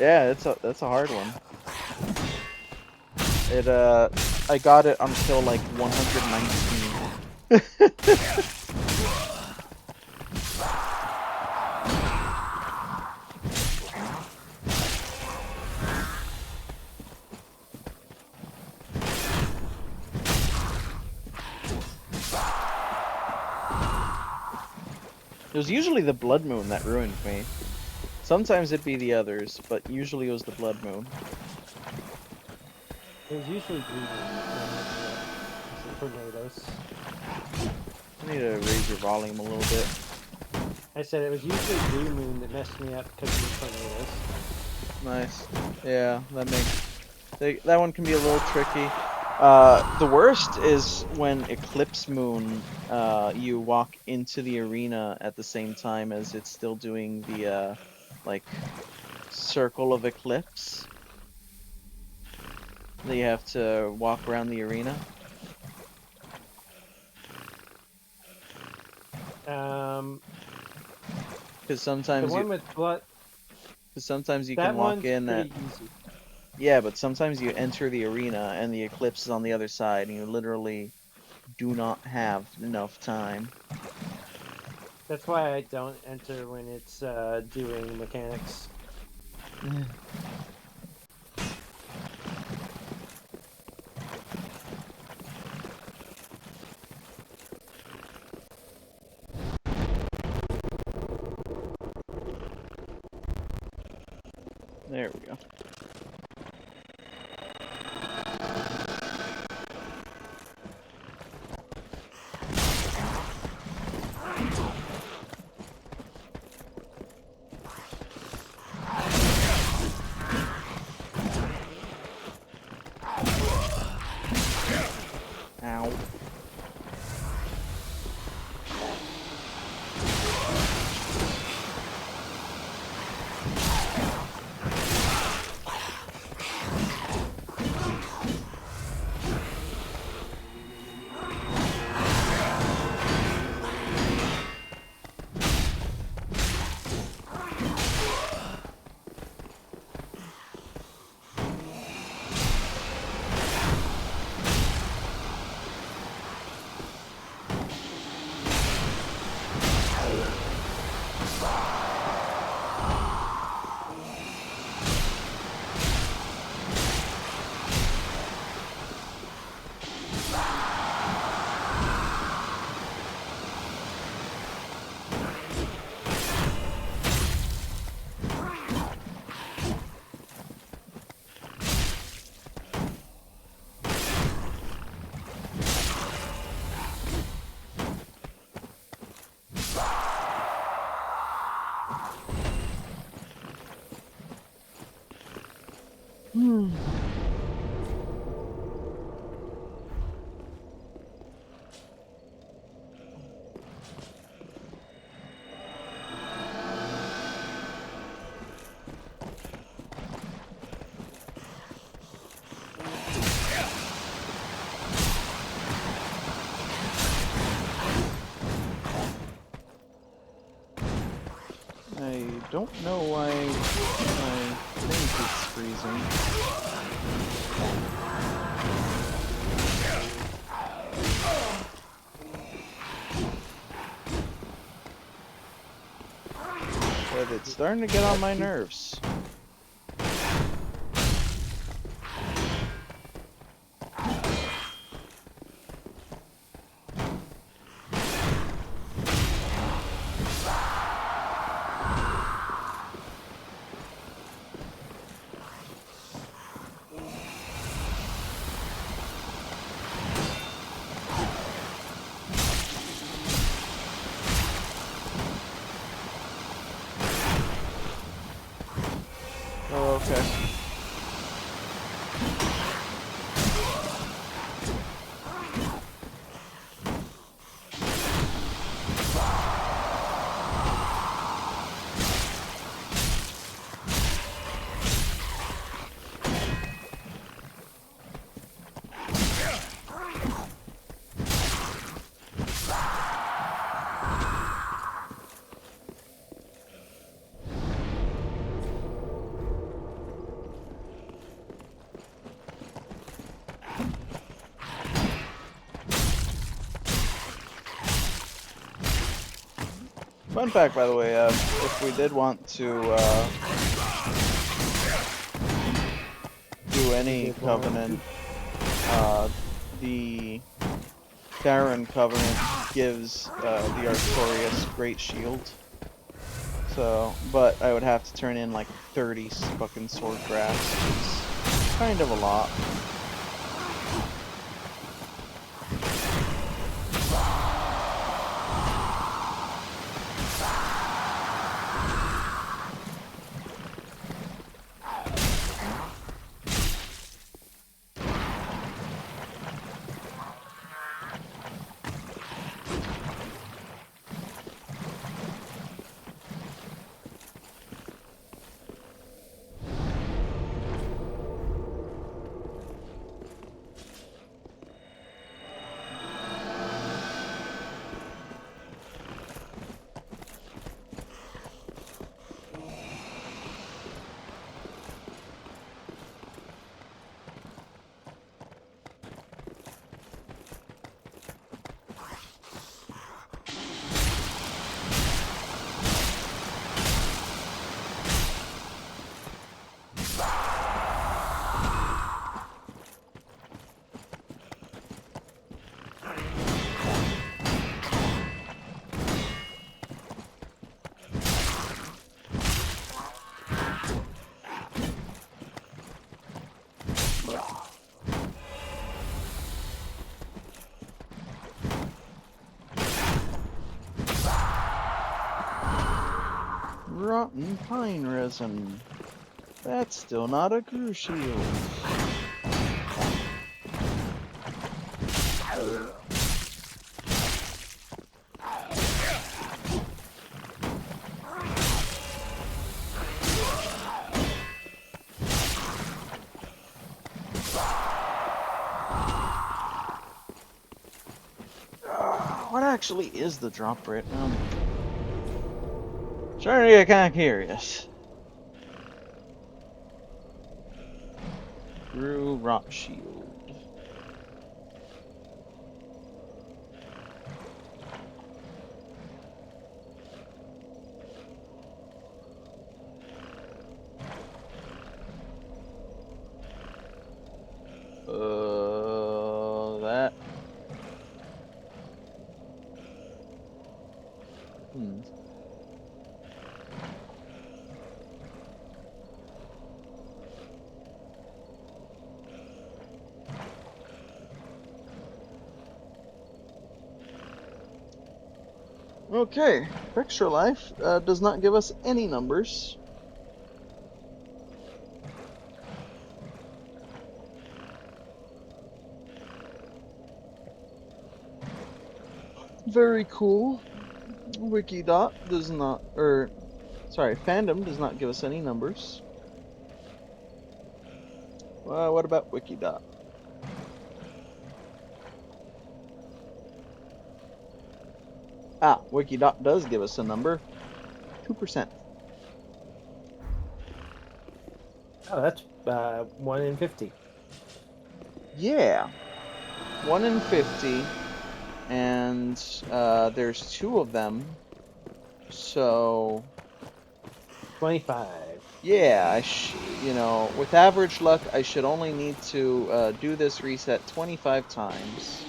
Speaker 1: Yeah, that's a hard one. I got it until like 119. It was usually the Blood Moon that ruined me. Sometimes it'd be the others, but usually it was the Blood Moon.
Speaker 8: It was usually green. Tornadoes.
Speaker 1: I need to raise your volume a little bit.
Speaker 8: I said it was usually Blue Moon that messed me up because of the tornadoes.
Speaker 1: Nice. Yeah, that one can be a little tricky. The worst is when Eclipse Moon, you walk into the arena at the same time as it's still doing the, like, circle of eclipse. That you have to walk around the arena. Because sometimes
Speaker 8: the one with blood.
Speaker 1: Because sometimes you
Speaker 8: That
Speaker 1: can walk
Speaker 8: one's
Speaker 1: in at...
Speaker 8: pretty easy.
Speaker 1: Yeah, but sometimes you enter the arena and the eclipse is on the other side and you literally do not have enough time.
Speaker 8: That's why I don't enter when it's doing mechanics.
Speaker 1: There we go. Ow. I don't know why my thing keeps freezing. But it's starting to get on my nerves. Oh, okay. Fun fact, by the way, if we did want to do any covenant, the Farron covenant gives the Artorias Great Shield. So, but I would have to turn in like 30 fucking sword grafts. It's kind of a lot. Rotten pine resin. That's still not a crew shield. What actually is the drop rate? Starting to get kind of curious. Through Rock Shield. That. Okay, Extra Life does not give us any numbers. Very cool. Wikidot does not, Fandom does not give us any numbers. What about Wikidot? Wikidot does give us a number. 2%.
Speaker 8: Oh, that's 1 in 50.
Speaker 1: Yeah, 1 in 50, and there's 2 of them. So
Speaker 8: 25.
Speaker 1: yeah, you know, with average luck, I should only need to do this reset 25 times.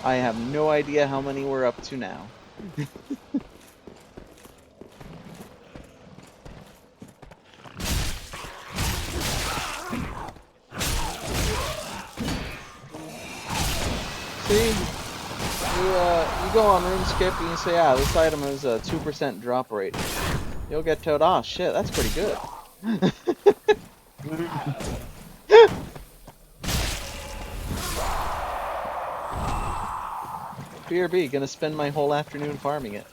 Speaker 1: I have no idea how many we're up to now. See, you go on RuneScape and you say, ah, this item has a 2% drop rate. You'll get told, oh shit, that's pretty good. BRB, gonna spend my whole afternoon farming it.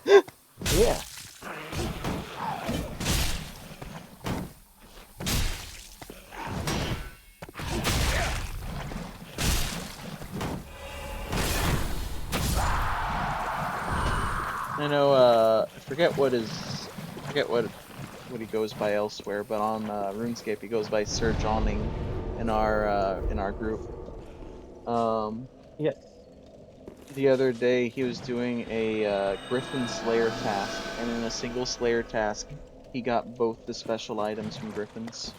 Speaker 8: Yeah.
Speaker 1: I know, I forget what he goes by elsewhere, but on RuneScape he goes by Sir Johning in our group.
Speaker 8: Yes.
Speaker 1: The other day he was doing a Griffin Slayer task, and in a single Slayer task he got both the special items from Griffins.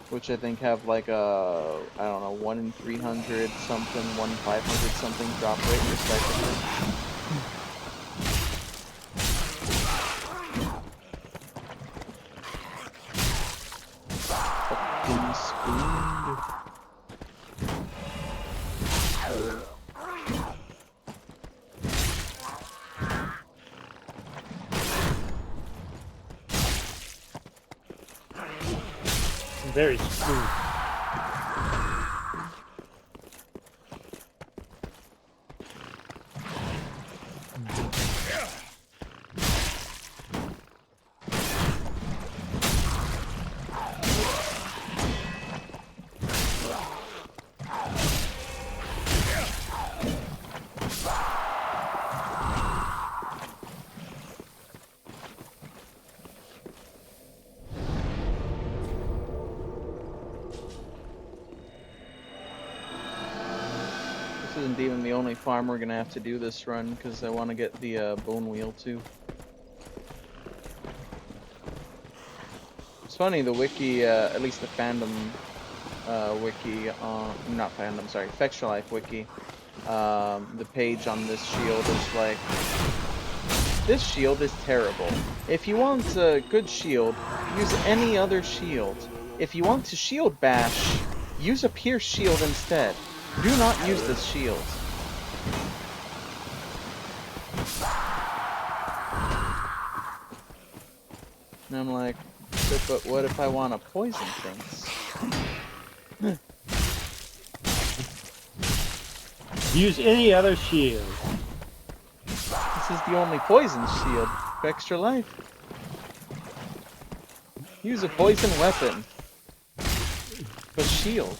Speaker 1: Which I think have like a, I don't know, 1 in 300 something, 1 in 500 something drop rate respectively. Fucking spooned.
Speaker 8: Very smooth.
Speaker 1: This isn't even the only farm we're gonna have to do this run, because I want to get the bone wheel too. It's funny, the wiki, at least the fandom wiki, not fandom, sorry, Fextra Life wiki, the page on this shield is like, this shield is terrible. If you want a good shield, use any other shield. If you want to shield bash, use a pierce shield instead. Do not use this shield. And I'm like, but what if I want to poison things?
Speaker 8: Use any other shield.
Speaker 1: This is the only poison shield for Extra Life. Use a poison weapon. But shield.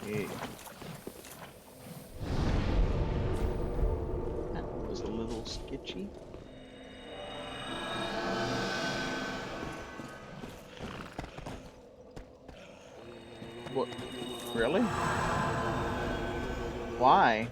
Speaker 1: Okay. That was a little sketchy. What? Really? Why?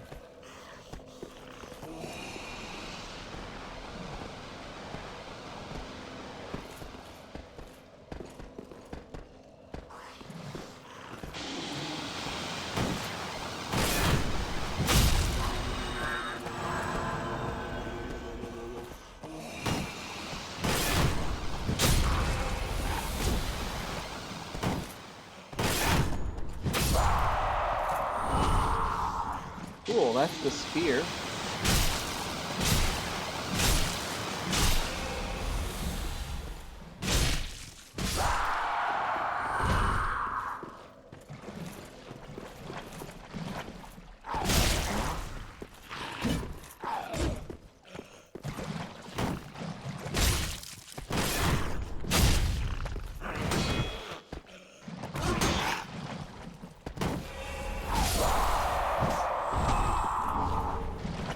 Speaker 1: Cool, that's the spear.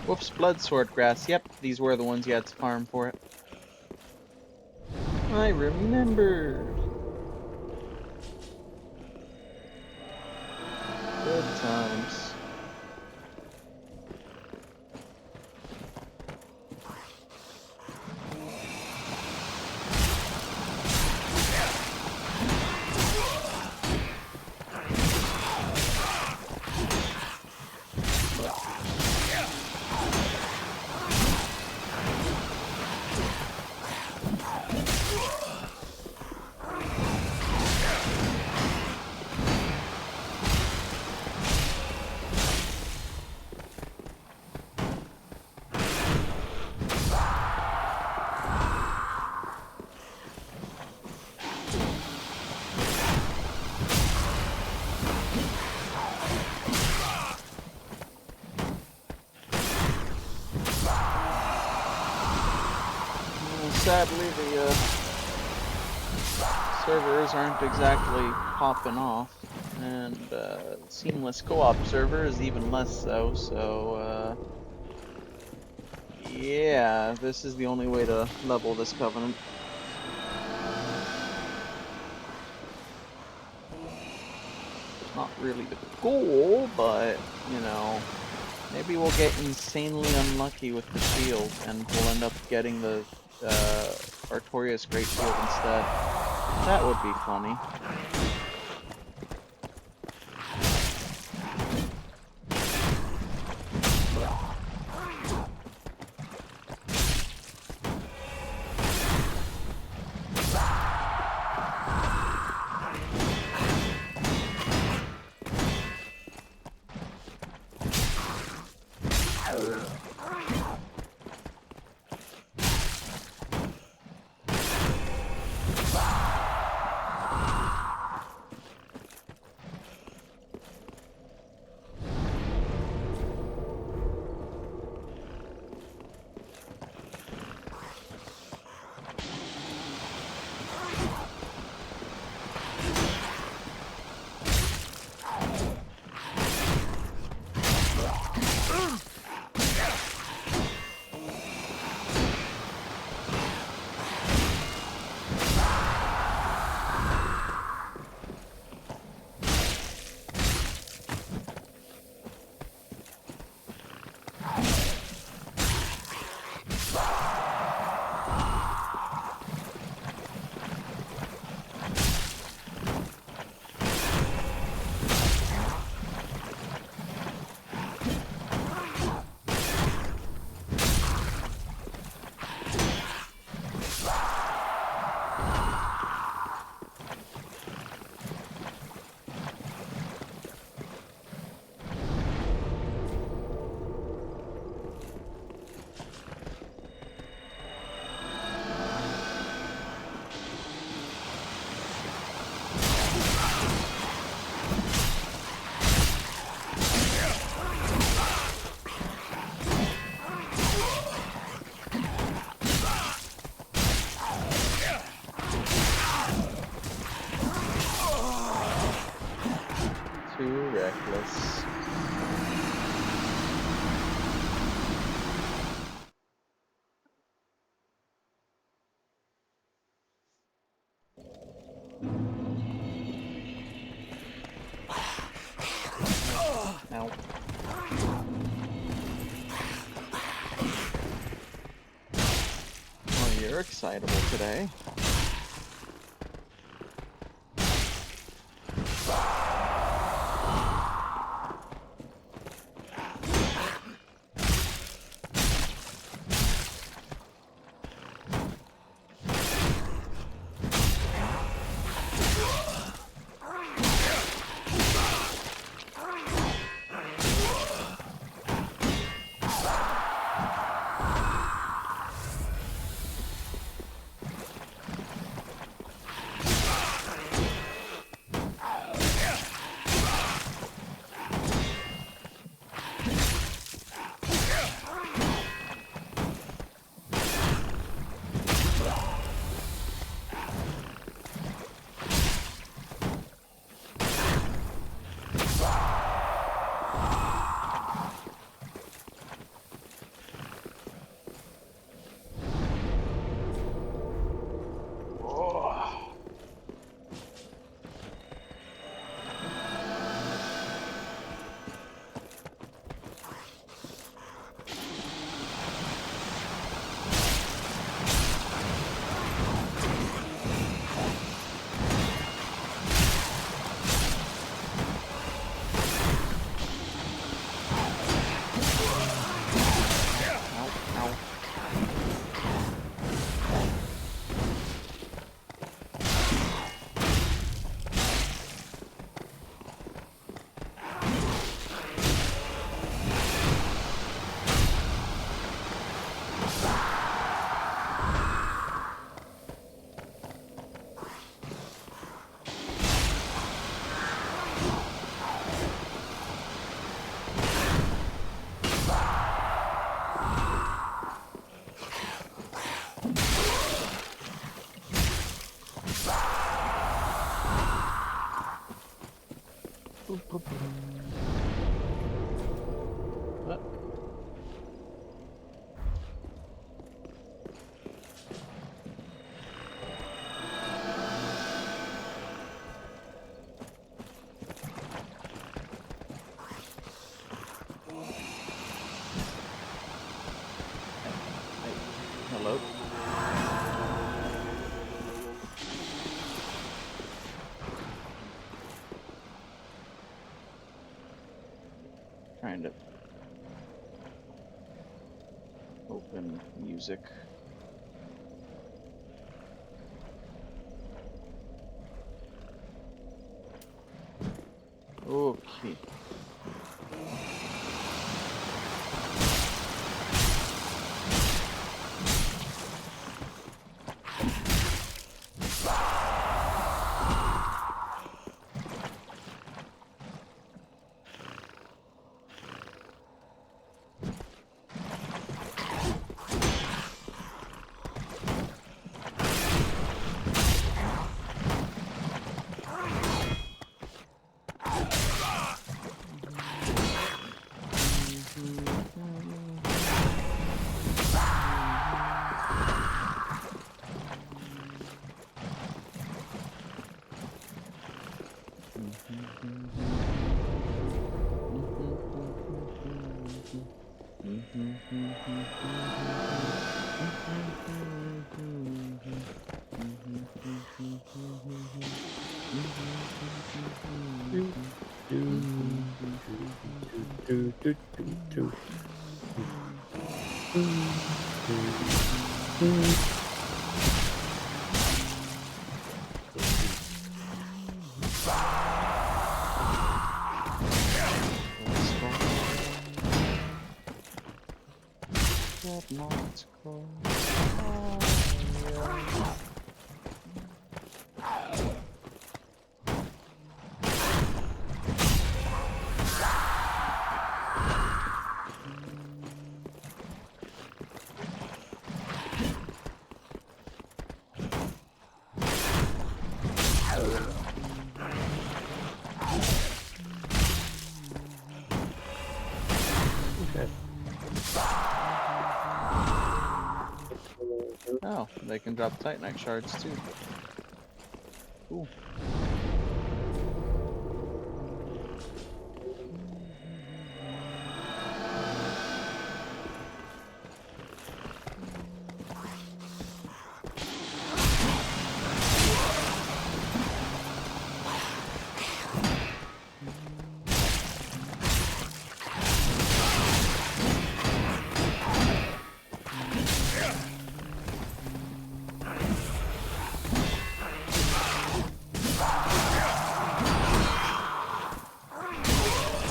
Speaker 1: Whoops, blood sword grass. Yep, these were the ones you had to farm for it. I remembered. Good times. Sadly, the servers aren't exactly popping off, and seamless co-op server is even less so, so yeah, this is the only way to level this covenant. Not really the goal, but, you know, maybe we'll get insanely unlucky with the shield, and we'll end up getting the Artorias Great Shield instead. That would be funny. reckless. Ow. Oh, you're excitable today. What? Hello? Trying to open music. Okay. They can drop Titanite shards too. Cool.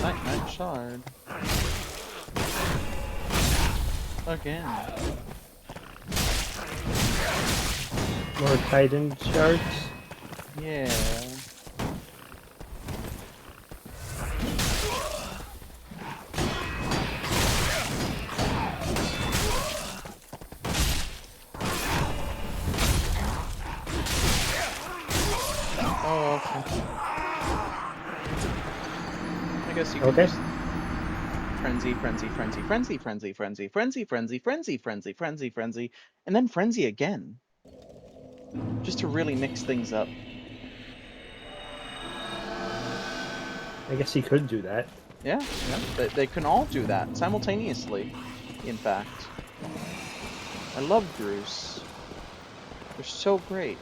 Speaker 1: Titanite shard. Again.
Speaker 8: More Titan shards.
Speaker 1: Yeah. Oh, okay. I guess you can
Speaker 8: Okay.
Speaker 1: just frenzy, frenzy, frenzy, frenzy, frenzy, frenzy, frenzy, frenzy, frenzy, frenzy, frenzy, frenzy, and then frenzy again. Just to really mix things up.
Speaker 8: I guess he could do that.
Speaker 1: Yeah, yeah. They can all do that simultaneously, in fact. I love Bruce. They're so great.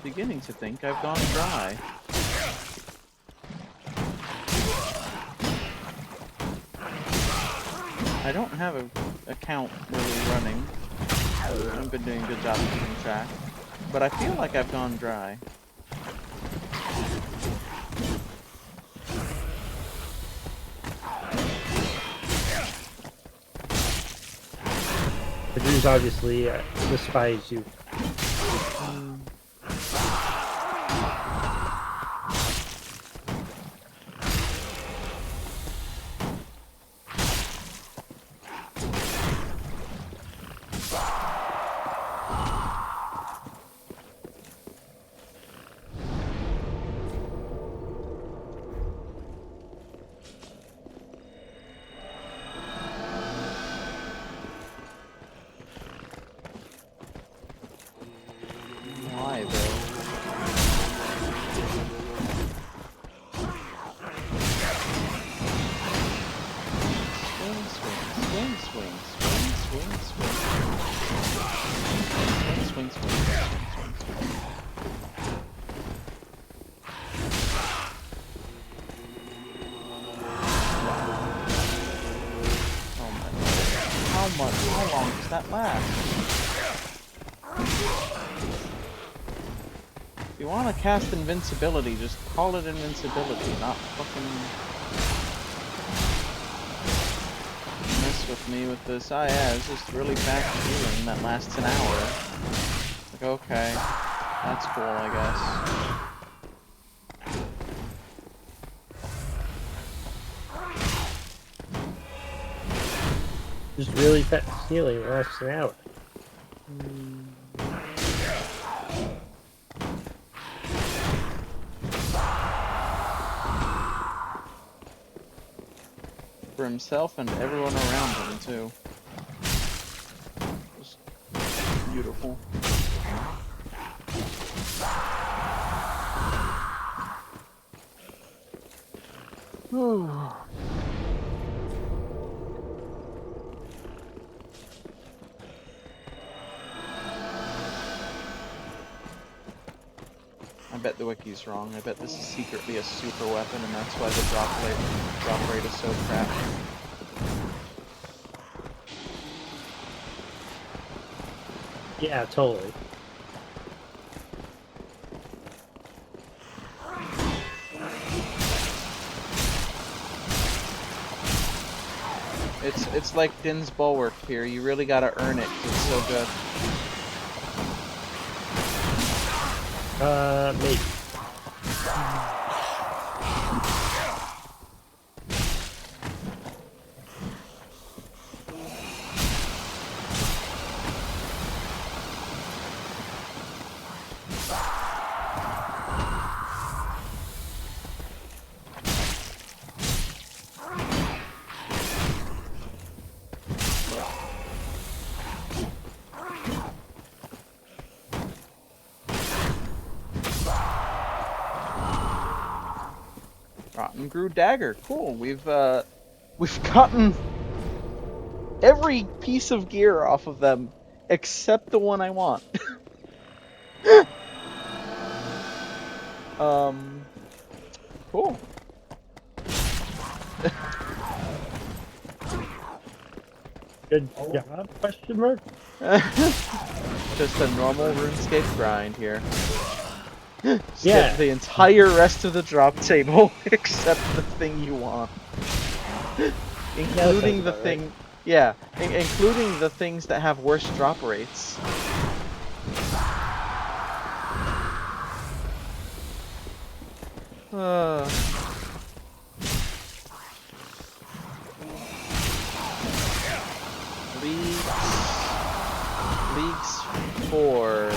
Speaker 1: Beginning to think I've gone dry. I don't have an account really running. I've been doing a good job of keeping track. But I feel like I've gone dry.
Speaker 8: The Jews obviously despise you.
Speaker 1: Why though? Swing, swing, swing, swing, swing, swing, swing. Swing, swing, swing, swing, swing, swing. Oh my god. How long does that last? If you want to cast invincibility, just call it invincibility, not fucking mess with me with this. Oh yeah, it's just really fast healing that lasts an hour. Like, okay, that's cool, I guess.
Speaker 8: Just really fast healing lasts an hour.
Speaker 1: For himself and everyone around him, too. Just beautiful. I bet the wiki's wrong. I bet this is secretly a super weapon, and that's why the drop rate is so crap.
Speaker 8: Yeah, totally.
Speaker 1: It's like Din's Bulwark here. You really gotta earn it 'cause it's so good.
Speaker 8: Maybe.
Speaker 1: Rotten Grew dagger. Cool. We've gotten every piece of gear off of them except the one I want. Cool.
Speaker 8: Good job? Question mark.
Speaker 1: Just a normal RuneScape grind here. Just
Speaker 8: Yeah.
Speaker 1: get the entire rest of the drop table except the thing you want. Including the
Speaker 8: about
Speaker 1: thing,
Speaker 8: right.
Speaker 1: yeah, including the things that have worse drop rates. Leagues 4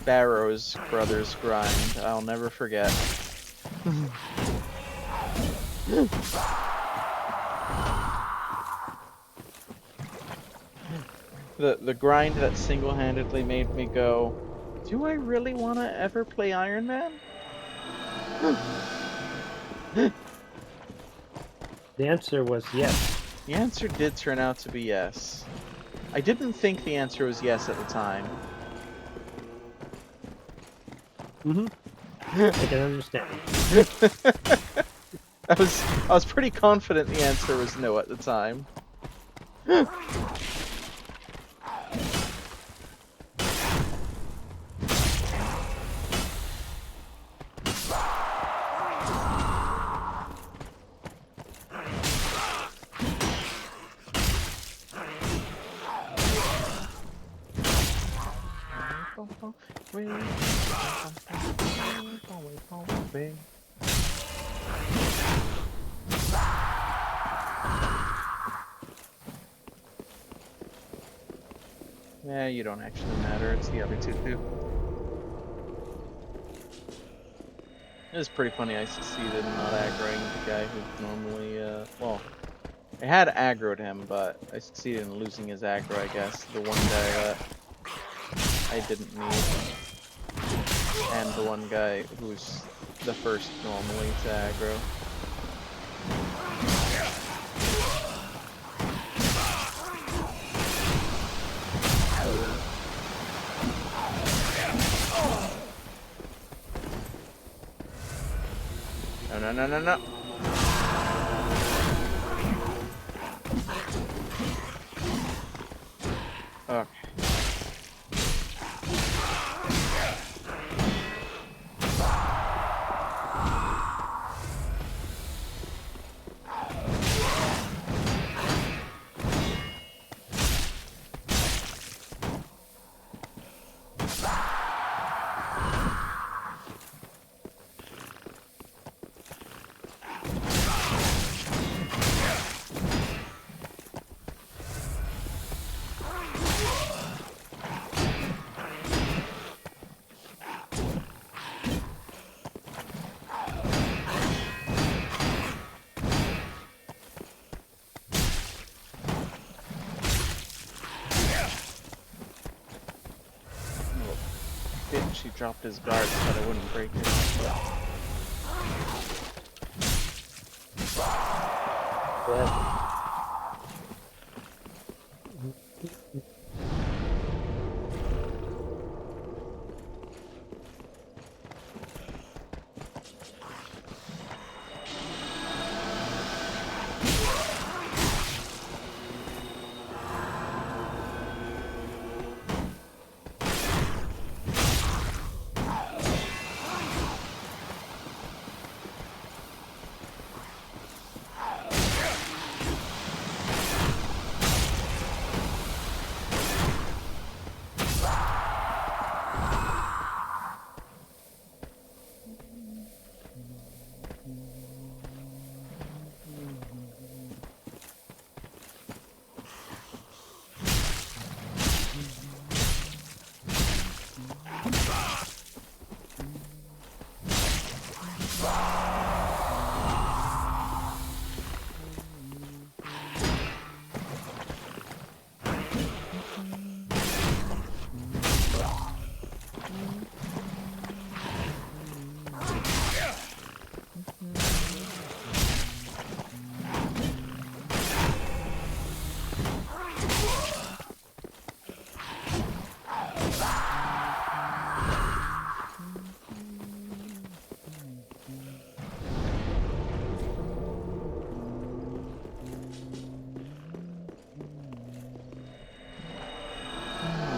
Speaker 1: Barrows Brothers grind. I'll never forget. The grind that single-handedly made me go, do I really want to ever play Iron Man?
Speaker 8: The answer was yes.
Speaker 1: The answer did turn out to be yes. I didn't think the answer was yes at the time.
Speaker 8: I can understand.
Speaker 1: I was pretty confident the answer was no at the time. Yeah, you don't actually matter. It's the other two too. It was pretty funny. I succeeded in not aggroing the guy who normally, well, I had aggroed him, but I succeeded in losing his aggro, I guess. The one guy that I didn't need, and the one guy who's the first normally to aggro. No. Okay. She dropped his guard so that I wouldn't break it.
Speaker 8: Yeah.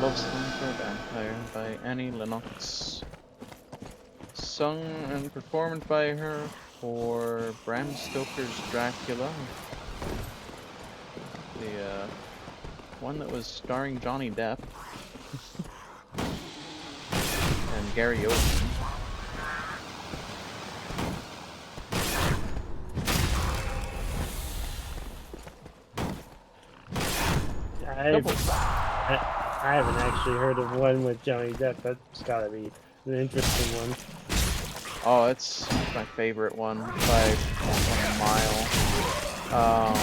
Speaker 1: Love Song for a Vampire by Annie Lennox. Sung and performed by her for Bram Stoker's Dracula. The one that was starring Johnny Depp. And Gary Oldman.
Speaker 8: I haven't actually heard of one with Johnny Depp. That's gotta be an interesting one.
Speaker 1: Oh, it's my favorite one by a mile.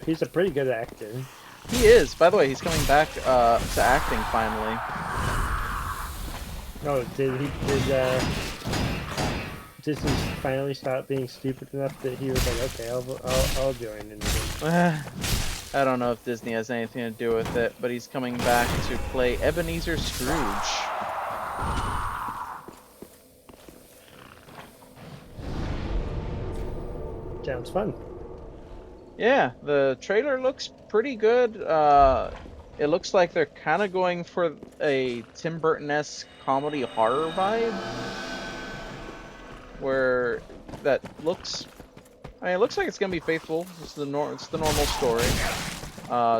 Speaker 8: He's a pretty good actor.
Speaker 1: He is. By the way, he's coming back to acting finally.
Speaker 8: Oh, did Disney finally stop being stupid enough that he was like, okay, I'll join in again.
Speaker 1: I don't know if Disney has anything to do with it, but he's coming back to play Ebenezer Scrooge.
Speaker 8: Sounds fun.
Speaker 1: Yeah, the trailer looks pretty good. It looks like they're kind of going for a Tim Burton-esque comedy horror vibe, where that looks. I mean, it looks like it's gonna be faithful. It's the normal story.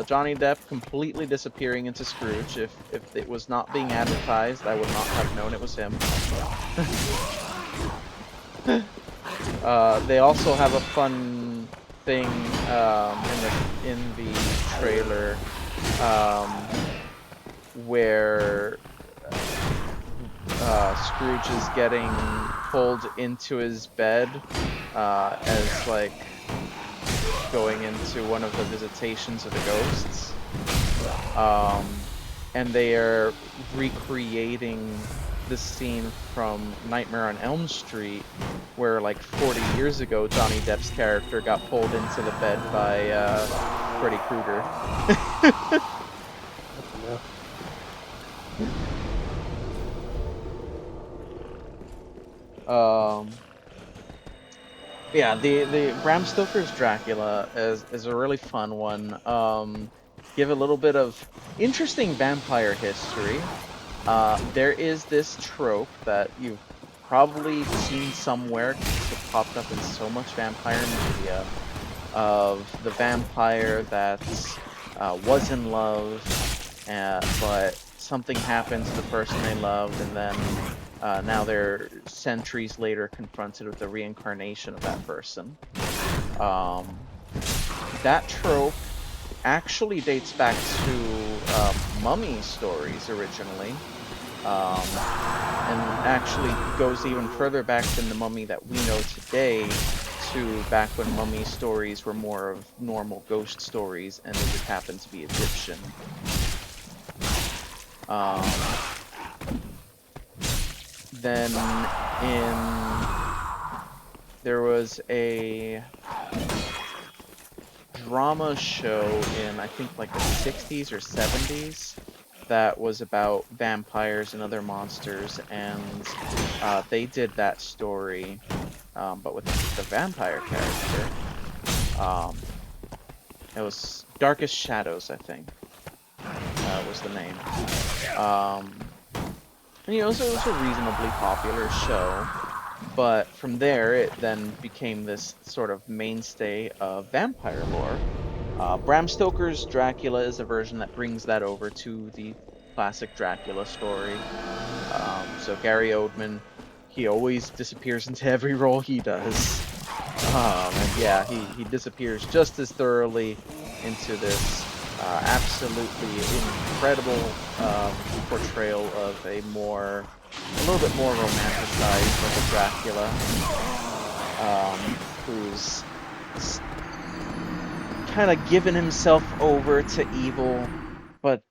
Speaker 1: Johnny Depp completely disappearing into Scrooge. If it was not being advertised, I would not have known it was him. They also have a fun thing in the trailer where Scrooge is getting pulled into his bed as like going into one of the visitations of the ghosts, and they are recreating the scene from Nightmare on Elm Street, where like 40 years ago Johnny Depp's character got pulled into the bed by Freddy Krueger. Yeah, the Bram Stoker's Dracula is a really fun one. Give a little bit of interesting vampire history. There is this trope that you've probably seen somewhere, because it popped up in so much vampire media, of the vampire that was in love, but something happens to the person they loved, and then now they're centuries later confronted with the reincarnation of that person. That trope actually dates back to mummy stories originally, and actually goes even further back than the mummy that we know today, to back when mummy stories were more of normal ghost stories and they just happened to be Egyptian. Then there was a drama show in, I think, like the 60s or 70s that was about vampires and other monsters, and they did that story, but with the vampire character. It was Darkest Shadows, I think, was the name. And, you know, so it was a reasonably popular show, but from there it then became this sort of mainstay of vampire lore. Bram Stoker's Dracula is a version that brings that over to the classic Dracula story. So Gary Oldman, he always disappears into every role he does. And yeah, he disappears just as thoroughly into this absolutely incredible portrayal of a little bit more romanticized of a Dracula, who's kind of given himself over to evil, but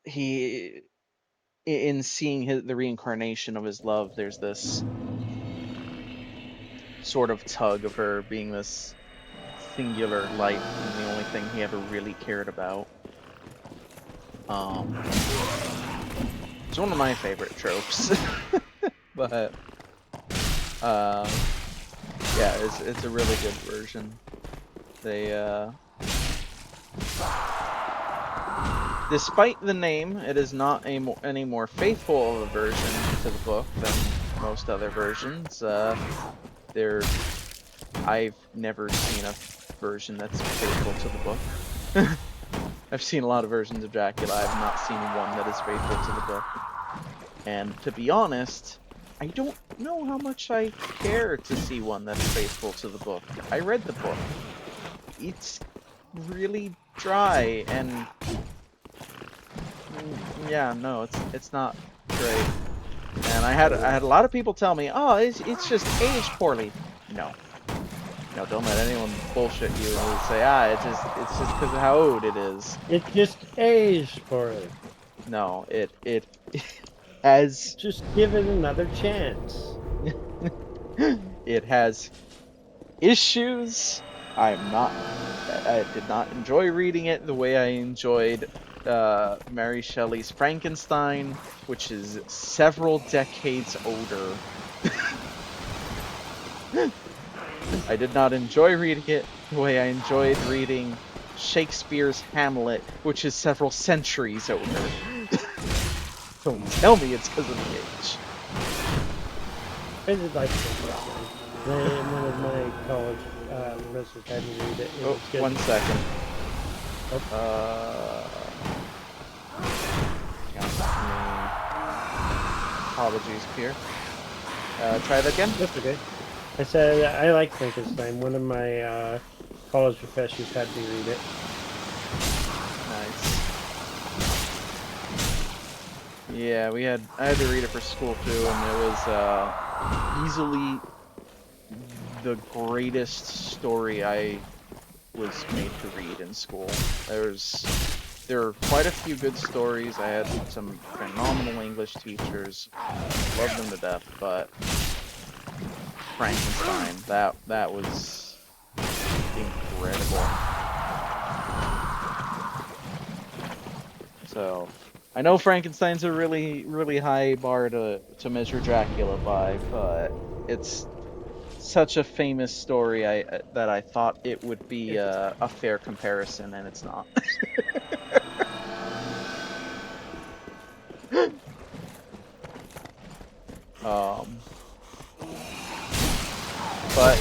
Speaker 1: in seeing the reincarnation of his love, there's this sort of tug of her being this singular light and the only thing he ever really cared about. It's one of my favorite tropes. But yeah, it's a really good version. They Despite the name, it is not any more faithful of a version to the book than most other versions. I've never seen a version that's faithful to the book. I've seen a lot of versions of Dracula. I've not seen one that is faithful to the book. And to be honest, I don't know how much I care to see one that's faithful to the book. I read the book. It's really dry and yeah, no, it's not great. And I had a lot of people tell me, "Oh, it's just aged poorly." No, don't let anyone bullshit you and say, it's just because of how old it is.
Speaker 8: It just aged for it.
Speaker 1: No, it has.
Speaker 8: Just give it another chance.
Speaker 1: It has issues. I did not enjoy reading it the way I enjoyed Mary Shelley's Frankenstein, which is several decades older. I did not enjoy reading it the way I enjoyed reading Shakespeare's Hamlet, which is several centuries older. Don't tell me it's because of the age.
Speaker 8: I did like Frankenstein. One of my college professors had me read it. It was good.
Speaker 1: 1 second. Apologies, Pierre. Try that again?
Speaker 8: That's okay. I said I like Frankenstein. One of my college professors had me read it.
Speaker 1: Nice. Yeah, I had to read it for school too, and it was easily the greatest story I was made to read in school. There were quite a few good stories. I had some phenomenal English teachers. Loved them to death, but Frankenstein, that was incredible. So I know Frankenstein's a really, really high bar to measure Dracula by, but it's such a famous story that I thought it would be a fair comparison, and it's not. But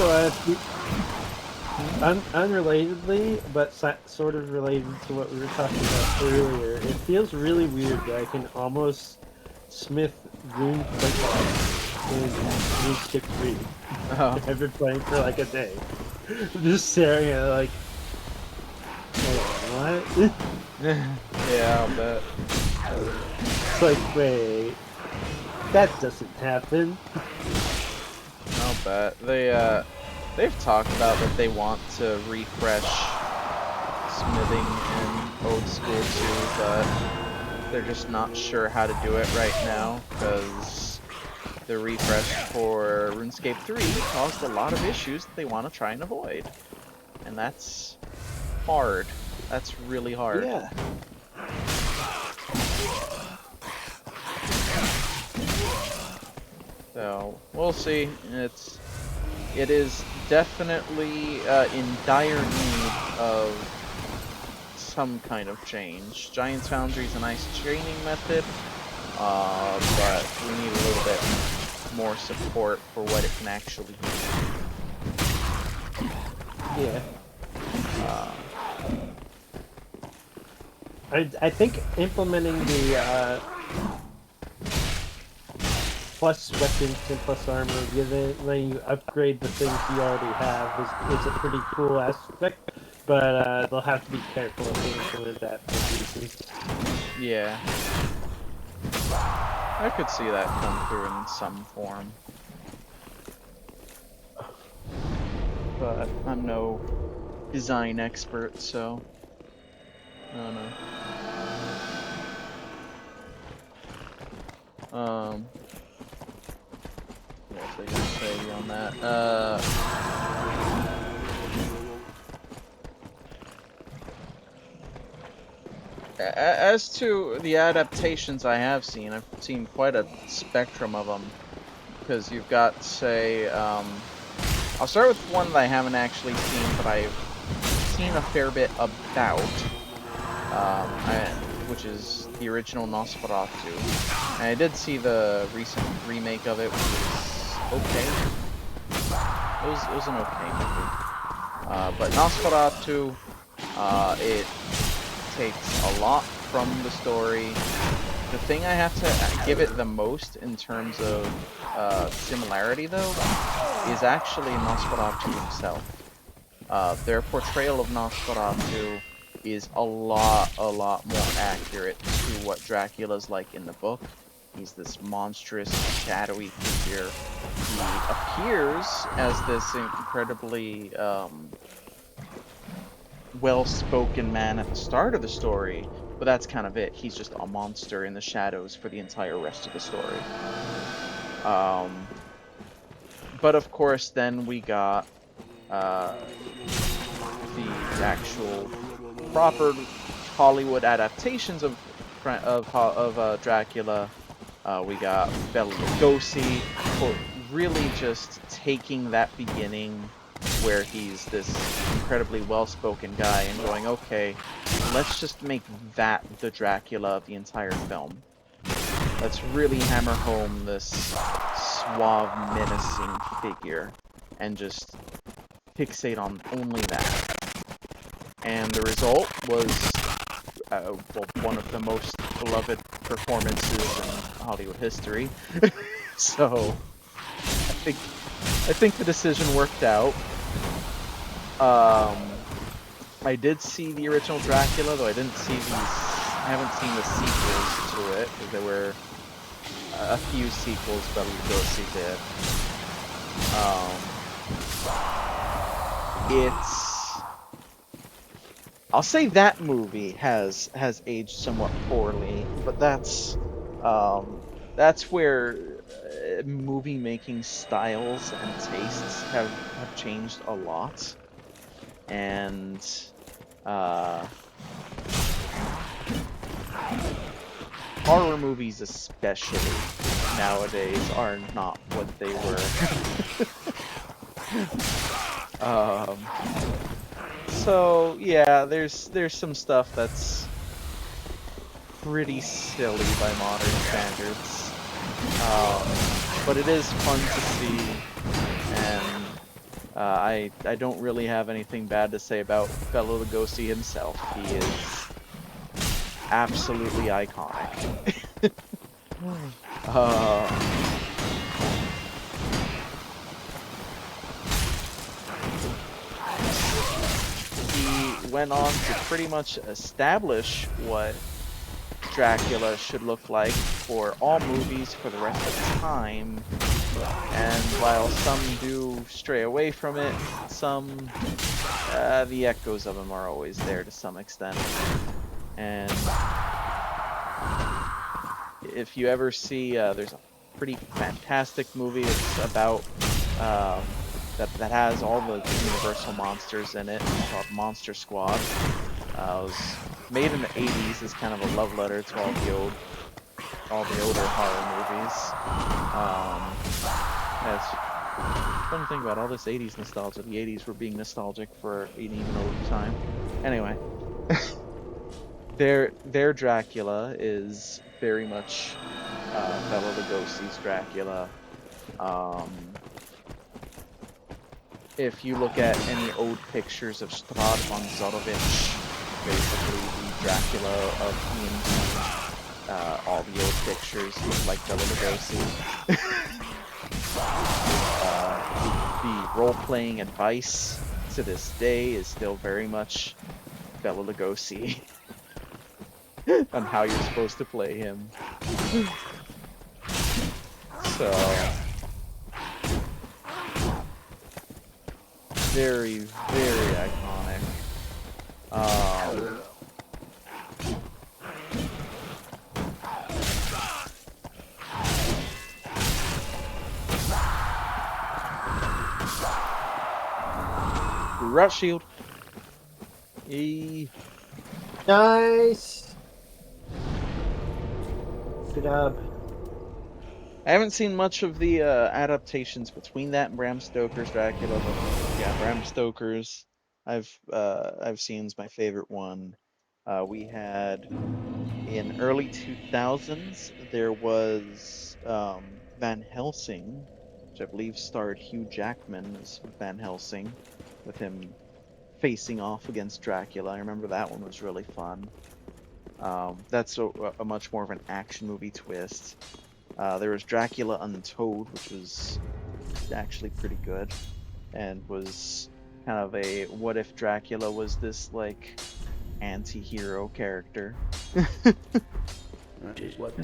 Speaker 8: unrelatedly, but sort of related to what we were talking about earlier, it feels really weird that I can almost smith Rune Quake in RuneScape 3. I've been playing for like a day. I'm just staring at it like, what?
Speaker 1: Yeah, I'll bet.
Speaker 8: It's like, wait, that doesn't happen.
Speaker 1: I'll bet. They've talked about that they want to refresh smithing in old school too, but they're just not sure how to do it right now because the refresh for RuneScape 3 caused a lot of issues that they want to try and avoid. And that's hard. That's really hard.
Speaker 8: Yeah.
Speaker 1: So, we'll see. It is definitely in dire need of some kind of change. Giant's Foundry is a nice training method, but we need a little bit more support for what it can actually do.
Speaker 8: Yeah. I think implementing the plus weapons and plus armor, letting you upgrade the things you already have is a pretty cool aspect, but they'll have to be careful if they implement that for reasons.
Speaker 1: Yeah. I could see that come through in some form. But I'm no design expert, so I don't know. What was I gonna say on that? As to the adaptations I have seen, I've seen quite a spectrum of them. Because you've got, say, I'll start with one that I haven't actually seen, but I've seen a fair bit about, which is the original Nosferatu. And I did see the recent remake of it, which was okay. It was an okay movie. But Nosferatu, it takes a lot from the story. The thing I have to give it the most in terms of similarity, though, is actually Nosferatu himself. Their portrayal of Nosferatu is a lot more accurate to what Dracula's like in the book. He's this monstrous, shadowy figure. He appears as this incredibly well-spoken man at the start of the story, but that's kind of it. He's just a monster in the shadows for the entire rest of the story. But of course, then we got the actual proper Hollywood adaptations of Dracula. We got Bela Lugosi for really just taking that beginning where he's this incredibly well-spoken guy and going, okay, let's just make that the Dracula of the entire film. Let's really hammer home this suave, menacing figure and just fixate on only that. And the result was one of the most beloved performances in Hollywood history. So I think the decision worked out. I did see the original Dracula, though I haven't seen the sequels to it, because there were a few sequels Bela Lugosi did. I'll say that movie has aged somewhat poorly, but that's where movie making styles and tastes have changed a lot, and horror movies especially nowadays are not what they were. So yeah, there's some stuff that's pretty silly by modern standards, but it is fun to see, and I don't really have anything bad to say about Bela Lugosi himself. He is absolutely iconic. He went on to pretty much establish what Dracula should look like for all movies for the rest of the time, and while some do stray away from it, some the echoes of him are always there to some extent. And if you ever see, there's a pretty fantastic movie. It's about that has all the Universal monsters in it. It's called Monster Squad. It was made in the 80s as kind of a love letter to all the older horror movies. That's fun thing about all this 80s nostalgia. The 80s were being nostalgic for an even older time. Anyway, their Dracula is very much Bela Lugosi's Dracula. If you look at any old pictures of Strahd von Zarovich, basically the Dracula of him, all the old pictures look like Bela Lugosi. The role-playing advice to this day is still very much Bela Lugosi on how you're supposed to play him. So very, very iconic. Rat shield.
Speaker 8: Nice. Good job.
Speaker 1: I haven't seen much of the adaptations between that and Bram Stoker's Dracula, but yeah, Bram Stoker's I've seen is my favorite one. We had in early 2000s, there was Van Helsing, which I believe starred Hugh Jackman as Van Helsing, with him facing off against Dracula. I remember that one was really fun. That's a much more of an action movie twist. There was Dracula Untold, which was actually pretty good, and was kind of a what if Dracula was this like anti-hero character.
Speaker 7: That is what.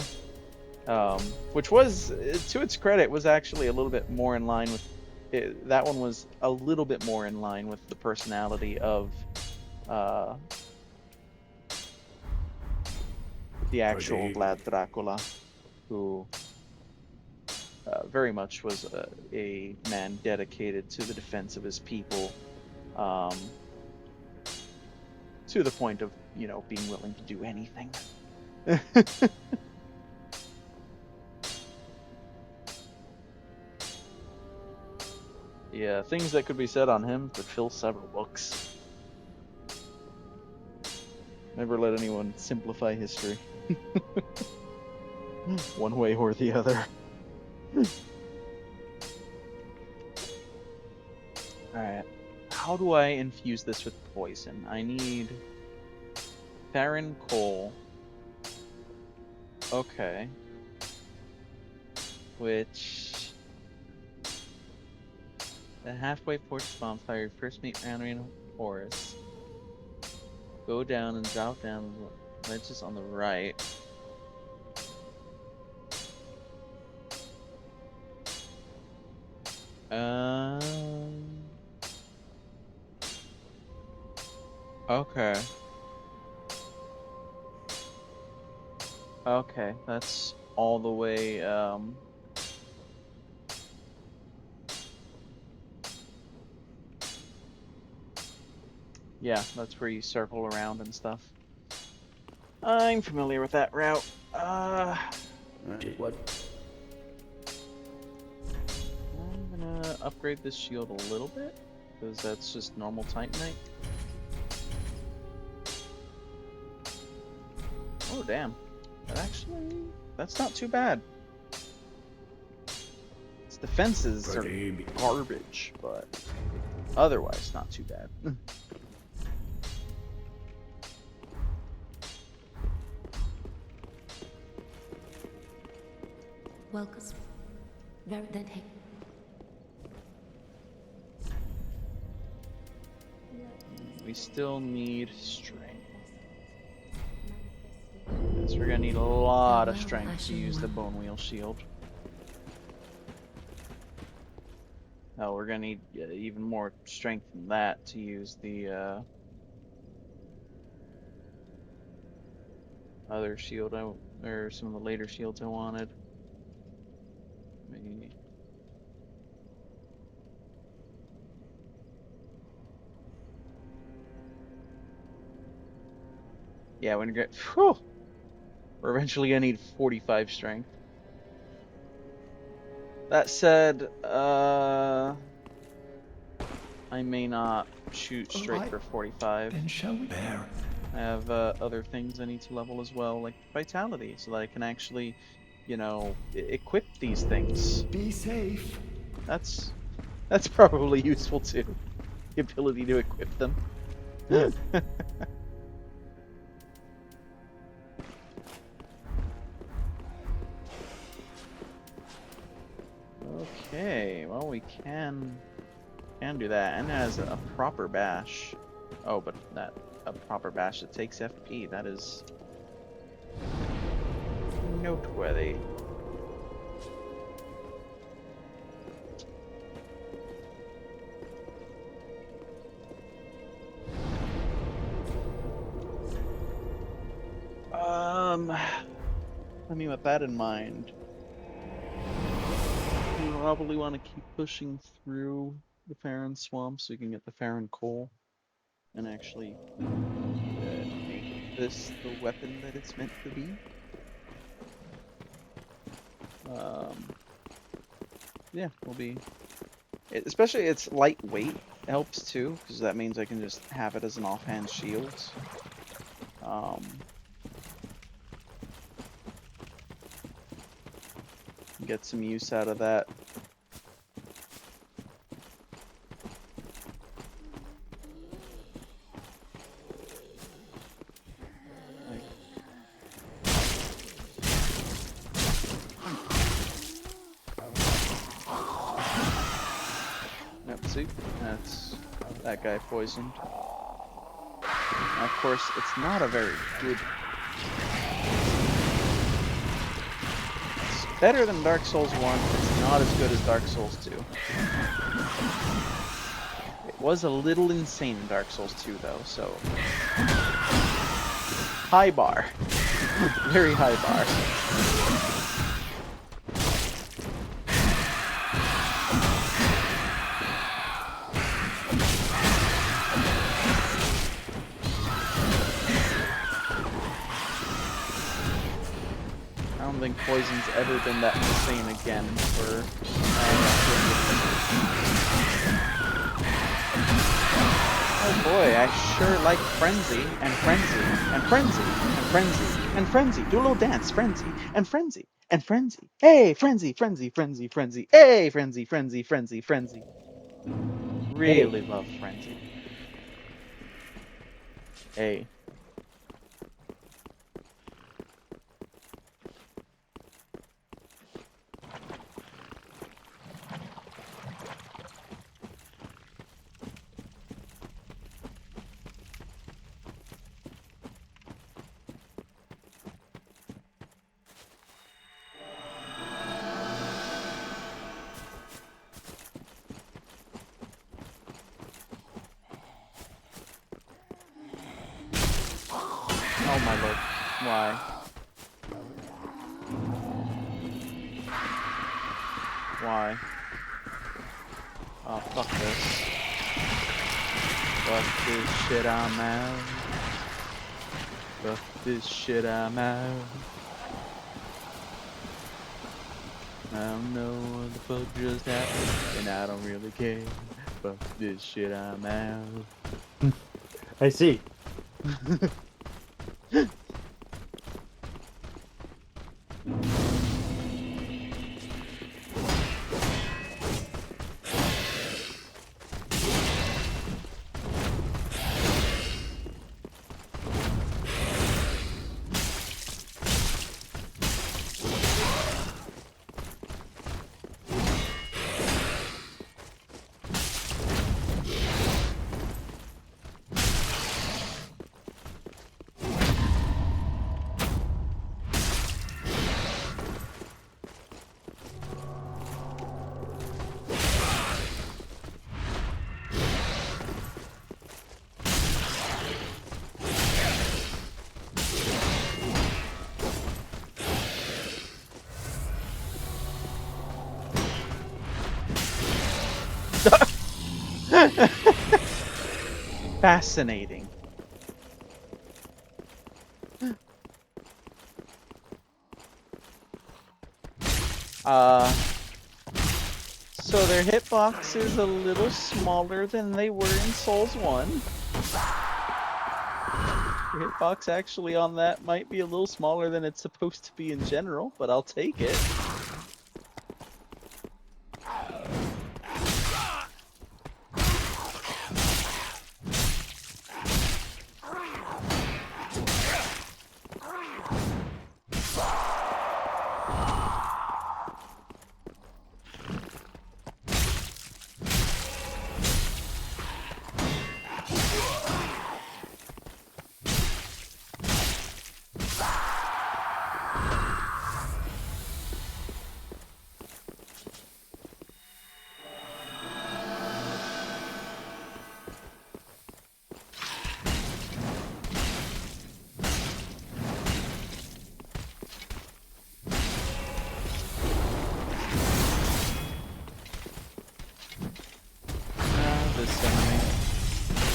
Speaker 1: Which was, to its credit, was actually a little bit more in line with it. That one was a little bit more in line with the personality of the actual Vlad Dracula, who very much was a man dedicated to the defense of his people, to the point of, being willing to do anything. Yeah, things that could be said on him could fill several books. Never let anyone simplify history. One way or the other. Alright. How do I infuse this with poison? I need Farron coal. Okay. Which... The halfway porch bonfire, first meet Ranry and Horace. Go down and drop down the ledges on the right. Okay. Okay, that's all the way, yeah, that's where you circle around and stuff. I'm familiar with that route.
Speaker 7: That is what.
Speaker 1: I'm gonna upgrade this shield a little bit, because that's just normal Titanite. Oh, damn. That's not too bad. Its defenses are garbage, but otherwise not too bad.
Speaker 4: Welcome. Very then take.
Speaker 1: We still need strength. So we're gonna need a lot of strength to use the bone wheel shield. Oh, we're gonna need even more strength than that to use the other shield or some of the later shields I wanted. Maybe. Yeah, when you get, whew, we're eventually gonna need 45 strength. That said, I may not shoot straight for 45.
Speaker 3: Then shall we bear?
Speaker 1: I have other things I need to level as well, like vitality, so that I can actually, equip these things.
Speaker 3: Be safe.
Speaker 1: That's probably useful too. The ability to equip them. Okay, well we can do that, and it has a proper bash. Oh, but a proper bash that takes FP. That is noteworthy. I mean, with that in mind, you probably want to keep pushing through the Farron swamp so you can get the Farron coal and actually make this the weapon that it's meant to be. Yeah, will be. Especially it's lightweight helps too, because that means I can just have it as an offhand shield. get some use out of that. Nope, see? That's that guy poisoned. Now, of course, it's not a very good... It's better than Dark Souls 1, it's not as good as Dark Souls 2. It was a little insane in Dark Souls 2, though, so... High bar. Very high bar. I don't think poison's ever been that insane again for... Oh boy, I sure like Frenzy, and Frenzy, and Frenzy, and Frenzy, and Frenzy. Do a little dance, Frenzy, and Frenzy, and Frenzy. Hey, Frenzy, Frenzy, Frenzy, Frenzy. Hey, Frenzy, Frenzy, Frenzy, Frenzy. Really love Frenzy. Hey. Oh my lord. Why? Why? Oh, fuck this. Fuck this shit, I'm out. Fuck this shit, I'm out. I don't know what the fuck just happened, and I don't really care. Fuck this shit, I'm out.
Speaker 8: I see.
Speaker 1: Fascinating. So their hitbox is a little smaller than they were in Souls 1. Your hitbox actually on that might be a little smaller than it's supposed to be in general, but I'll take it.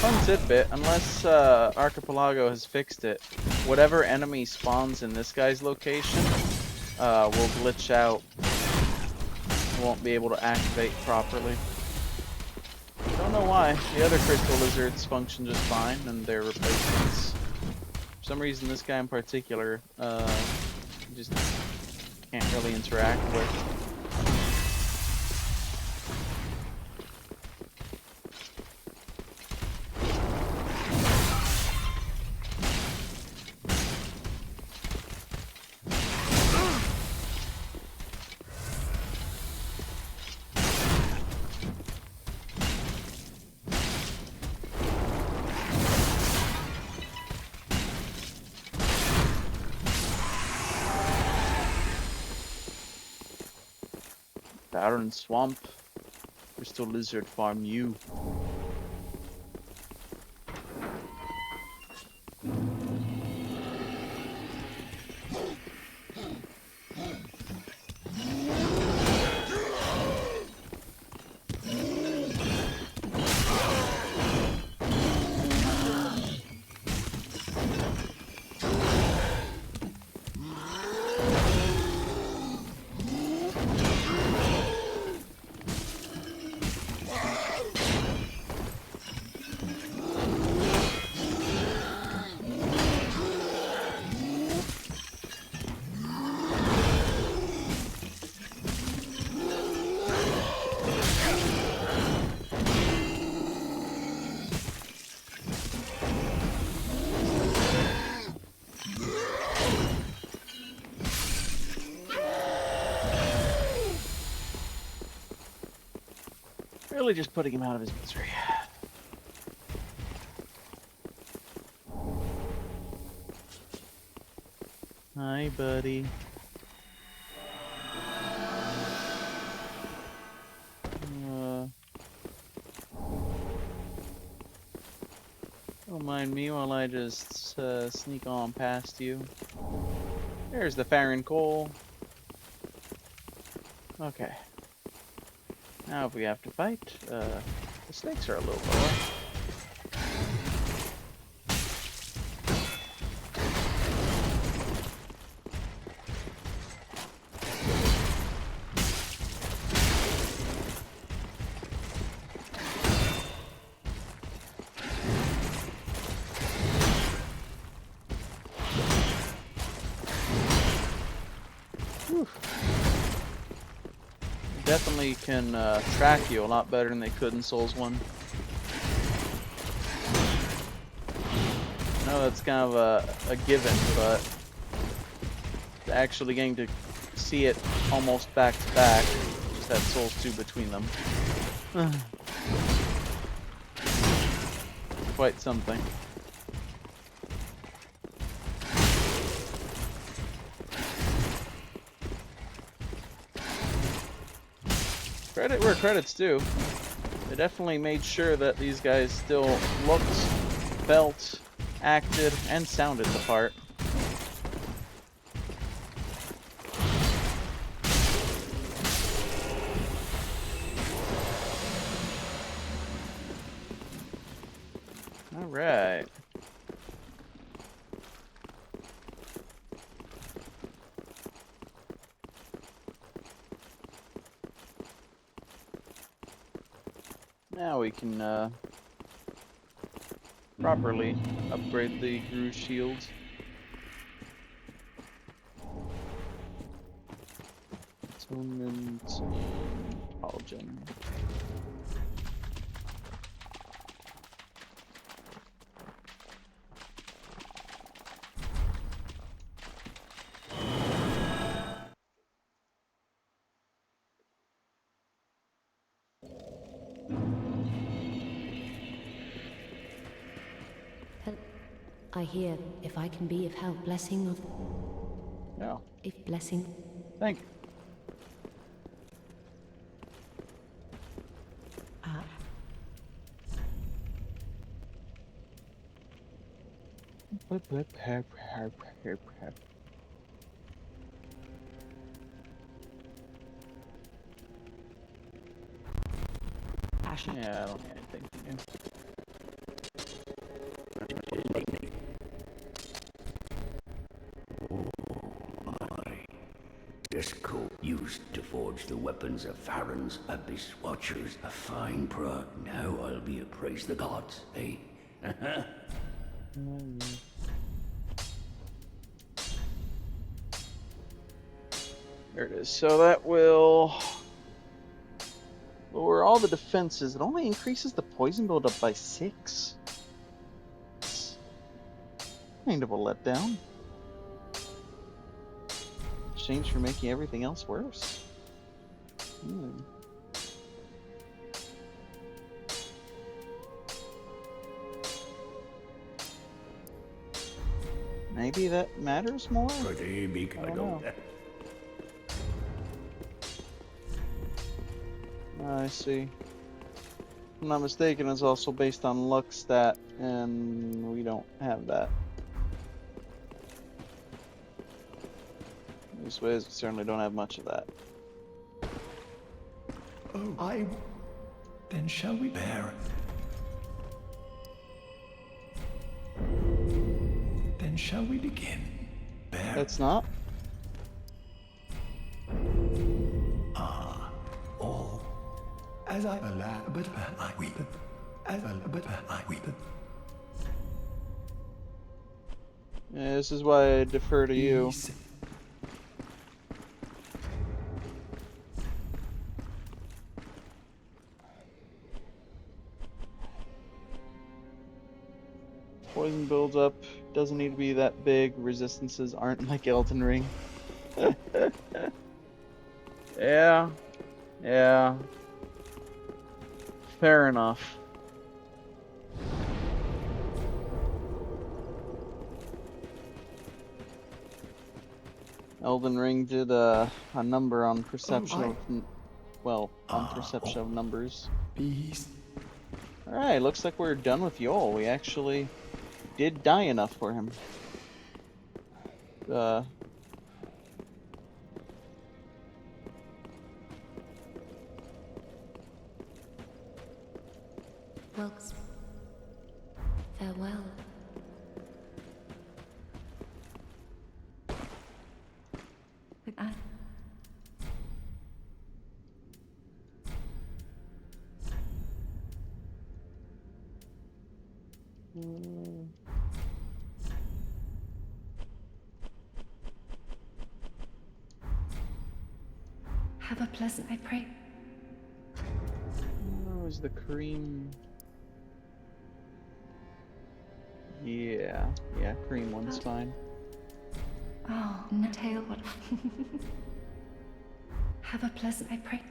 Speaker 1: Fun tidbit, unless Archipelago has fixed it, whatever enemy spawns in this guy's location will glitch out. Won't be able to activate properly. Don't know why. The other crystal lizards function just fine, and their replacements. For some reason, this guy in particular just can't really interact with. Barren Swamp. Crystal Lizard Farm U. Really just putting him out of his misery. Hi, buddy. Don't mind me while I just sneak on past you. There's the Farron Coal. Okay. Now if we have to fight, the stakes are a little lower. Definitely can track you a lot better than they could in Souls 1. I know that's kind of a given, but actually getting to see it almost back to back, just had Souls 2 between them. Quite something. Credit where credit's due. They definitely made sure that these guys still looked, felt, acted, and sounded the part. All right. Now we can properly upgrade the Gru shield. Atonement and Polygen.
Speaker 4: I hear if I can be of help, blessing of...
Speaker 1: No.
Speaker 4: If blessing...
Speaker 1: Thank you. Yeah, I don't need anything from you.
Speaker 7: This coat used to forge the weapons of Farron's Abyss Watchers. A fine product. Now I'll be a praise the gods, eh?
Speaker 1: There it is. So that will lower all the defenses. It only increases the poison buildup by 6. It's kind of a letdown. Exchange for making everything else worse. Maybe that matters more?
Speaker 7: Pretty big.
Speaker 1: I don't know. I see. If I'm not mistaken, it's also based on luck stat, and we don't have that. This way, we certainly don't have much of that.
Speaker 9: Oh, then shall we bear? Then shall we begin? Bear.
Speaker 1: That's not.
Speaker 9: All. As I allow, but I weep. But I weep.
Speaker 1: Yeah, this is why I defer to you. Poison builds up. Doesn't need to be that big. Resistances aren't like Elden Ring. Yeah. Yeah. Fair enough. Elden Ring did a number on perception of, well, on perception of numbers.
Speaker 9: Beast.
Speaker 1: Alright, looks like we're done with Yoel. We actually did die enough for him.
Speaker 4: Welks. Farewell.
Speaker 5: Goodbye. Have a pleasant, I pray.
Speaker 1: Where was the cream? Yeah, cream one's fine.
Speaker 5: Oh, no tail, what? Have a pleasant, I pray.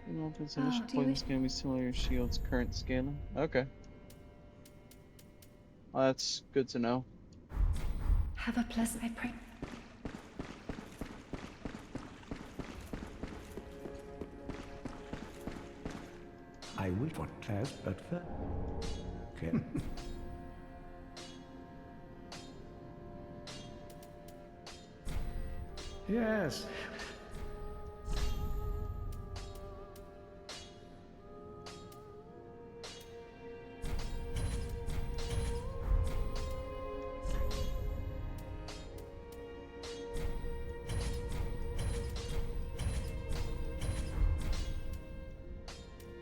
Speaker 1: You know, if its initial
Speaker 5: do we?
Speaker 1: poison scaling be similar to shield's current scaling. Okay. Well, that's good to know.
Speaker 5: Have a pleasant, I pray.
Speaker 9: I will for class, but for... Okay. Yes.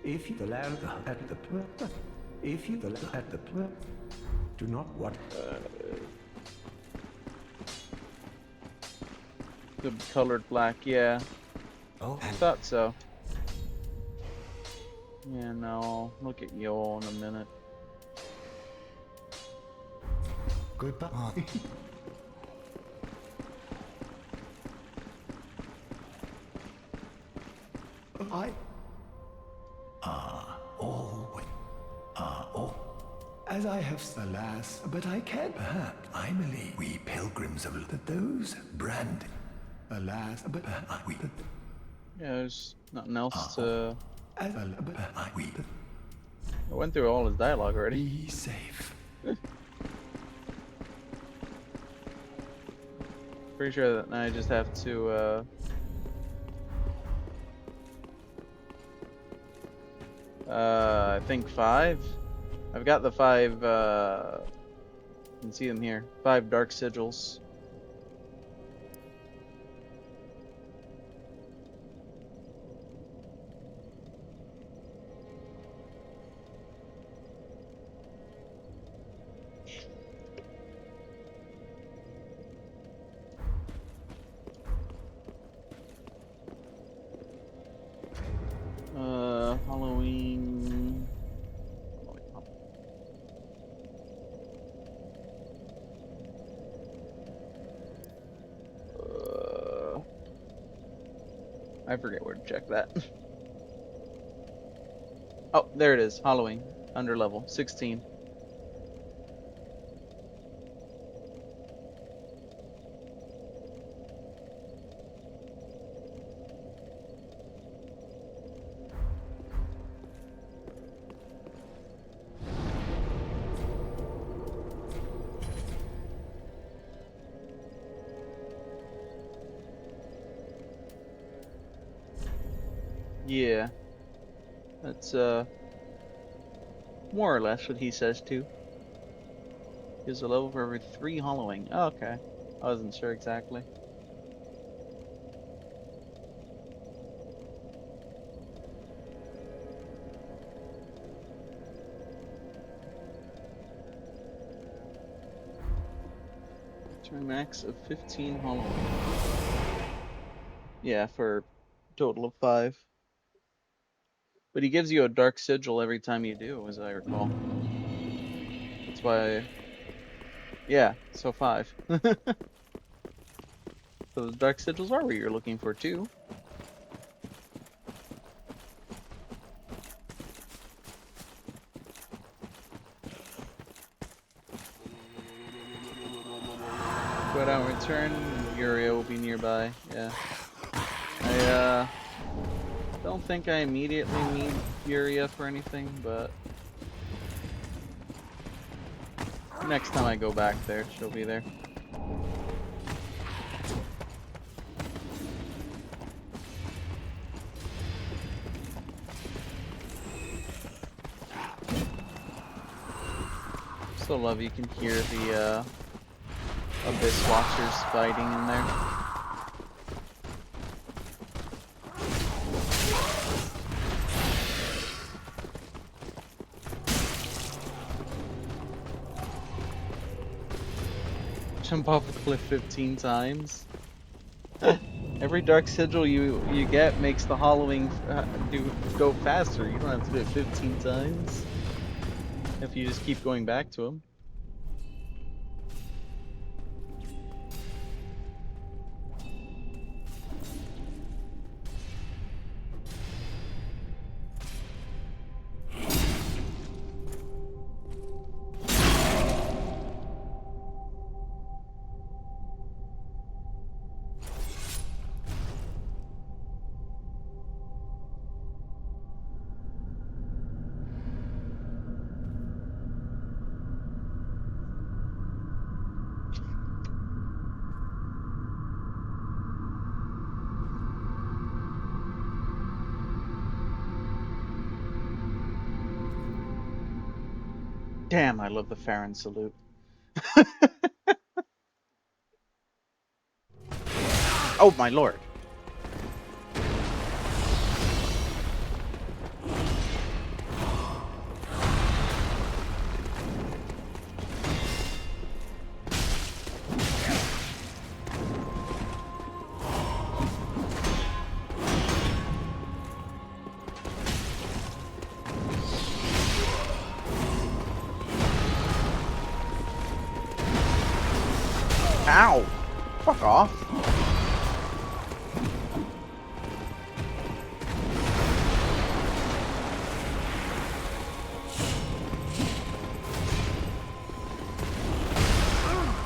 Speaker 9: If you allow at the if you allow at the do not what
Speaker 1: The colored black, yeah.
Speaker 9: oh
Speaker 1: I thought so. Yeah, no, I'll look at Yoel in a minute.
Speaker 9: goodbye. All. As I have, alas, but I can't. Perhaps I believe we pilgrims of that those brand. Alas, but we.
Speaker 1: Yeah, there's nothing else to...
Speaker 9: As we.
Speaker 1: I went through all his dialogue already.
Speaker 9: Be safe.
Speaker 1: Pretty sure that I just have to, I think 5. I've got the 5, you can see them here. 5 dark sigils. Halloween. I forget where to check that. Oh, there it is. Halloween. Under level 16. Yeah. That's more or less what he says too. Gives a level for every 3 hollowing. Oh, okay. I wasn't sure exactly. To a max of 15 hollowing. Yeah, for a total of 5. But he gives you a dark sigil every time you do, as I recall. That's why... Yeah, so 5. So those dark sigils are what you're looking for too. But on return, Yuria will be nearby. Yeah. I don't think I immediately need Yuria for anything, but next time I go back there, she'll be there. So love you can hear the Abyss Watchers fighting in there. Jump off a cliff 15 times. Every dark sigil you get makes the hollowing go faster. You don't have to do it 15 times if you just keep going back to them. Damn, I love the Farron salute. Oh my lord. Ow! Fuck off.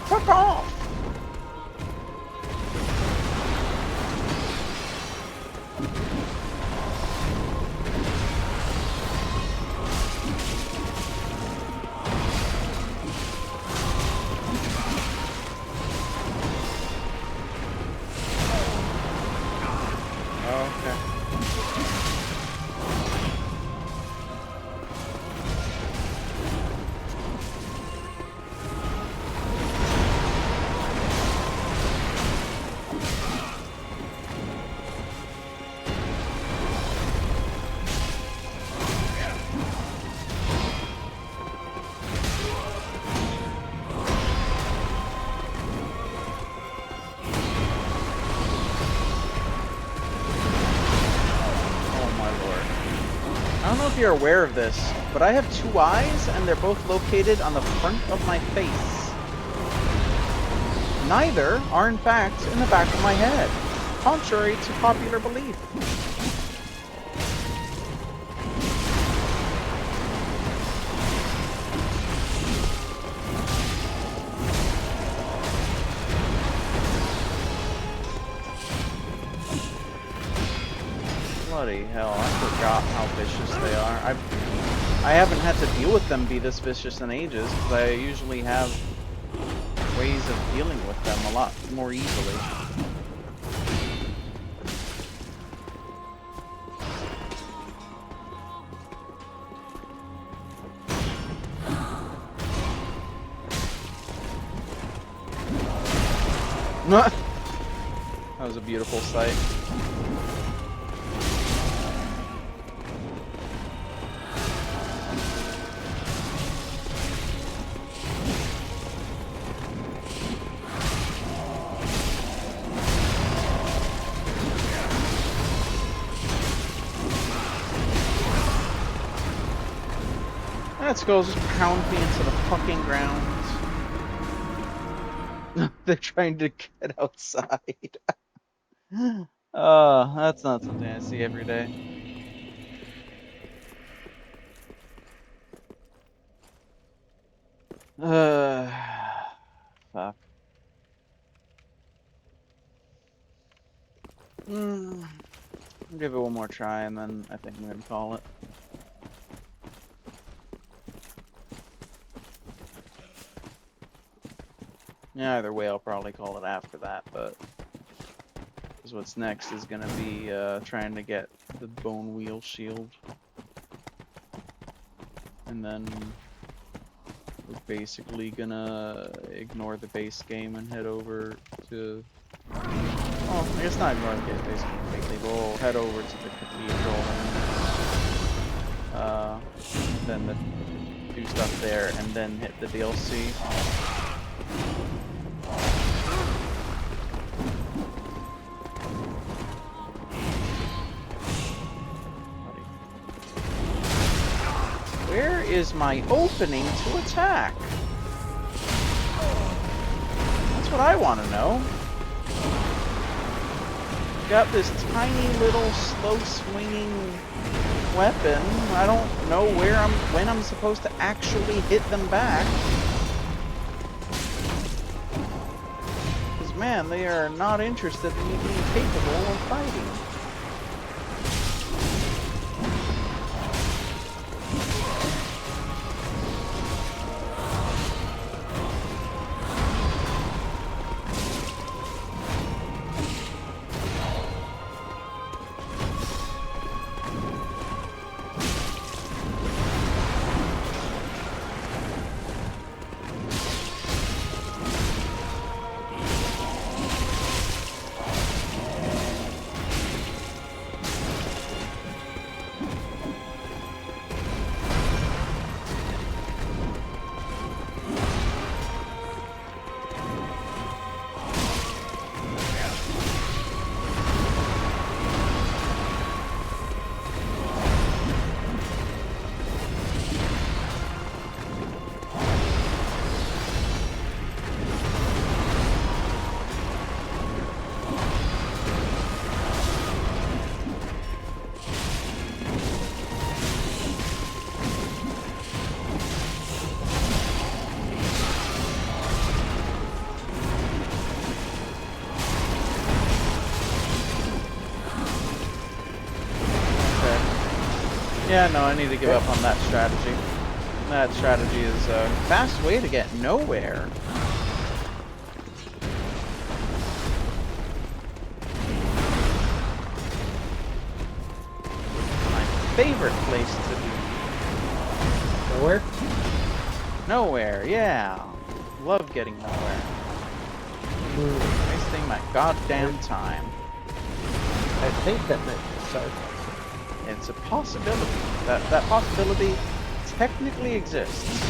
Speaker 1: Fuck off! if you're aware of this, but I have 2 eyes and they're both located on the front of my face. Neither are in fact in the back of my head, contrary to popular belief. Bloody hell, I forgot how vicious they are. I haven't had to deal with them be this vicious in ages, because I usually have ways of dealing with them a lot more easily. That was a beautiful sight. Let's go, just pound me into the fucking ground. They're trying to get outside. That's not something I see every day. Fuck. I'll give it one more try and then I think I'm gonna call it. Yeah, either way I'll probably call it after that, but because what's next is gonna be trying to get the bone wheel shield. And then we're basically gonna ignore the base game and head over to... Oh, I guess not ignore the base game. We'll head over to the cathedral and then do stuff there and then hit the DLC. Where is my opening to attack? That's what I want to know. Got this tiny little slow swinging weapon. I don't know when I'm supposed to actually hit them back. Because man, they are not interested in me being capable of fighting. Yeah, no, I need to give up on that strategy. That strategy is a fast way to get nowhere. My favorite place to be.
Speaker 8: Nowhere?
Speaker 1: Nowhere, yeah. Love getting nowhere. Wasting my goddamn time.
Speaker 8: I think that meant sarcasm.
Speaker 1: It's a possibility. That possibility technically exists.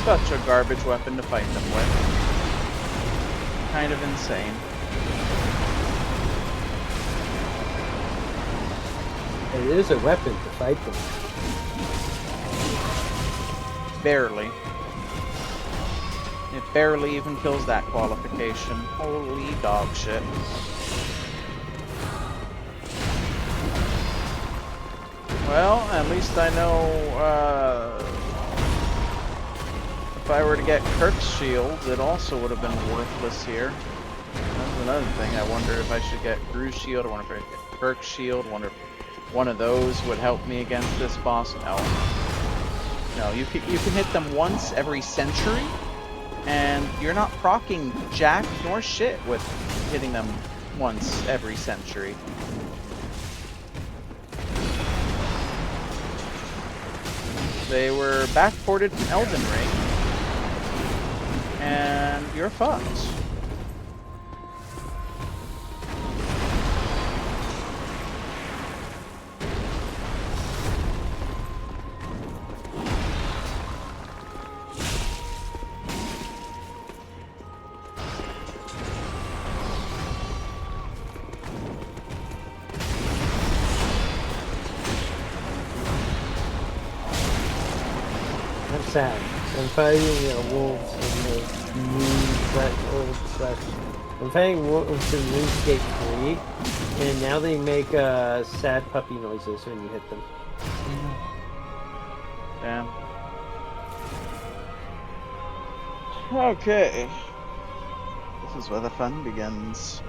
Speaker 1: such a garbage weapon to fight them with. Kind of insane.
Speaker 8: It is a weapon to fight them.
Speaker 1: Barely. It barely even kills that qualification. Holy dog shit. Well, at least I know, if I were to get Kirk's shield, it also would have been worthless here. That's another thing. I wonder if I should get Gru's shield. I wonder if I should get Kirk's shield. I wonder if one of those would help me against this boss. No. No, you can hit them once every century, and you're not proccing jack nor shit with hitting them once every century. They were backported from Elden Ring, and you're fucked.
Speaker 8: Sad. I'm fighting wolves in the I'm fighting wolves in RuneScape 3, and now they make sad puppy noises when you hit them.
Speaker 1: Damn. Okay. This is where the fun begins.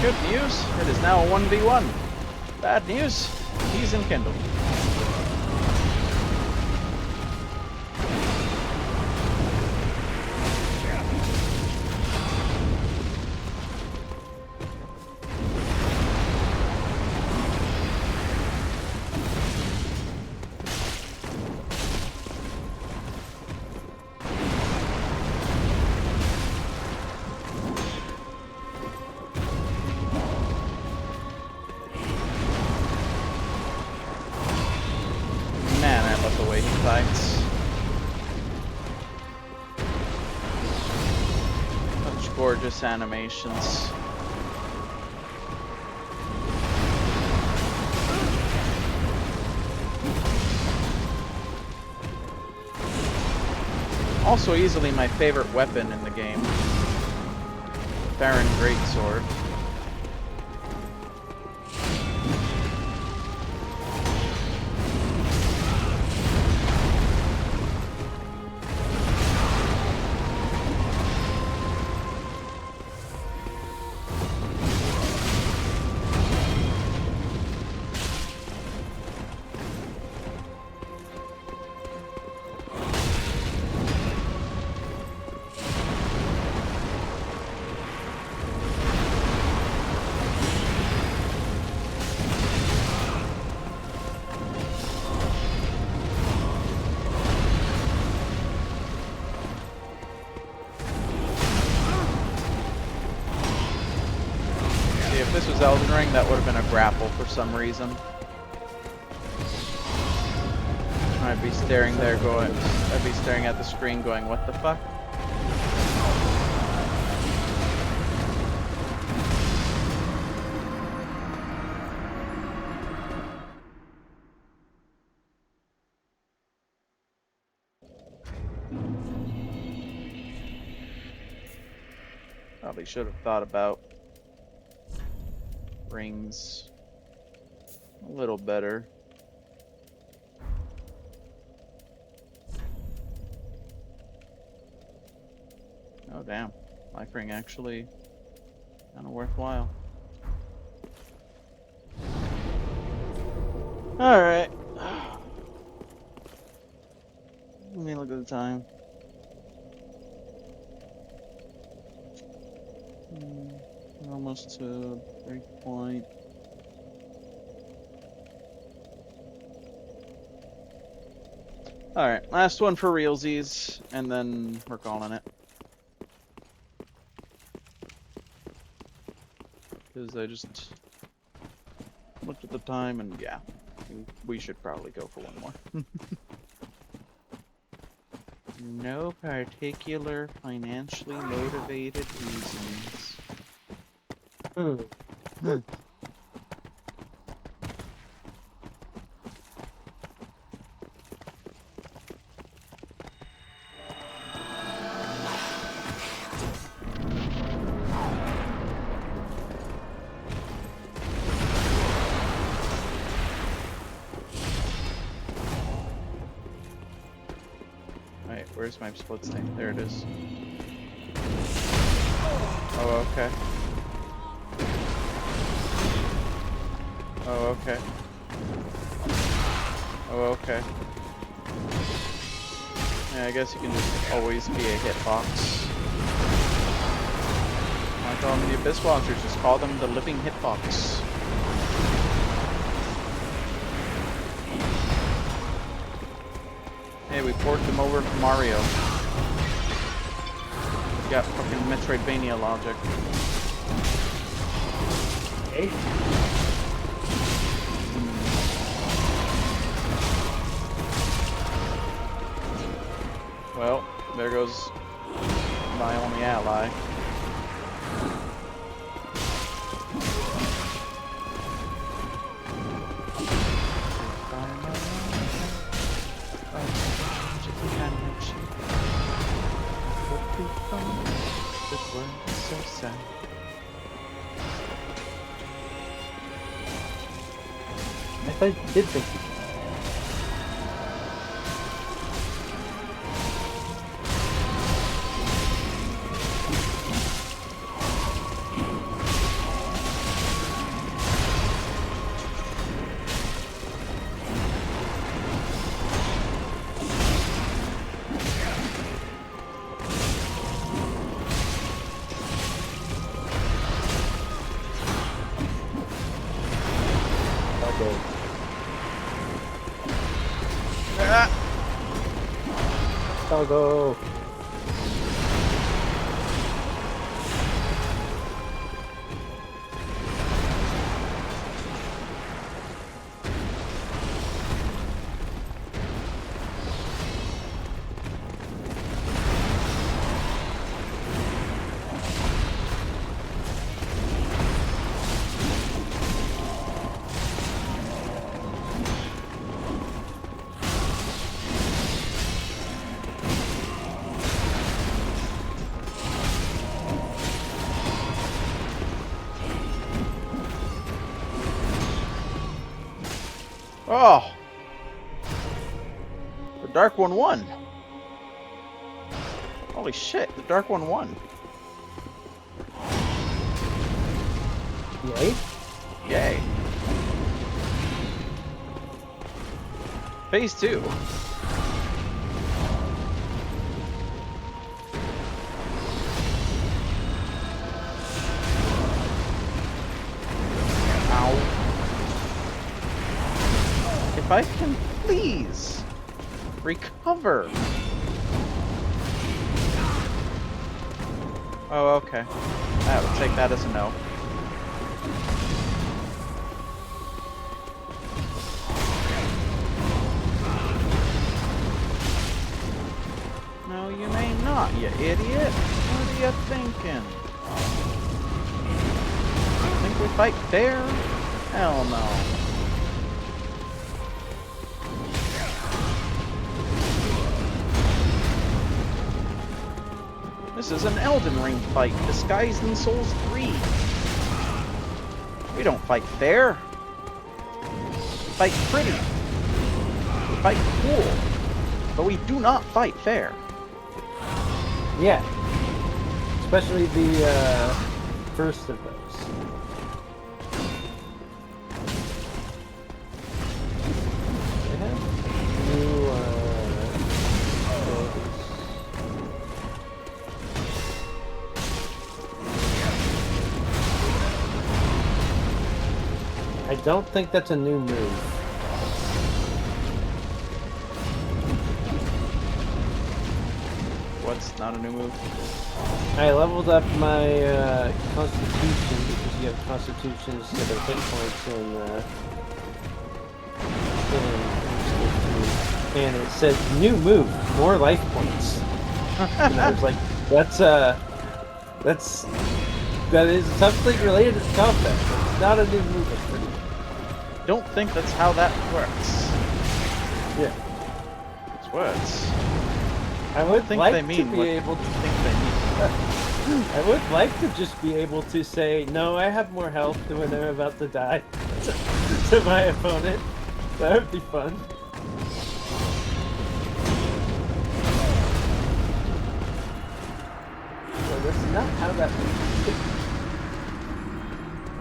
Speaker 1: Good news, it is now a 1v1. Bad news, he's enkindled. Gorgeous animations. Also easily my favorite weapon in the game. Farron Greatsword. If this was Elden Ring, that would have been a grapple for some reason. I'd be staring there going, I'd be staring at the screen going, what the fuck? Probably should have thought about rings a little better. Oh damn, life ring actually kind of worthwhile. Alright. Let me look at the time. We're almost to break point. Alright, last one for realsies, and then we're calling it. Because I just looked at the time and yeah, we should probably go for one more. No particular financially motivated reasons. Alright, where's my split thing? There it is. Oh, okay. Oh, okay. Oh, okay. Yeah, I guess you can just always be a hitbox. I call them the Abyss Watchers, just call them the living hitbox. Hey, we ported them over from Mario. We got fucking Metroidvania logic.
Speaker 8: Okay.
Speaker 1: Well, there goes my only ally.
Speaker 8: I did think. Doggo.
Speaker 1: Oh! The Dark One won! Holy shit, the Dark One won!
Speaker 8: Yay?
Speaker 1: Yay! Phase 2. If I can please recover. Oh, okay. I would take that as a no. No, you may not, you idiot. What are you thinking? Think we fight fair? Hell no. This is an Elden Ring fight, disguised in Souls 3. We don't fight fair. We fight pretty. We fight cool. But we do not fight fair.
Speaker 8: Yeah. Especially the first of those. They have new I don't think that's a new move.
Speaker 1: What's not a new move?
Speaker 8: I leveled up my Constitution because you have Constitution instead of hit points and it said new move, more life points. And I was like, that is something related to combat. It's not a new move. It's pretty.
Speaker 1: Don't think that's how that works.
Speaker 8: Yeah.
Speaker 1: It's words.
Speaker 8: I would
Speaker 1: think
Speaker 8: like
Speaker 1: they mean
Speaker 8: to be
Speaker 1: what
Speaker 8: able to
Speaker 1: think they mean.
Speaker 8: I would like to just be able to say, no, I have more health than when I'm about to die to my opponent. That would be fun. So that's not how that works.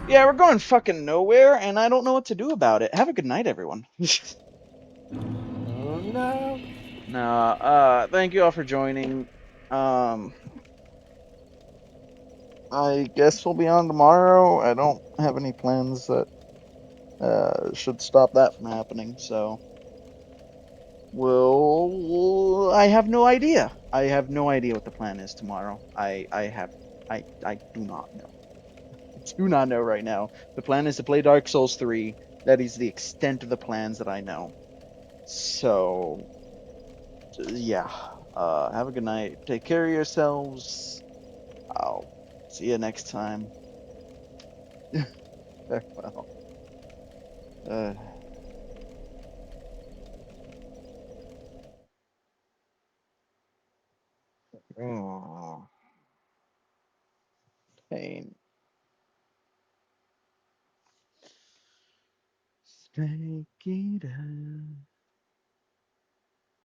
Speaker 1: Yeah, we're going fucking nowhere, and I don't know what to do about it. Have a good night, everyone.
Speaker 8: Oh no.
Speaker 1: No, thank you all for joining. I guess we'll be on tomorrow. I don't have any plans that should stop that from happening, so I have no idea. I have no idea what the plan is tomorrow. I do not know. Do not know right now. The plan is to play Dark Souls 3. That is the extent of the plans that I know. So yeah. Have a good night. Take care of yourselves. I'll see you next time. Farewell. Oh, pain. Take it out.